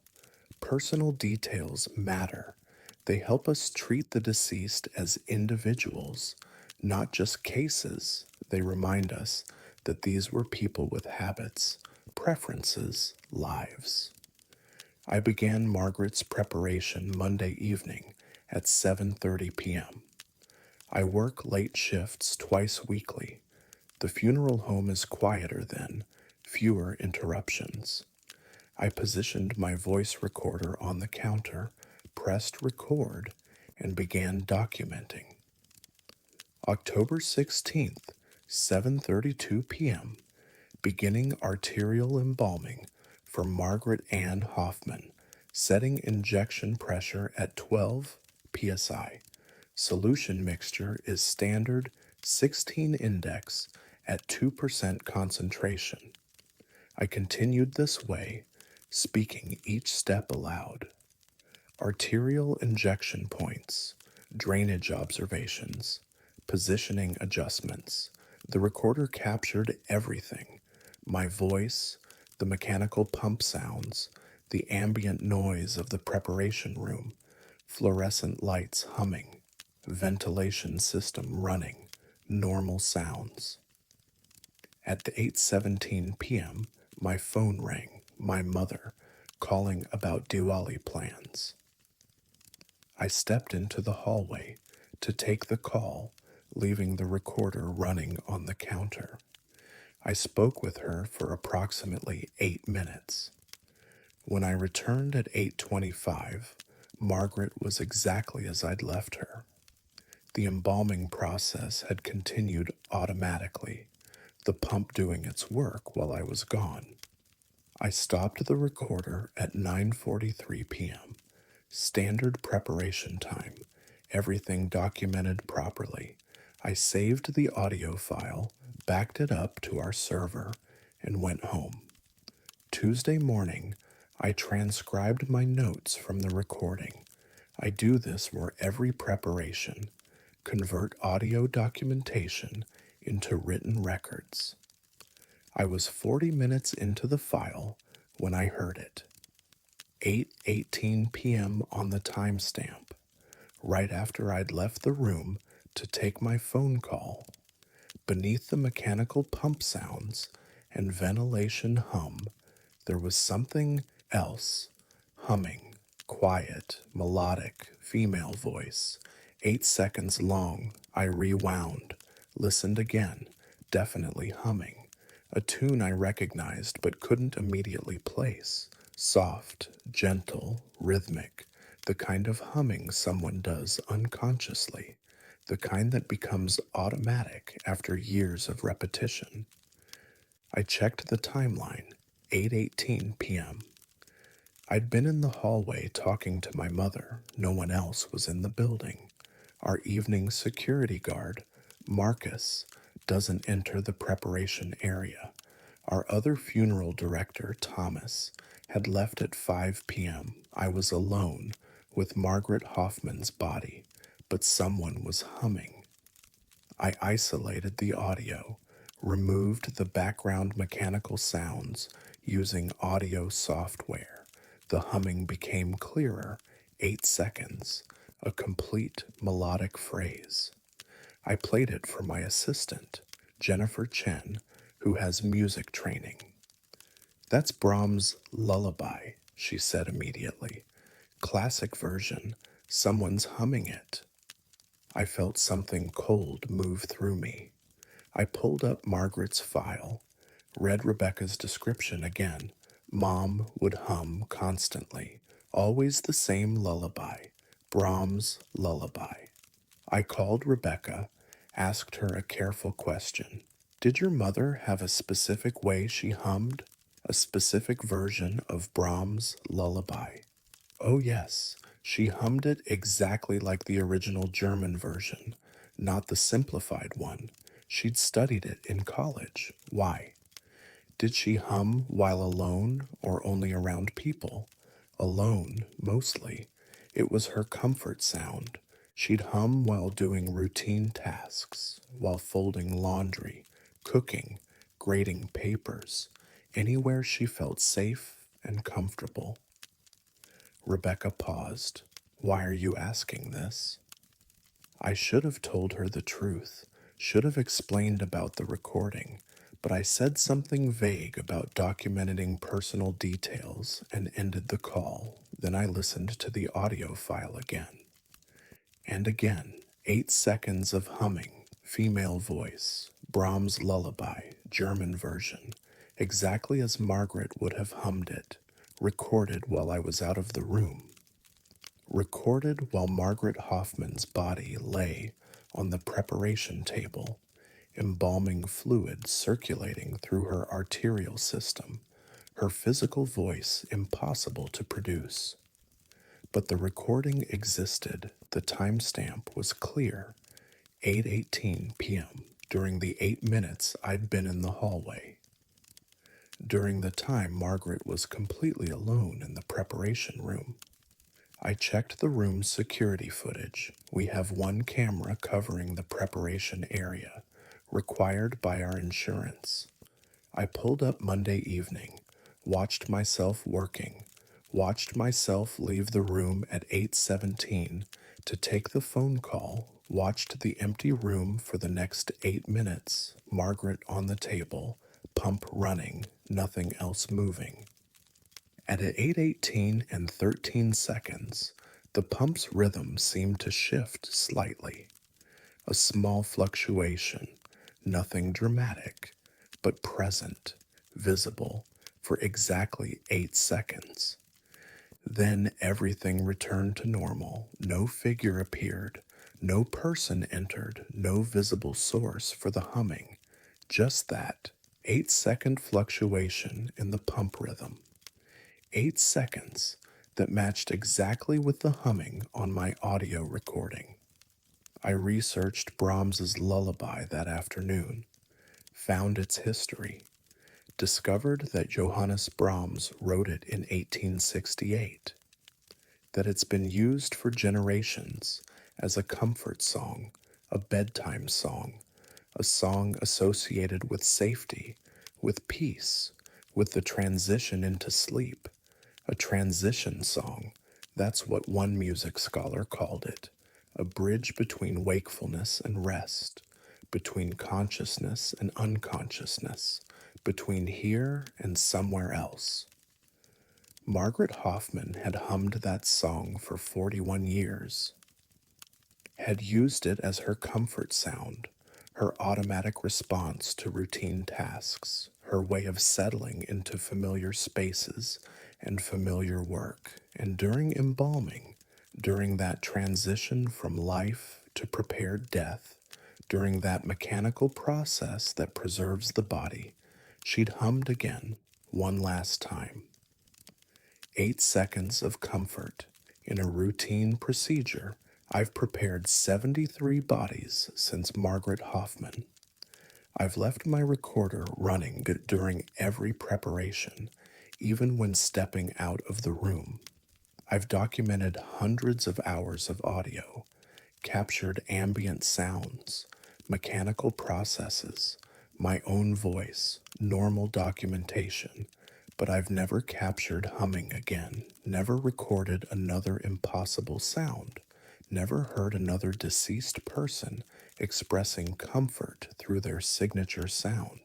Personal details matter. They help us treat the deceased as individuals, not just cases. They remind us that these were people with habits, preferences, lives. I began Margaret's preparation Monday evening at 7:30 p.m. I work late shifts twice weekly. The funeral home is quieter then, fewer interruptions. I positioned my voice recorder on the counter, pressed record, and began documenting. October 16th, 7:32 p.m. Beginning arterial embalming for Margaret Ann Hoffman, setting injection pressure at 12 psi. Solution mixture is standard 16 index at 2% concentration. I continued this way, speaking each step aloud. Arterial injection points, drainage observations, positioning adjustments. The recorder captured everything: my voice, the mechanical pump sounds, the ambient noise of the preparation room, fluorescent lights humming, ventilation system running, normal sounds. At 8:17 p.m., my phone rang, my mother, calling about Diwali plans. I stepped into the hallway to take the call, leaving the recorder running on the counter. I spoke with her for approximately 8 minutes. When I returned at 8:25, Margaret was exactly as I'd left her. The embalming process had continued automatically, the pump doing its work while I was gone. I stopped the recorder at 9:43 p.m. Standard preparation time, everything documented properly. I saved the audio file, backed it up to our server, and went home. Tuesday morning, I transcribed my notes from the recording. I do this for every preparation, convert audio documentation into written records. I was 40 minutes into the file when I heard it. 8:18 p.m. on the timestamp, right after I'd left the room to take my phone call. Beneath the mechanical pump sounds and ventilation hum, there was something else, humming, quiet, melodic, female voice. 8 seconds long, I rewound, listened again, definitely humming. A tune I recognized but couldn't immediately place. Soft, gentle, rhythmic, the kind of humming someone does unconsciously, the kind that becomes automatic after years of repetition. I checked the timeline, 8:18 p.m. I'd been in the hallway talking to my mother. No one else was in the building. Our evening security guard, Marcus, doesn't enter the preparation area. Our other funeral director, Thomas, had left at 5 p.m. I was alone with Margaret Hoffman's body, but someone was humming. I isolated the audio, removed the background mechanical sounds using audio software. The humming became clearer, 8 seconds, a complete melodic phrase. I played it for my assistant, Jennifer Chen, who has music training. That's Brahms' Lullaby, she said immediately. Classic version, someone's humming it. I felt something cold move through me. I pulled up Margaret's file, read Rebecca's description again. Mom would hum constantly, always the same lullaby, Brahms' Lullaby. I called Rebecca, asked her a careful question. Did your mother have a specific way she hummed? A specific version of Brahms' Lullaby? Oh, yes, she hummed it exactly like the original German version, not the simplified one. She'd studied it in college. Why? Did she hum while alone or only around people? Alone, mostly. It was her comfort sound. She'd hum while doing routine tasks, while folding laundry, cooking, grading papers, anywhere she felt safe and comfortable. Rebecca paused. Why are you asking this? I should have told her the truth, should have explained about the recording, but I said something vague about documenting personal details and ended the call. Then I listened to the audio file again. And again, 8 seconds of humming, female voice, Brahms' Lullaby, German version, exactly as Margaret would have hummed it, recorded while I was out of the room. Recorded while Margaret Hoffman's body lay on the preparation table, embalming fluid circulating through her arterial system, her physical voice impossible to produce. But the recording existed, the timestamp was clear, 8:18 p.m., during the 8 minutes I'd been in the hallway. During the time Margaret was completely alone in the preparation room. I checked the room's security footage. We have one camera covering the preparation area, required by our insurance. I pulled up Monday evening, watched myself working, watched myself leave the room at 8:17 to take the phone call, watched the empty room for the next 8 minutes, Margaret on the table, pump running, nothing else moving. At 8:18 and 13 seconds, the pump's rhythm seemed to shift slightly. A small fluctuation, nothing dramatic, but present, visible, for exactly 8 seconds. Then everything returned to normal. No figure appeared, no person entered, no visible source for the humming. Just that 8-second fluctuation in the pump rhythm. 8 seconds that matched exactly with the humming on my audio recording. I researched Brahms's Lullaby that afternoon, found its history. discovered that Johannes Brahms wrote it in 1868, that it's been used for generations as a comfort song, a bedtime song, a song associated with safety, with peace, with the transition into sleep, a transition song. That's what one music scholar called it, a bridge between wakefulness and rest, between consciousness and unconsciousness, between here and somewhere else. Margaret Hoffman had hummed that song for 41 years, had used it as her comfort sound, her automatic response to routine tasks, her way of settling into familiar spaces and familiar work. And during embalming, during that transition from life to prepared death, during that mechanical process that preserves the body, she'd hummed again, one last time. 8 seconds of comfort. In a routine procedure, I've prepared 73 bodies since Margaret Hoffman. I've left my recorder running during every preparation, even when stepping out of the room. I've documented hundreds of hours of audio, captured ambient sounds, mechanical processes, my own voice, normal documentation, but I've never captured humming again, never recorded another impossible sound, never heard another deceased person expressing comfort through their signature sound.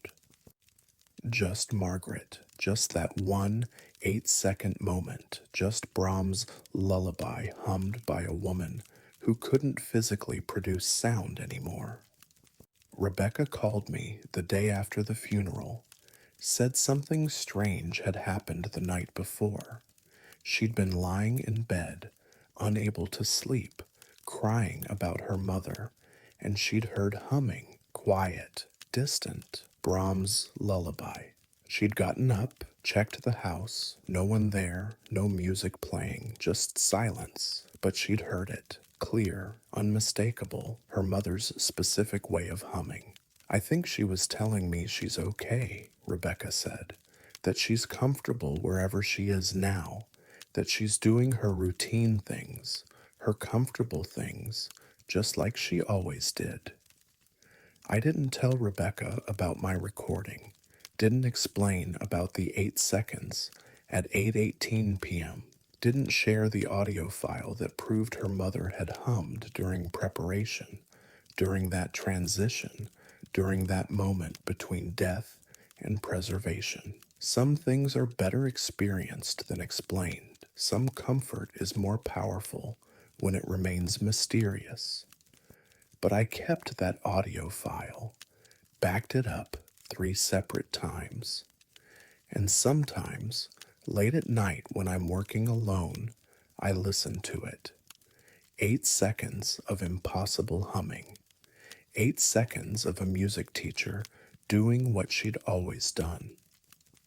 Just Margaret, just that one 8-second moment, just Brahms' lullaby hummed by a woman who couldn't physically produce sound anymore. Rebecca called me the day after the funeral, said something strange had happened the night before. She'd been lying in bed, unable to sleep, crying about her mother, and she'd heard humming, quiet, distant, Brahms' lullaby. She'd gotten up, checked the house, no one there, no music playing, just silence, but she'd heard it, clear, unmistakable, her mother's specific way of humming. I think she was telling me she's okay, Rebecca said, that she's comfortable wherever she is now, that she's doing her routine things, her comfortable things, just like she always did. I didn't tell Rebecca about my recording, didn't explain about the 8 seconds at 8:18 p.m., didn't share the audio file that proved her mother had hummed during preparation, during that transition, during that moment between death and preservation. Some things are better experienced than explained. Some comfort is more powerful when it remains mysterious. But I kept that audio file, backed it up 3 separate times. And sometimes, late at night when I'm working alone, I listen to it. 8 seconds of impossible humming. 8 seconds of a music teacher doing what she'd always done.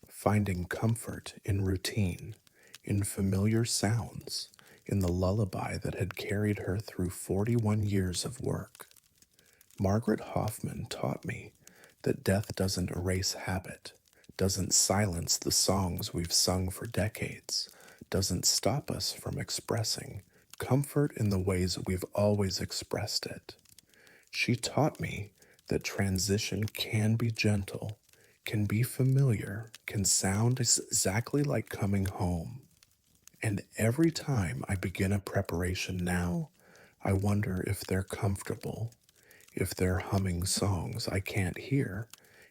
Finding comfort in routine, in familiar sounds, in the lullaby that had carried her through 41 years of work. Margaret Hoffman taught me that death doesn't erase habit, doesn't silence the songs we've sung for decades, doesn't stop us from expressing comfort in the ways we've always expressed it. She taught me that transition can be gentle, can be familiar, can sound exactly like coming home. And every time I begin a preparation now, I wonder if they're comfortable, if they're humming songs I can't hear,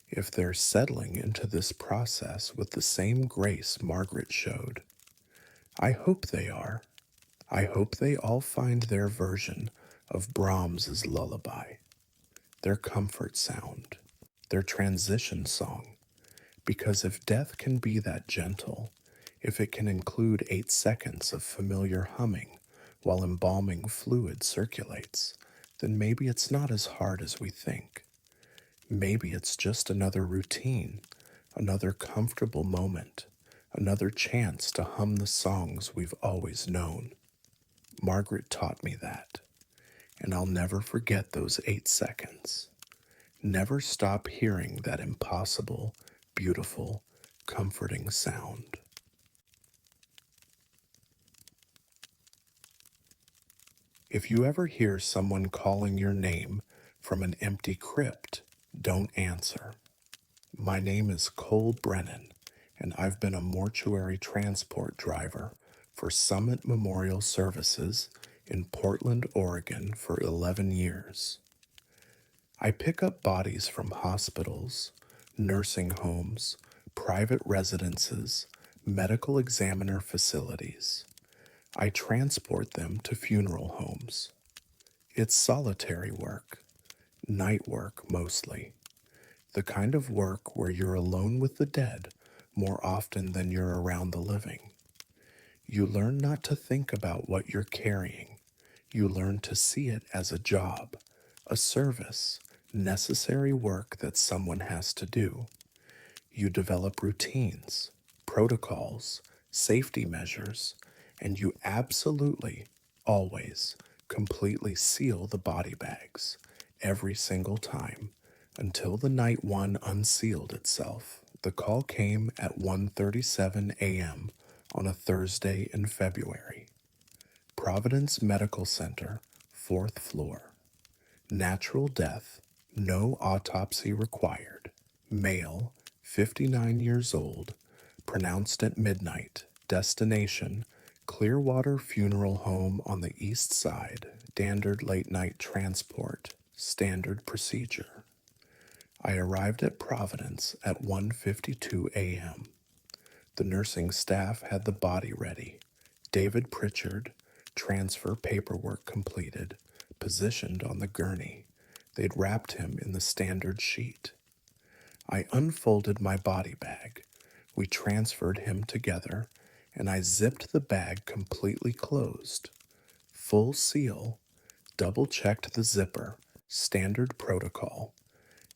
if they're settling into this process with the same grace Margaret showed. I hope they are. I hope they all find their version of Brahms's lullaby, their comfort sound, their transition song, because if death can be that gentle, if it can include 8 seconds of familiar humming while embalming fluid circulates, then maybe it's not as hard as we think. Maybe it's just another routine, another comfortable moment, another chance to hum the songs we've always known. Margaret taught me that, and I'll never forget those 8 seconds. Never stop hearing that impossible, beautiful, comforting sound. If you ever hear someone calling your name from an empty crypt, don't answer. My name is Cole Brennan, and I've been a mortuary transport driver for Summit Memorial Services in Portland, Oregon for 11 years. I pick up bodies from hospitals, nursing homes, private residences, medical examiner facilities. I transport them to funeral homes. It's solitary work, night work mostly, the kind of work where you're alone with the dead more often than you're around the living. You learn not to think about what you're carrying. You learn to see it as a job, a service, necessary work that someone has to do. You develop routines, protocols, safety measures, and you absolutely, always, completely seal the body bags every single time until the night one unsealed itself. The call came at 1:37 a.m. on a Thursday in February. Providence Medical Center, 4th floor. Natural death, no autopsy required. Male, 59 years old, pronounced at midnight. Destination, Clearwater Funeral Home on the east side. Standard late night transport. Standard procedure. I arrived at Providence at 1:52 a.m. The nursing staff had the body ready. David Pritchard, transfer paperwork completed, positioned on the gurney. They'd wrapped him in the standard sheet. I unfolded my body bag. We transferred him together, and I zipped the bag completely closed. Full seal, double checked the zipper, standard protocol.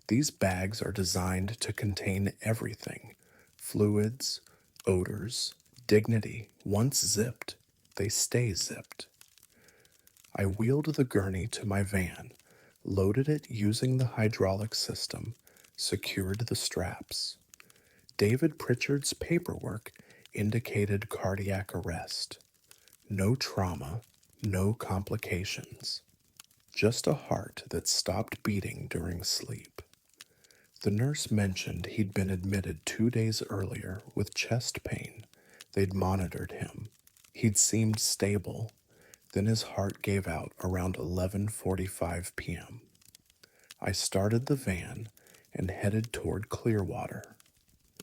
These bags are designed to contain everything: fluids, odors, dignity. Once zipped, they stay zipped. I wheeled the gurney to my van, loaded it using the hydraulic system, secured the straps. David Pritchard's paperwork indicated cardiac arrest. No trauma, no complications. Just a heart that stopped beating during sleep. The nurse mentioned he'd been admitted 2 days earlier with chest pain. They'd monitored him. He'd seemed stable. Then his heart gave out around 11:45 p.m. I started the van and headed toward Clearwater.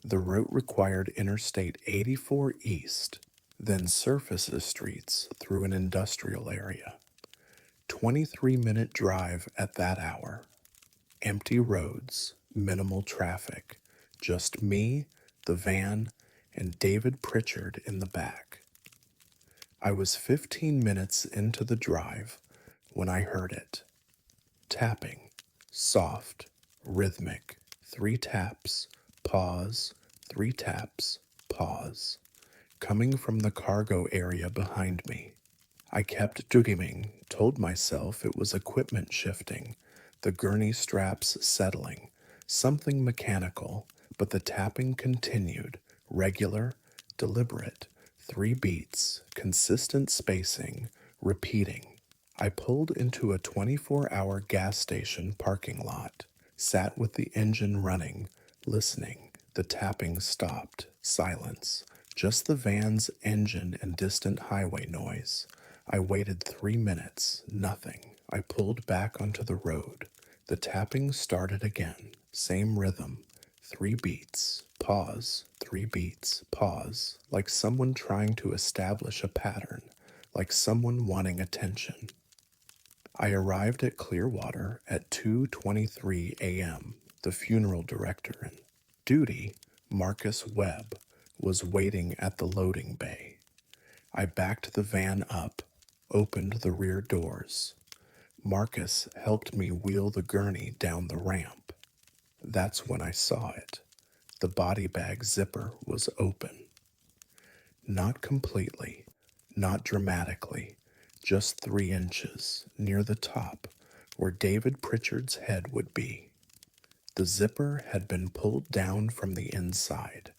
The route required Interstate 84 East, then surface streets through an industrial area. 23-minute drive at that hour. Empty roads, minimal traffic, just me, the van, and David Pritchard in the back. I was 15 minutes into the drive when I heard it. Tapping, soft, rhythmic, 3 taps, pause, 3 taps, pause, coming from the cargo area behind me. I kept dreaming, told myself it was equipment shifting, the gurney straps settling, something mechanical, but the tapping continued, regular, deliberate, 3 beats, consistent spacing, repeating. I pulled into a 24-hour gas station parking lot, sat with the engine running, listening. The tapping stopped, silence, just the van's engine and distant highway noise. I waited 3 minutes, nothing. I pulled back onto the road. The tapping started again, same rhythm. 3 beats, pause, 3 beats, pause, like someone trying to establish a pattern, like someone wanting attention. I arrived at Clearwater at 2:23 a.m. The funeral director in duty, Marcus Webb, was waiting at the loading bay. I backed the van up, opened the rear doors. Marcus helped me wheel the gurney down the ramp. That's when I saw it. The body bag zipper was open. Not completely, not dramatically, just 3 inches, near the top, where David Pritchard's head would be. The zipper had been pulled down from the inside.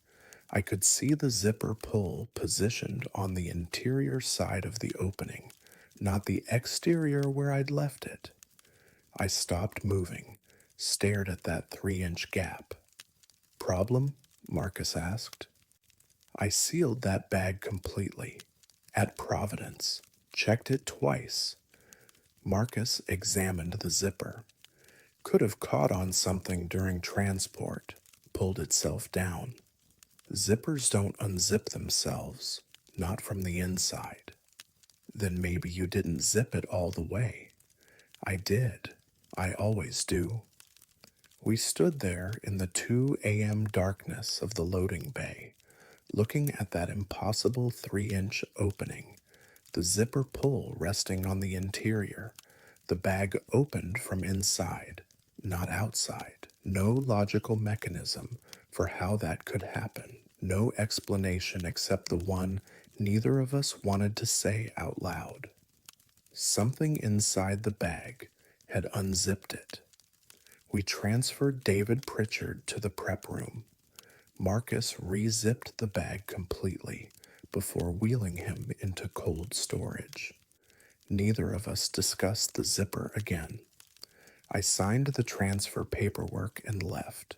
I could see the zipper pull positioned on the interior side of the opening, not the exterior where I'd left it. I stopped moving, stared at that 3-inch gap. Problem? Marcus asked. I sealed that bag completely. At Providence. Checked it twice. Marcus examined the zipper. Could have caught on something during transport. Pulled itself down. Zippers don't unzip themselves, not from the inside. Then maybe you didn't zip it all the way. I did. I always do. We stood there in the 2 a.m. darkness of the loading bay, looking at that impossible 3-inch opening, the zipper pull resting on the interior, the bag opened from inside, not outside. No logical mechanism for how that could happen. No explanation except the one neither of us wanted to say out loud. Something inside the bag had unzipped it. We transferred David Pritchard to the prep room. Marcus re-zipped the bag completely before wheeling him into cold storage. Neither of us discussed the zipper again. I signed the transfer paperwork and left.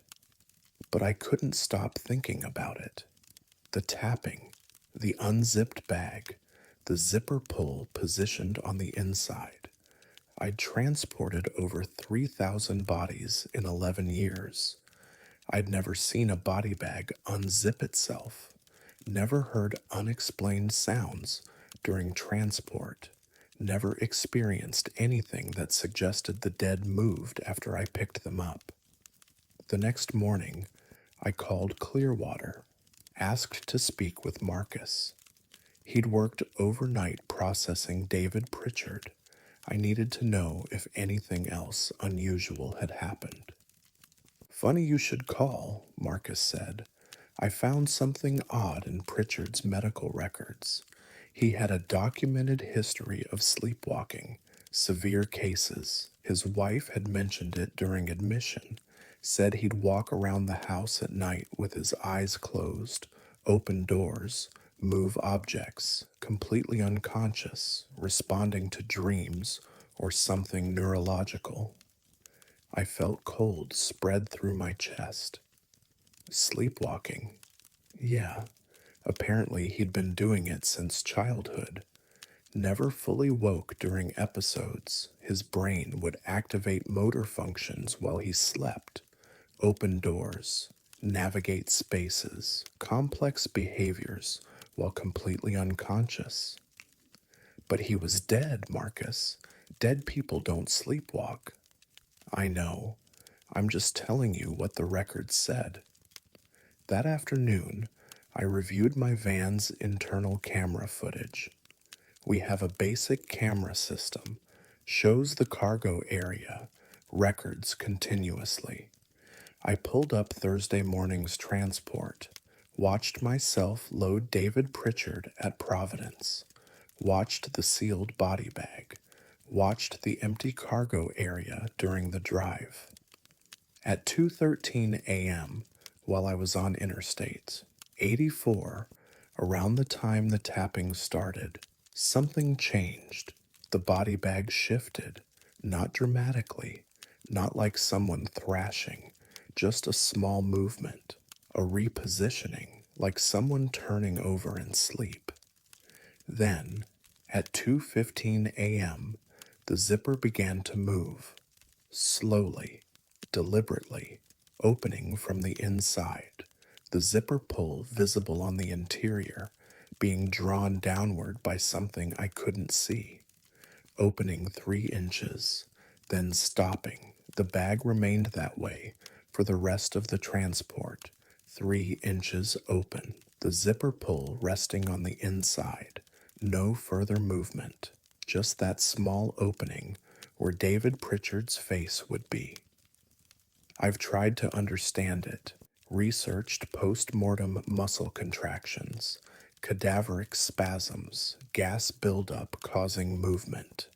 But I couldn't stop thinking about it. The tapping, the unzipped bag, the zipper pull positioned on the inside. I'd transported over 3,000 bodies in 11 years. I'd never seen a body bag unzip itself, never heard unexplained sounds during transport, never experienced anything that suggested the dead moved after I picked them up. The next morning, I called Clearwater, asked to speak with Marcus. He'd worked overnight processing David Pritchard. I needed to know if anything else unusual had happened. Funny you should call, Marcus said. I found something odd in Pritchard's medical records. He had a documented history of sleepwalking, severe cases. His wife had mentioned it during admission, said he'd walk around the house at night with his eyes closed, open doors, move objects, completely unconscious, responding to dreams or something neurological. I felt cold spread through my chest. Sleepwalking. Yeah, apparently he'd been doing it since childhood. Never fully woke during episodes, his brain would activate motor functions while he slept, open doors, navigate spaces, complex behaviors while completely unconscious. But he was dead, Marcus. Dead people don't sleepwalk. I know. I'm just telling you what the record said. That afternoon, I reviewed my van's internal camera footage. We have a basic camera system, shows the cargo area, records continuously. I pulled up Thursday morning's transport, watched myself load David Pritchard at Providence, watched the sealed body bag, watched the empty cargo area during the drive. At 2:13 a.m., while I was on Interstate 84, around the time the tapping started, something changed. The body bag shifted, not dramatically, not like someone thrashing, just a small movement, a repositioning, like someone turning over in sleep. Then, at 2:15 a.m., the zipper began to move, slowly, deliberately, opening from the inside, the zipper pull visible on the interior, being drawn downward by something I couldn't see, opening 3 inches, then stopping. The bag remained that way for the rest of the transport, 3 inches open, the zipper pull resting on the inside, no further movement, just that small opening where David Pritchard's face would be. I've tried to understand it, researched post-mortem muscle contractions, cadaveric spasms, gas buildup causing movement.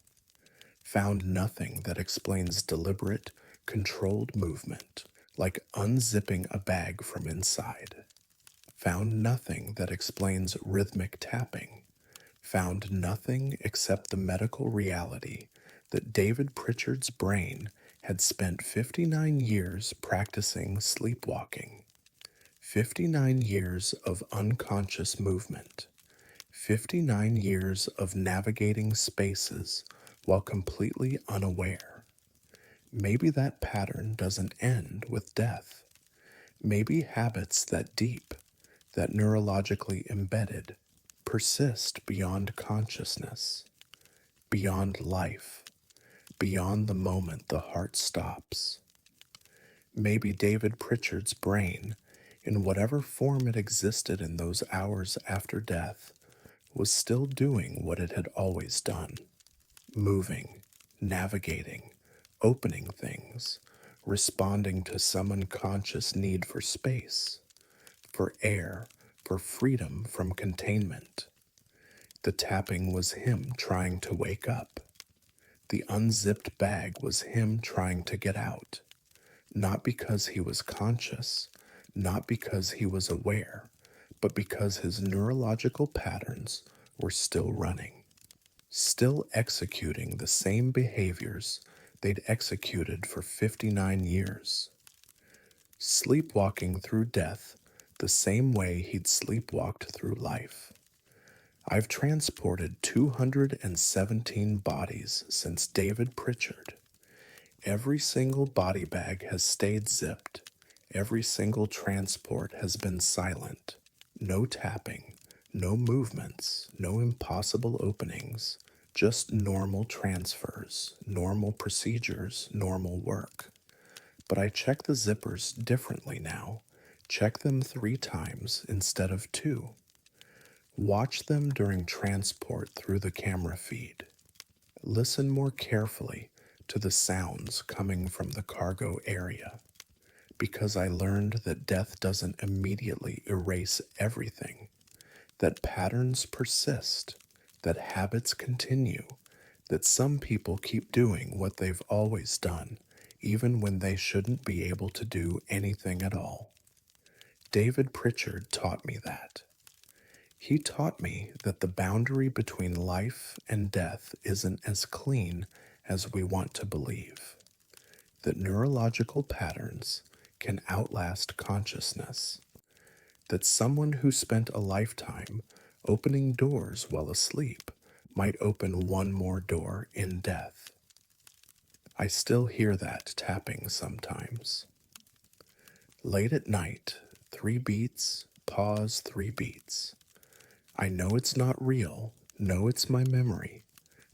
Found nothing that explains deliberate, controlled movement, like unzipping a bag from inside. Found nothing that explains rhythmic tapping. Found nothing except the medical reality that David Pritchard's brain had spent 59 years practicing sleepwalking, 59 years of unconscious movement, 59 years of navigating spaces while completely unaware. Maybe that pattern doesn't end with death. Maybe habits that deep, that neurologically embedded, persist beyond consciousness, beyond life, beyond the moment the heart stops. Maybe David Pritchard's brain, in whatever form it existed in those hours after death, was still doing what it had always done, moving, navigating, opening things, responding to some unconscious need for space, for air, for freedom from containment. The tapping was him trying to wake up. The unzipped bag was him trying to get out, not because he was conscious, not because he was aware, but because his neurological patterns were still running, still executing the same behaviors they'd executed for 59 years. Sleepwalking through death the same way he'd sleepwalked through life. I've transported 217 bodies since David Pritchard. Every single body bag has stayed zipped. Every single transport has been silent. No tapping, no movements, no impossible openings, just normal transfers, normal procedures, normal work. But I check the zippers differently now. Check them 3 times instead of 2. Watch them during transport through the camera feed. Listen more carefully to the sounds coming from the cargo area, because I learned that death doesn't immediately erase everything, that patterns persist, that habits continue, that some people keep doing what they've always done, even when they shouldn't be able to do anything at all. David Pritchard taught me that. He taught me that the boundary between life and death isn't as clean as we want to believe, that neurological patterns can outlast consciousness, that someone who spent a lifetime opening doors while asleep might open one more door in death. I still hear that tapping sometimes. Late at night, 3 beats, pause 3 beats. I know it's not real, know it's my memory,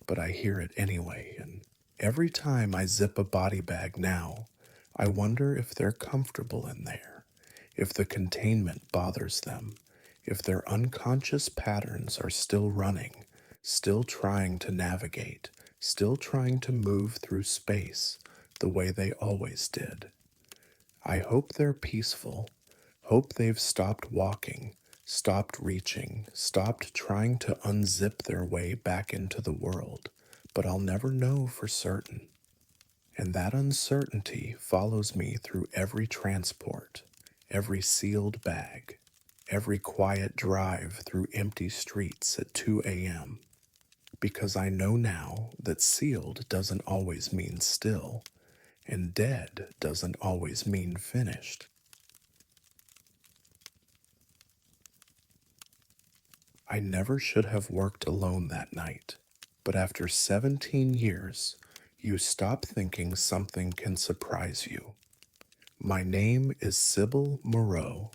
but I hear it anyway, and every time I zip a body bag now, I wonder if they're comfortable in there, if the containment bothers them, if their unconscious patterns are still running, still trying to navigate, still trying to move through space the way they always did. I hope they're peaceful, hope they've stopped walking, stopped reaching, stopped trying to unzip their way back into the world, but I'll never know for certain. And that uncertainty follows me through every transport, every sealed bag, every quiet drive through empty streets at 2 a.m., because I know now that sealed doesn't always mean still, and dead doesn't always mean finished. I never should have worked alone that night, but after 17 years, you stop thinking something can surprise you. My name is Sybil Moreau,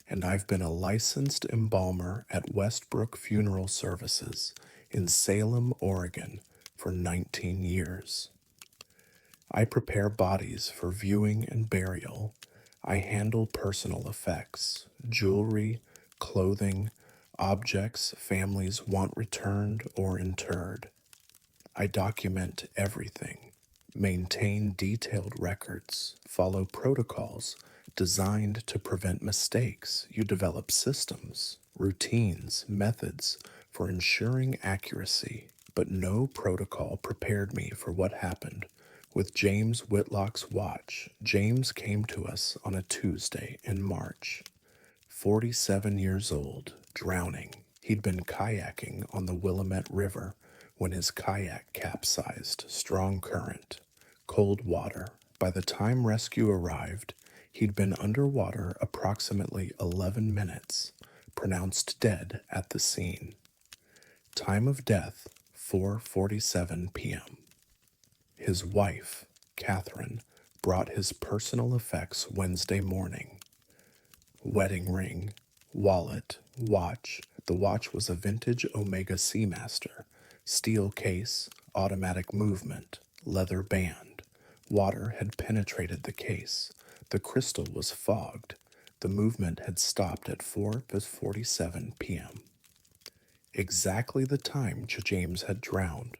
and I've been a licensed embalmer at Westbrook Funeral Services in Salem, Oregon for 19 years. I prepare bodies for viewing and burial. I handle personal effects, jewelry, clothing, objects families want returned or interred. I document everything, maintain detailed records, follow protocols designed to prevent mistakes. You develop systems, routines, methods for ensuring accuracy, but no protocol prepared me for what happened With James Whitlock's watch, James came to us on a Tuesday in March. 47 years old, drowning. He'd been kayaking on the Willamette River when his kayak capsized, strong current, cold water. By the time rescue arrived, he'd been underwater approximately 11 minutes, pronounced dead at the scene. Time of death, 4:47 p.m. His wife, Catherine, brought his personal effects Wednesday morning. Wedding ring, wallet, watch. The watch was a vintage Omega Seamaster. Steel case, automatic movement, leather band. Water had penetrated the case. The crystal was fogged. The movement had stopped at 4:47 p.m. Exactly the time James had drowned.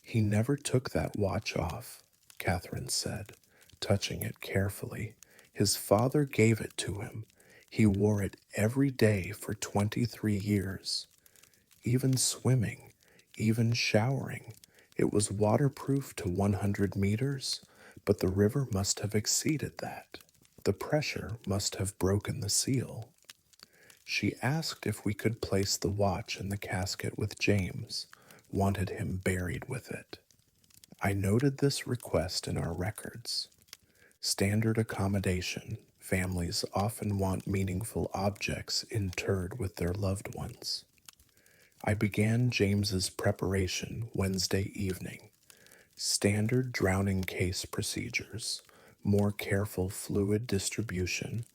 He never took that watch off, Catherine said, touching it carefully. His father gave it to him. He wore it every day for 23 years. Even swimming, even showering. It was waterproof to 100 meters, but the river must have exceeded that. The pressure must have broken the seal. She asked if we could place the watch in the casket with James, wanted him buried with it. I noted this request in our records. Standard accommodation. Families often want meaningful objects interred with their loved ones. I began James's preparation Wednesday evening. Standard drowning case procedures, more careful fluid distribution,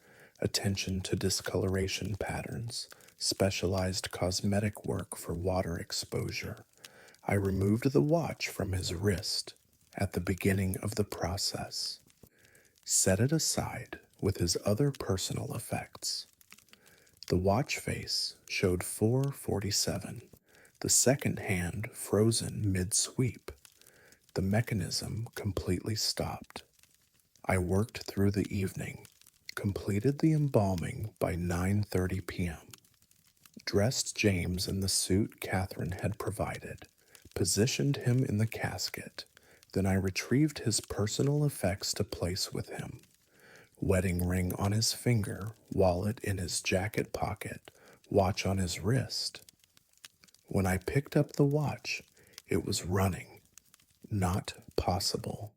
attention to discoloration patterns, specialized cosmetic work for water exposure. I removed the watch from his wrist at the beginning of the process, set it aside with his other personal effects. The watch face showed 4:47, the second hand frozen mid-sweep. The mechanism completely stopped. I worked through the evening, completed the embalming by 9:30 p.m., dressed James in the suit Catherine had provided, positioned him in the casket. Then I retrieved his personal effects to place with him. Wedding ring on his finger, wallet in his jacket pocket, watch on his wrist. When I picked up the watch, it was running. Not possible.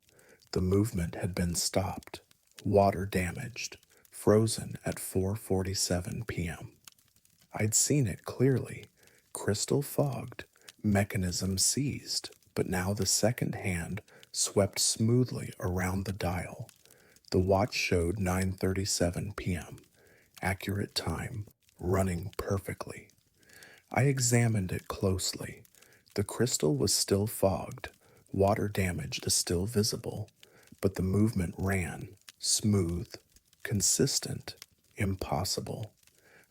The movement had been stopped, water damaged, frozen at 4:47 p.m. I'd seen it clearly, crystal fogged, mechanism seized, but now the second hand swept smoothly around the dial. The watch showed 9:37 p.m., accurate time, running perfectly. I examined it closely. The crystal was still fogged, water damage is still visible, but the movement ran, smooth, consistent, impossible.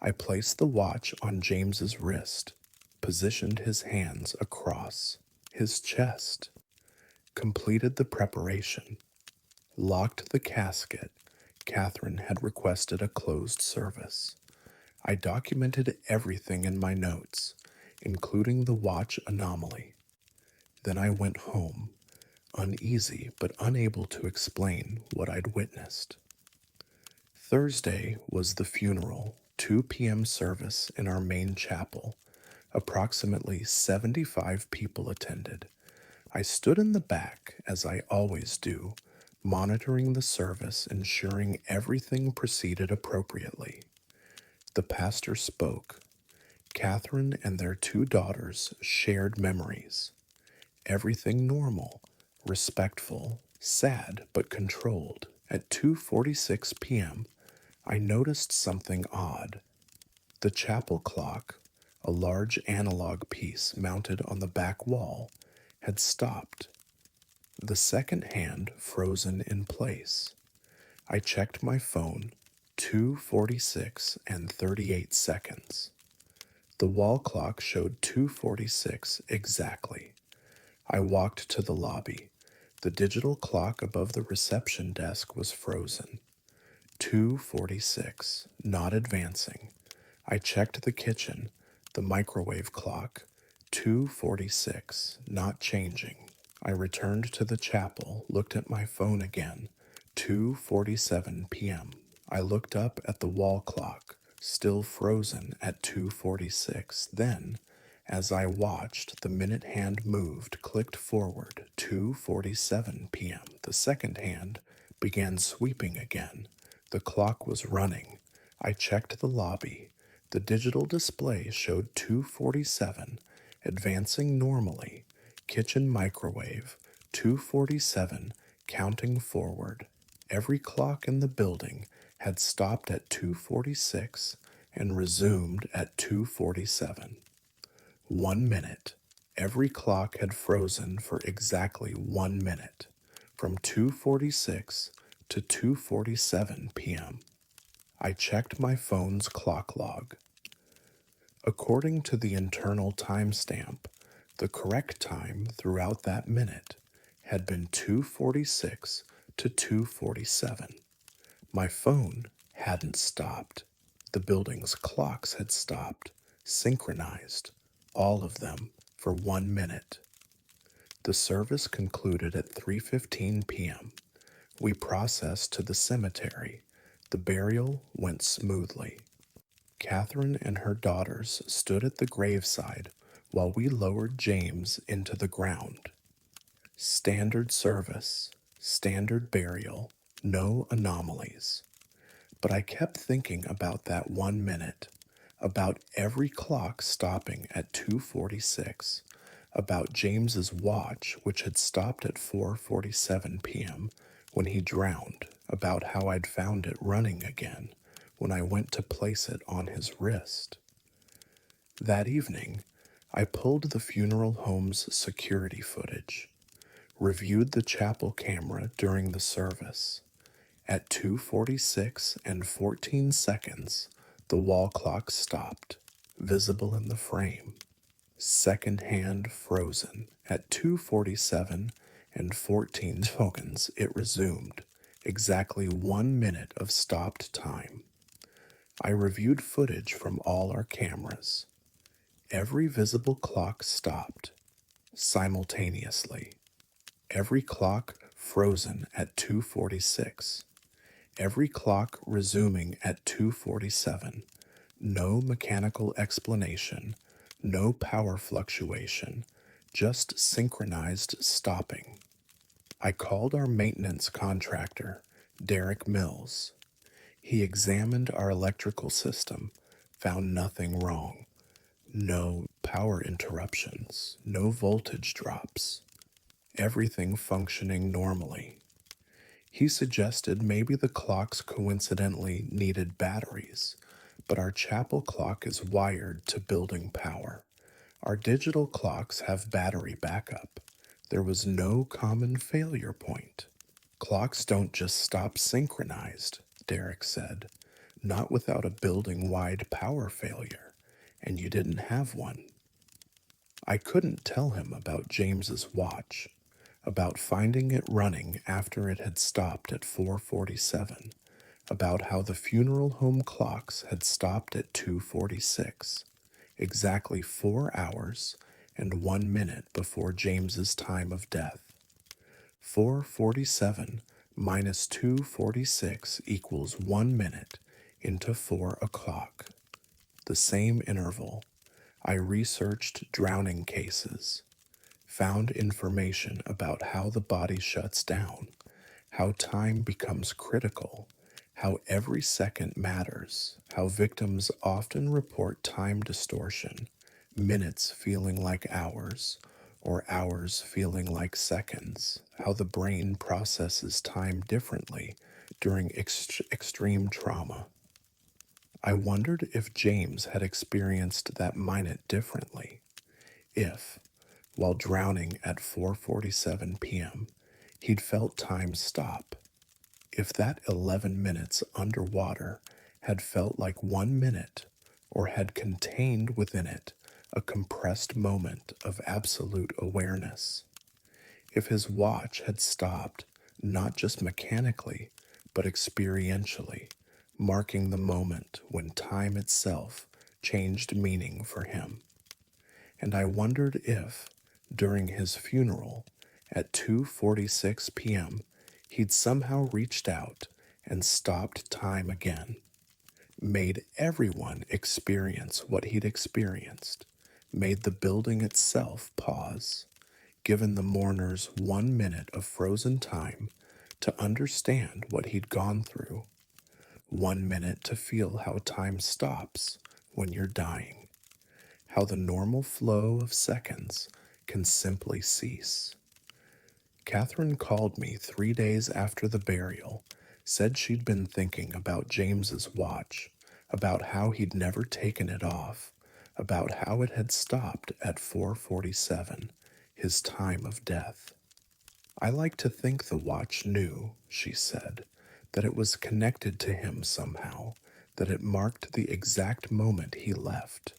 I placed the watch on James's wrist, positioned his hands across his chest, completed the preparation, locked the casket. Catherine had requested a closed service. I documented everything in my notes, including the watch anomaly. Then I went home, uneasy but unable to explain what I'd witnessed. Thursday was the funeral, 2 p.m. service in our main chapel. Approximately 75 people attended. I stood in the back, as I always do, monitoring the service, ensuring everything proceeded appropriately. The pastor spoke. Catherine and their two daughters shared memories. Everything normal, respectful, sad but controlled. At 2:46 p.m., I noticed something odd. The chapel clock, a large analog piece mounted on the back wall, had stopped. The second hand frozen in place. I checked my phone, 2:46 and 38 seconds. The wall clock showed 2:46 exactly. I walked to the lobby. The digital clock above the reception desk was frozen. 2:46, not advancing. I checked the kitchen, the microwave clock, 2:46, not changing. I returned to the chapel, looked at my phone again. 2:47 p.m. I looked up at the wall clock, still frozen at 2:46. Then, as I watched, the minute hand moved, clicked forward. 2:47 p.m. The second hand began sweeping again. The clock was running. I checked the lobby. The digital display showed 2:47, advancing normally. Kitchen microwave, 2:47, counting forward. Every clock in the building had stopped at 2:46 and resumed at 2:47. 1 minute. Every clock had frozen for exactly 1 minute, from 2:46 to 2:47 p.m. I checked my phone's clock log. According to the internal timestamp, the correct time throughout that minute had been 2:46 to 2:47. My phone hadn't stopped. The building's clocks had stopped, synchronized, all of them for 1 minute. The service concluded at 3:15 p.m. We processed to the cemetery. The burial went smoothly. Catherine and her daughters stood at the graveside while we lowered James into the ground. Standard service, standard burial, no anomalies. But I kept thinking about that 1 minute, about every clock stopping at 2:46, about James's watch, which had stopped at 4:47 p.m. when he drowned, about how I'd found it running again when I went to place it on his wrist. That evening, I pulled the funeral home's security footage, reviewed the chapel camera during the service. At 2:46 and 14 seconds, the wall clock stopped, visible in the frame. Second hand frozen. At 2:47 and 14 seconds, it resumed, exactly 1 minute of stopped time. I reviewed footage from all our cameras. Every visible clock stopped simultaneously. Every clock frozen at 2:46. Every clock resuming at 2:47. No mechanical explanation, no power fluctuation, just synchronized stopping. I called our maintenance contractor, Derek Mills. He examined our electrical system, found nothing wrong. No power interruptions, no voltage drops. Everything functioning normally. He suggested maybe the clocks coincidentally needed batteries, but our chapel clock is wired to building power. Our digital clocks have battery backup. There was no common failure point. Clocks don't just stop synchronized, Derek said, not without a building-wide power failure, and you didn't have one. I couldn't tell him about James's watch, about finding it running after it had stopped at 4:47, about how the funeral home clocks had stopped at 2:46, exactly 4 hours and 1 minute before James's time of death. 4:47 minus 2:46 equals 1 minute into 4 o'clock. The same interval. I researched drowning cases, found information about how the body shuts down, how time becomes critical, how every second matters, how victims often report time distortion, minutes feeling like hours, or hours feeling like seconds, how the brain processes time differently during extreme trauma. I wondered if James had experienced that minute differently, if, while drowning at 4:47 p.m., he'd felt time stop, if that 11 minutes underwater had felt like 1 minute or had contained within it a compressed moment of absolute awareness, if his watch had stopped not just mechanically but experientially, marking the moment when time itself changed meaning for him. And I wondered if, during his funeral, At 2:46 p.m., he'd somehow reached out and stopped time again, made everyone experience what he'd experienced, made the building itself pause, given the mourners 1 minute of frozen time to understand what he'd gone through, 1 minute to feel how time stops when you're dying, how the normal flow of seconds can simply cease. Catherine called me 3 days after the burial, said she'd been thinking about James's watch, about how he'd never taken it off, about how it had stopped at 4:47, his time of death. I like to think the watch knew, she said, that it was connected to him somehow, that it marked the exact moment he left.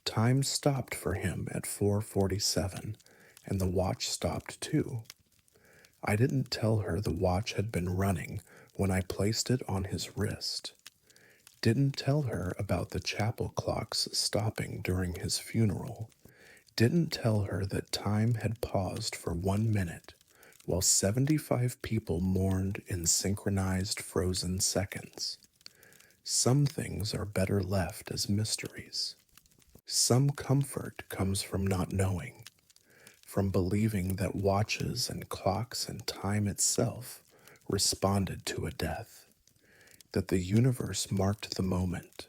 Time stopped for him at 4:47, and the watch stopped too. I didn't tell her the watch had been running when I placed it on his wrist. Didn't tell her about the chapel clocks stopping during his funeral. Didn't tell her that time had paused for 1 minute while 75 people mourned in synchronized frozen seconds. Some things are better left as mysteries. Some comfort comes from not knowing, from believing that watches and clocks and time itself responded to a death, that the universe marked the moment,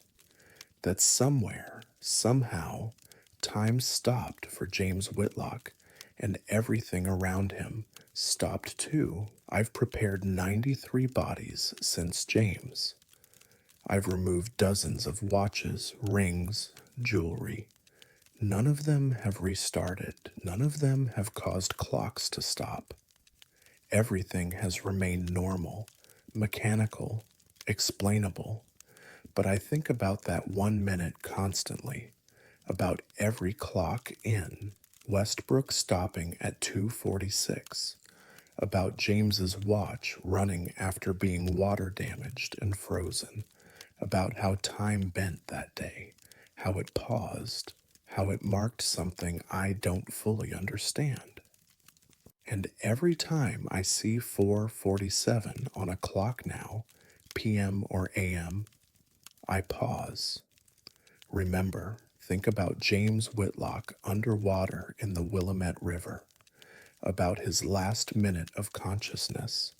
that somewhere, somehow, time stopped for James Whitlock and everything around him stopped too. I've prepared 93 bodies since James. I've removed dozens of watches, rings, jewelry. None of them have restarted. None of them have caused clocks to stop. Everything has remained normal, mechanical, explainable. But I think about that 1 minute constantly, about every clock in, Westbrook stopping at 2:46, about James's watch running after being water damaged and frozen, about how time bent that day, how it paused, how it marked something I don't fully understand. And every time I see 4:47 on a clock now, PM or AM, I pause. Remember, think about James Whitlock underwater in the Willamette River, about his last minute of consciousness,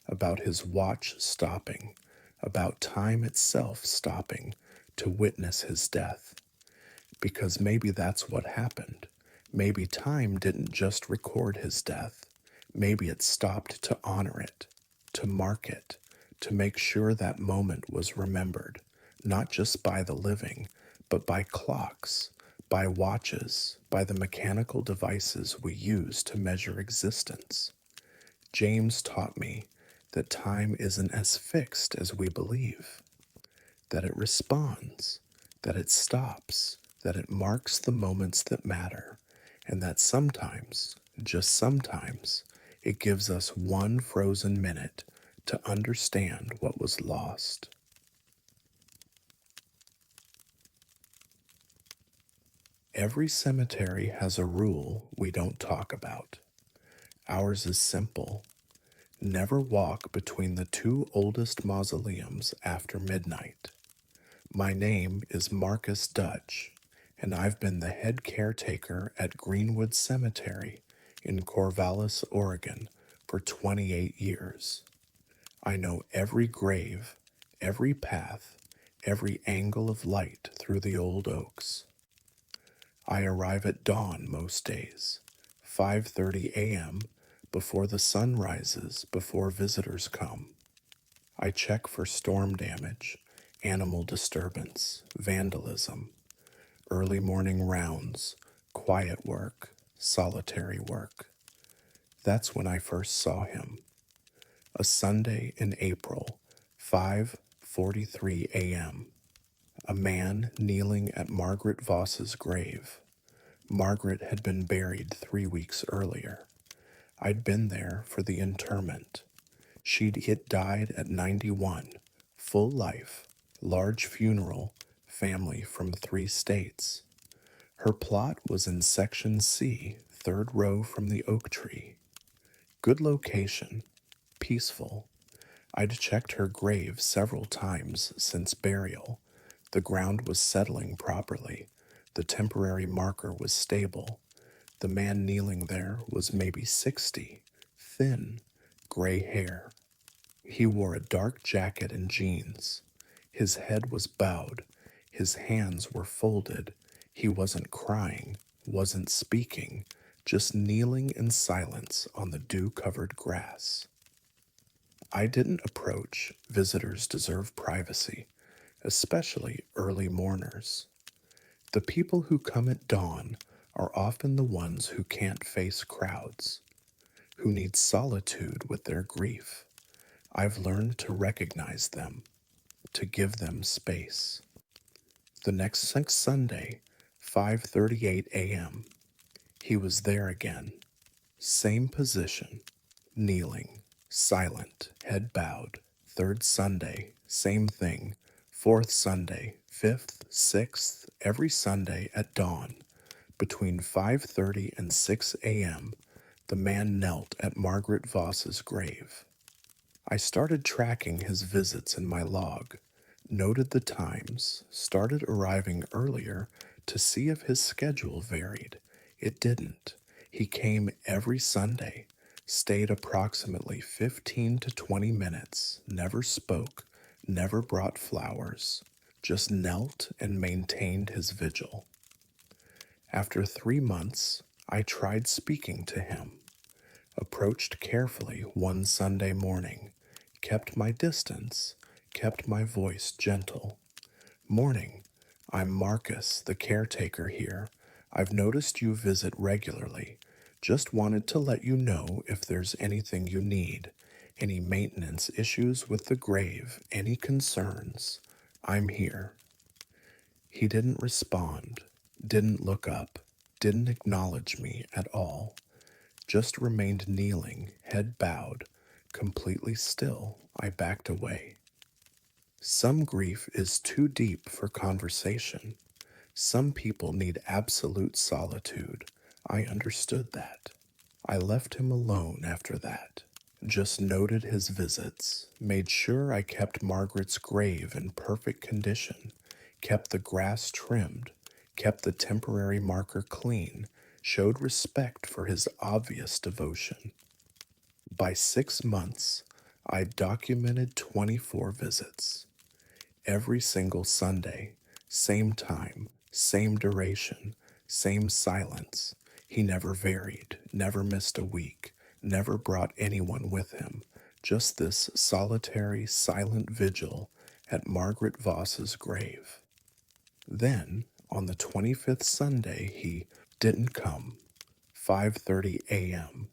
about his watch stopping, about time itself stopping to witness his death. Because maybe that's what happened. Maybe time didn't just record his death. Maybe it stopped to honor it, to mark it, to make sure that moment was remembered, not just by the living, but by clocks, by watches, by the mechanical devices we use to measure existence. James taught me that time isn't as fixed as we believe, that it responds, that it stops, that it marks the moments that matter, and that sometimes, just sometimes, it gives us one frozen minute to understand what was lost. Every cemetery has a rule we don't talk about. Ours is simple. Never walk between the two oldest mausoleums after midnight. My name is Marcus Dutch, and I've been the head caretaker at Greenwood Cemetery in Corvallis, Oregon, for 28 years. I know every grave, every path, every angle of light through the old oaks. I arrive at dawn most days, 5:30 a.m., before the sun rises, before visitors come. I check for storm damage, animal disturbance, vandalism, early morning rounds, quiet work, solitary work. That's when I first saw him. A Sunday in April, 5:43 a.m. A man kneeling at Margaret Voss's grave. Margaret had been buried 3 weeks earlier. I'd been there for the interment. She'd died at 91, full life, large funeral, family from 3 states. Her plot was in Section C, third row from the oak tree. Good location, peaceful. I'd checked her grave several times since burial. The ground was settling properly. The temporary marker was stable. The man kneeling there was maybe 60, thin, gray hair. He wore a dark jacket and jeans. His head was bowed. His hands were folded. He wasn't crying, wasn't speaking, just kneeling in silence on the dew-covered grass. I didn't approach. Visitors deserve privacy, especially early mourners. The people who come at dawn are often the ones who can't face crowds, who need solitude with their grief. I've learned to recognize them, to give them space. The next Sunday, 5:38 a.m., he was there again. Same position, kneeling, silent, head bowed. Third Sunday, same thing. Fourth Sunday, fifth, sixth, every Sunday at dawn. Between 5:30 and 6 a.m., the man knelt at Margaret Voss's grave. I started tracking his visits in my log, noted the times, started arriving earlier to see if his schedule varied. It didn't. He came every Sunday, stayed approximately 15 to 20 minutes, never spoke, never brought flowers, just knelt and maintained his vigil. After 3 months, I tried speaking to him, approached carefully one Sunday morning, kept my distance, kept my voice gentle. Morning, I'm Marcus, the caretaker here. I've noticed you visit regularly. Just wanted to let you know if there's anything you need, any maintenance issues with the grave, any concerns. I'm here. He didn't respond, didn't look up, didn't acknowledge me at all. Just remained kneeling, head bowed, completely still. I backed away. Some grief is too deep for conversation. Some people need absolute solitude. I understood that. I left him alone after that. Just noted his visits, made sure I kept Margaret's grave in perfect condition, kept the grass trimmed, kept the temporary marker clean, showed respect for his obvious devotion. By 6 months, I documented 24 visits. Every single Sunday, same time, same duration, same silence. He never varied, never missed a week, never brought anyone with him. Just this solitary, silent vigil at Margaret Voss's grave. Then, on the 25th Sunday, he didn't come. 5:30 a.m.,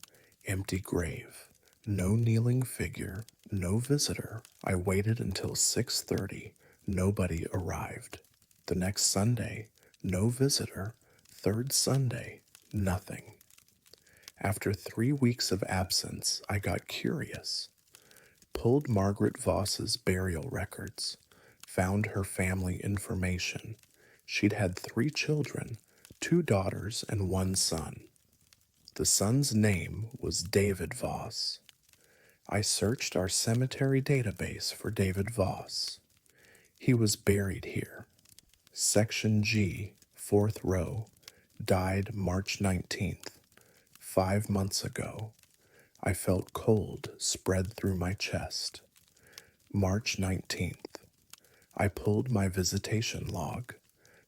empty grave. No kneeling figure, no visitor. I waited until 6:30. Nobody arrived. The next Sunday, no visitor. Third Sunday, nothing. After 3 weeks of absence, I got curious. Pulled Margaret Voss's burial records. Found her family information. She'd had 3 children, 2 daughters and 1 son. The son's name was David Voss. I searched our cemetery database for David Voss. He was buried here. Section G, 4th row, died March 19th, 5 months ago. I felt cold spread through my chest. March 19th. I pulled my visitation log,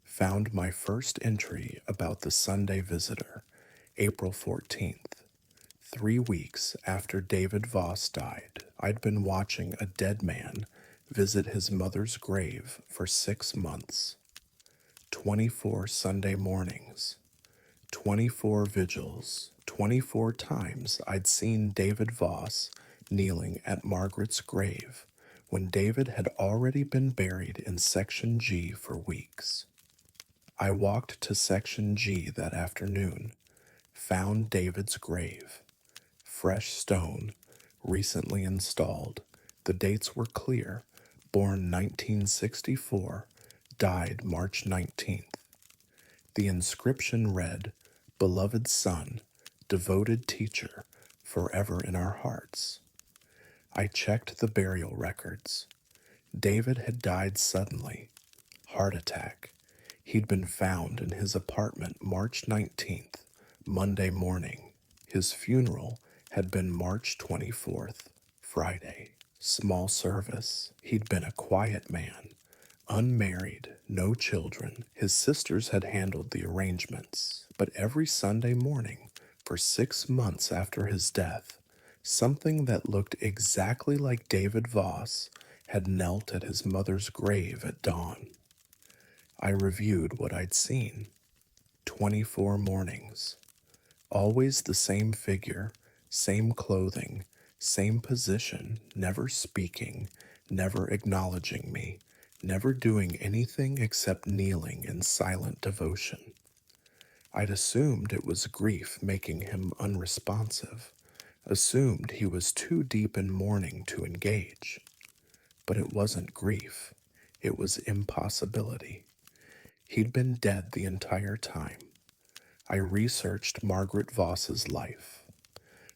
found my first entry about the Sunday visitor, April 14th. 3 weeks after David Voss died, I'd been watching a dead man visit his mother's grave for 6 months. 24 Sunday mornings, 24 vigils, 24 times I'd seen David Voss kneeling at Margaret's grave when David had already been buried in Section G for weeks. I walked to Section G that afternoon, found David's grave. Fresh stone, recently installed. The dates were clear. Born 1964, died March 19th. The inscription read, "Beloved son, devoted teacher, forever in our hearts. I checked the burial records. David had died suddenly. Heart attack. He'd been found in his apartment March 19th, Monday morning. His funeral had been March 24th, Friday. Small service. He'd been a quiet man, unmarried, no children. His sisters had handled the arrangements. But every Sunday morning, for 6 months after his death, something that looked exactly like David Voss had knelt at his mother's grave at dawn. I reviewed what I'd seen. 24 mornings. Always the same figure, same clothing, same position, never speaking, never acknowledging me, never doing anything except kneeling in silent devotion. I'd assumed it was grief making him unresponsive, assumed he was too deep in mourning to engage. But it wasn't grief, it was impossibility. He'd been dead the entire time. I researched Margaret Voss's life,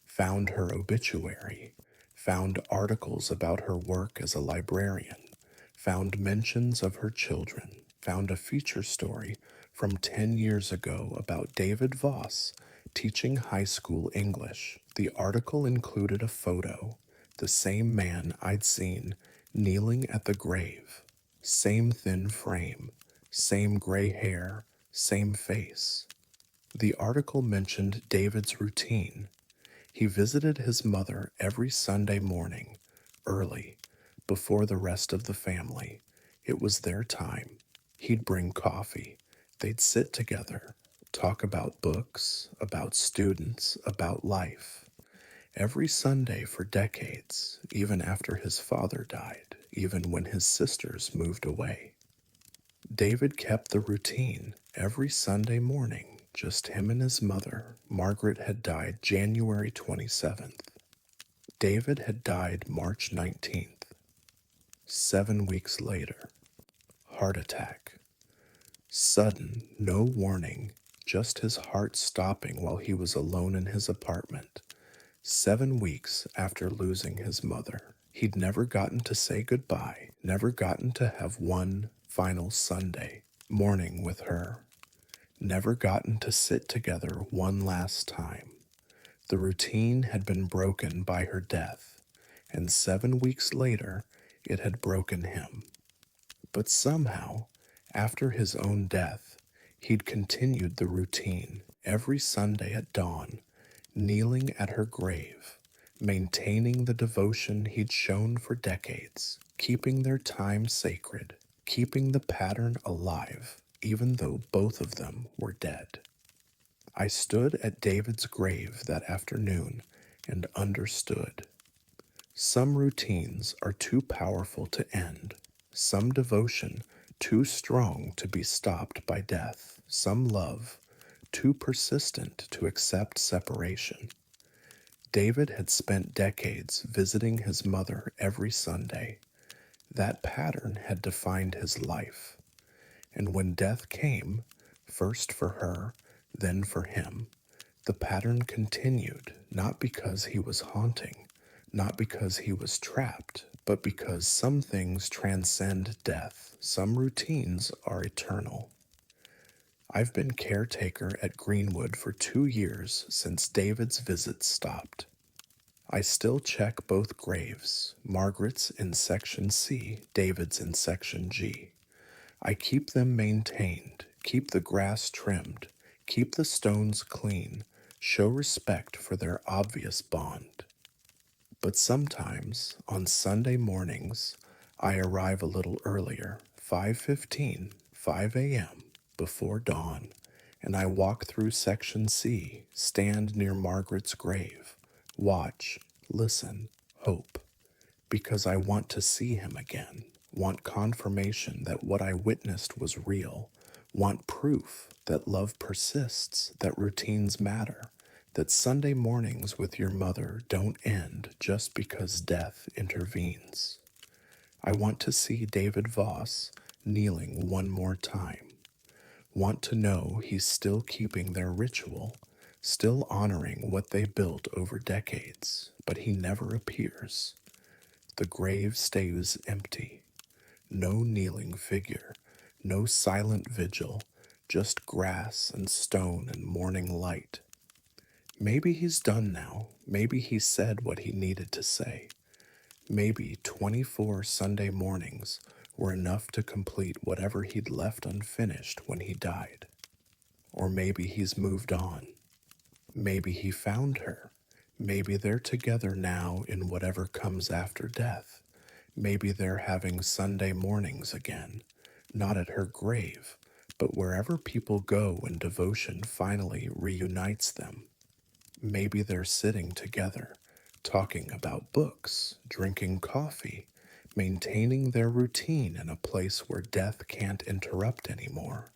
found her obituary, found articles about her work as a librarian, found mentions of her children, found a feature story from 10 years ago about David Voss teaching high school English. The article included a photo, the same man I'd seen kneeling at the grave, same thin frame, same gray hair, same face. The article mentioned David's routine. He visited his mother every Sunday morning, early, before the rest of the family. It was their time. He'd bring coffee. They'd sit together, talk about books, about students, about life. Every Sunday for decades, even after his father died, even when his sisters moved away. David kept the routine every Sunday morning, just him and his mother. Margaret had died January 27th. David had died March 19th. 7 weeks later, heart attack. Sudden, no warning, just his heart stopping while he was alone in his apartment. 7 weeks after losing his mother. He'd never gotten to say goodbye, never gotten to have one final Sunday morning with her, never gotten to sit together one last time. The routine had been broken by her death, and 7 weeks later, it had broken him. But somehow, after his own death, he'd continued the routine every Sunday at dawn, kneeling at her grave, maintaining the devotion he'd shown for decades, keeping their time sacred, keeping the pattern alive, even though both of them were dead. I stood at David's grave that afternoon and understood. Some routines are too powerful to end, some devotion too strong to be stopped by death, some love too persistent to accept separation. David had spent decades visiting his mother every Sunday. That pattern had defined his life. And when death came, first for her, then for him, the pattern continued, not because he was haunting, not because he was trapped, but because some things transcend death. Some routines are eternal. I've been caretaker at Greenwood for 2 years since David's visits stopped. I still check both graves, Margaret's in Section C, David's in Section G. I keep them maintained, keep the grass trimmed, keep the stones clean, show respect for their obvious bond. But sometimes, on Sunday mornings, I arrive a little earlier, 5:15, 5 a.m., before dawn, and I walk through Section C, stand near Margaret's grave, watch, listen, hope, because I want to see him again, want confirmation that what I witnessed was real, want proof that love persists, that routines matter, that Sunday mornings with your mother don't end just because death intervenes. I want to see David Voss kneeling one more time, want to know he's still keeping their ritual, still honoring what they built over decades, but he never appears. The grave stays empty. No kneeling figure, no silent vigil, just grass and stone and morning light. Maybe he's done now. Maybe he said what he needed to say. Maybe 24 Sunday mornings were enough to complete whatever he'd left unfinished when he died. Or maybe he's moved on. Maybe he found her. Maybe they're together now in whatever comes after death. Maybe they're having Sunday mornings again, not at her grave, but wherever people go when devotion finally reunites them. Maybe they're sitting together, talking about books, drinking coffee, maintaining their routine in a place where death can't interrupt anymore.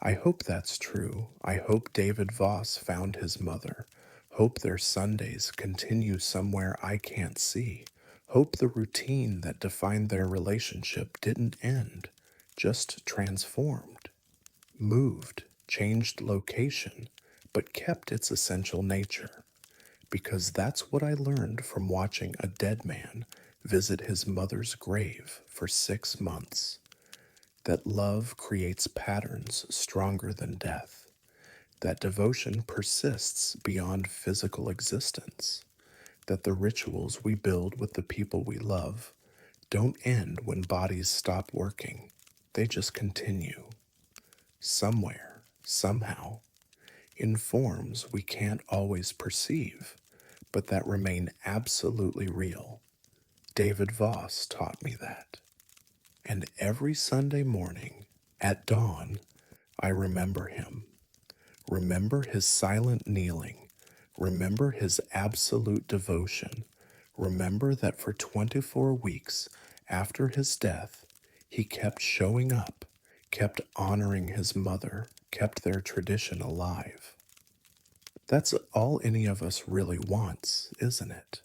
I hope that's true. I hope David Voss found his mother. Hope their Sundays continue somewhere I can't see. Hope the routine that defined their relationship didn't end, just transformed, moved, changed location, but kept its essential nature. Because that's what I learned from watching a dead man visit his mother's grave for 6 months. That love creates patterns stronger than death. That devotion persists beyond physical existence. That the rituals we build with the people we love don't end when bodies stop working. They just continue. Somewhere, somehow, in forms we can't always perceive, but that remain absolutely real. David Voss taught me that. And every Sunday morning, at dawn, I remember him. Remember his silent kneeling. Remember his absolute devotion. Remember that for 24 weeks after his death, he kept showing up, kept honoring his mother, kept their tradition alive. That's all any of us really wants, isn't it?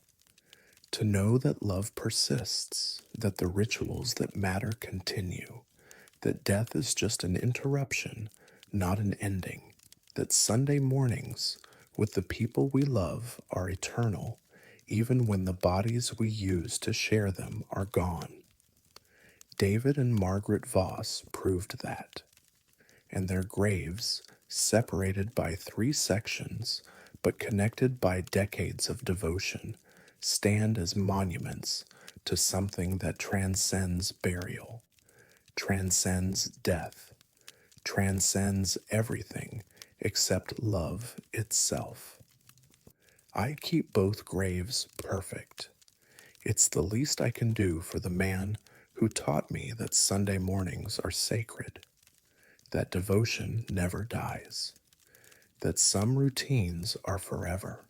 To know that love persists, that the rituals that matter continue, that death is just an interruption, not an ending, that Sunday mornings with the people we love are eternal, even when the bodies we use to share them are gone. David and Margaret Voss proved that, and their graves, separated by 3 sections but connected by decades of devotion, stand as monuments to something that transcends burial, transcends death, transcends everything except love itself. I keep both graves perfect. It's the least I can do for the man who taught me that Sunday mornings are sacred, that devotion never dies, that some routines are forever,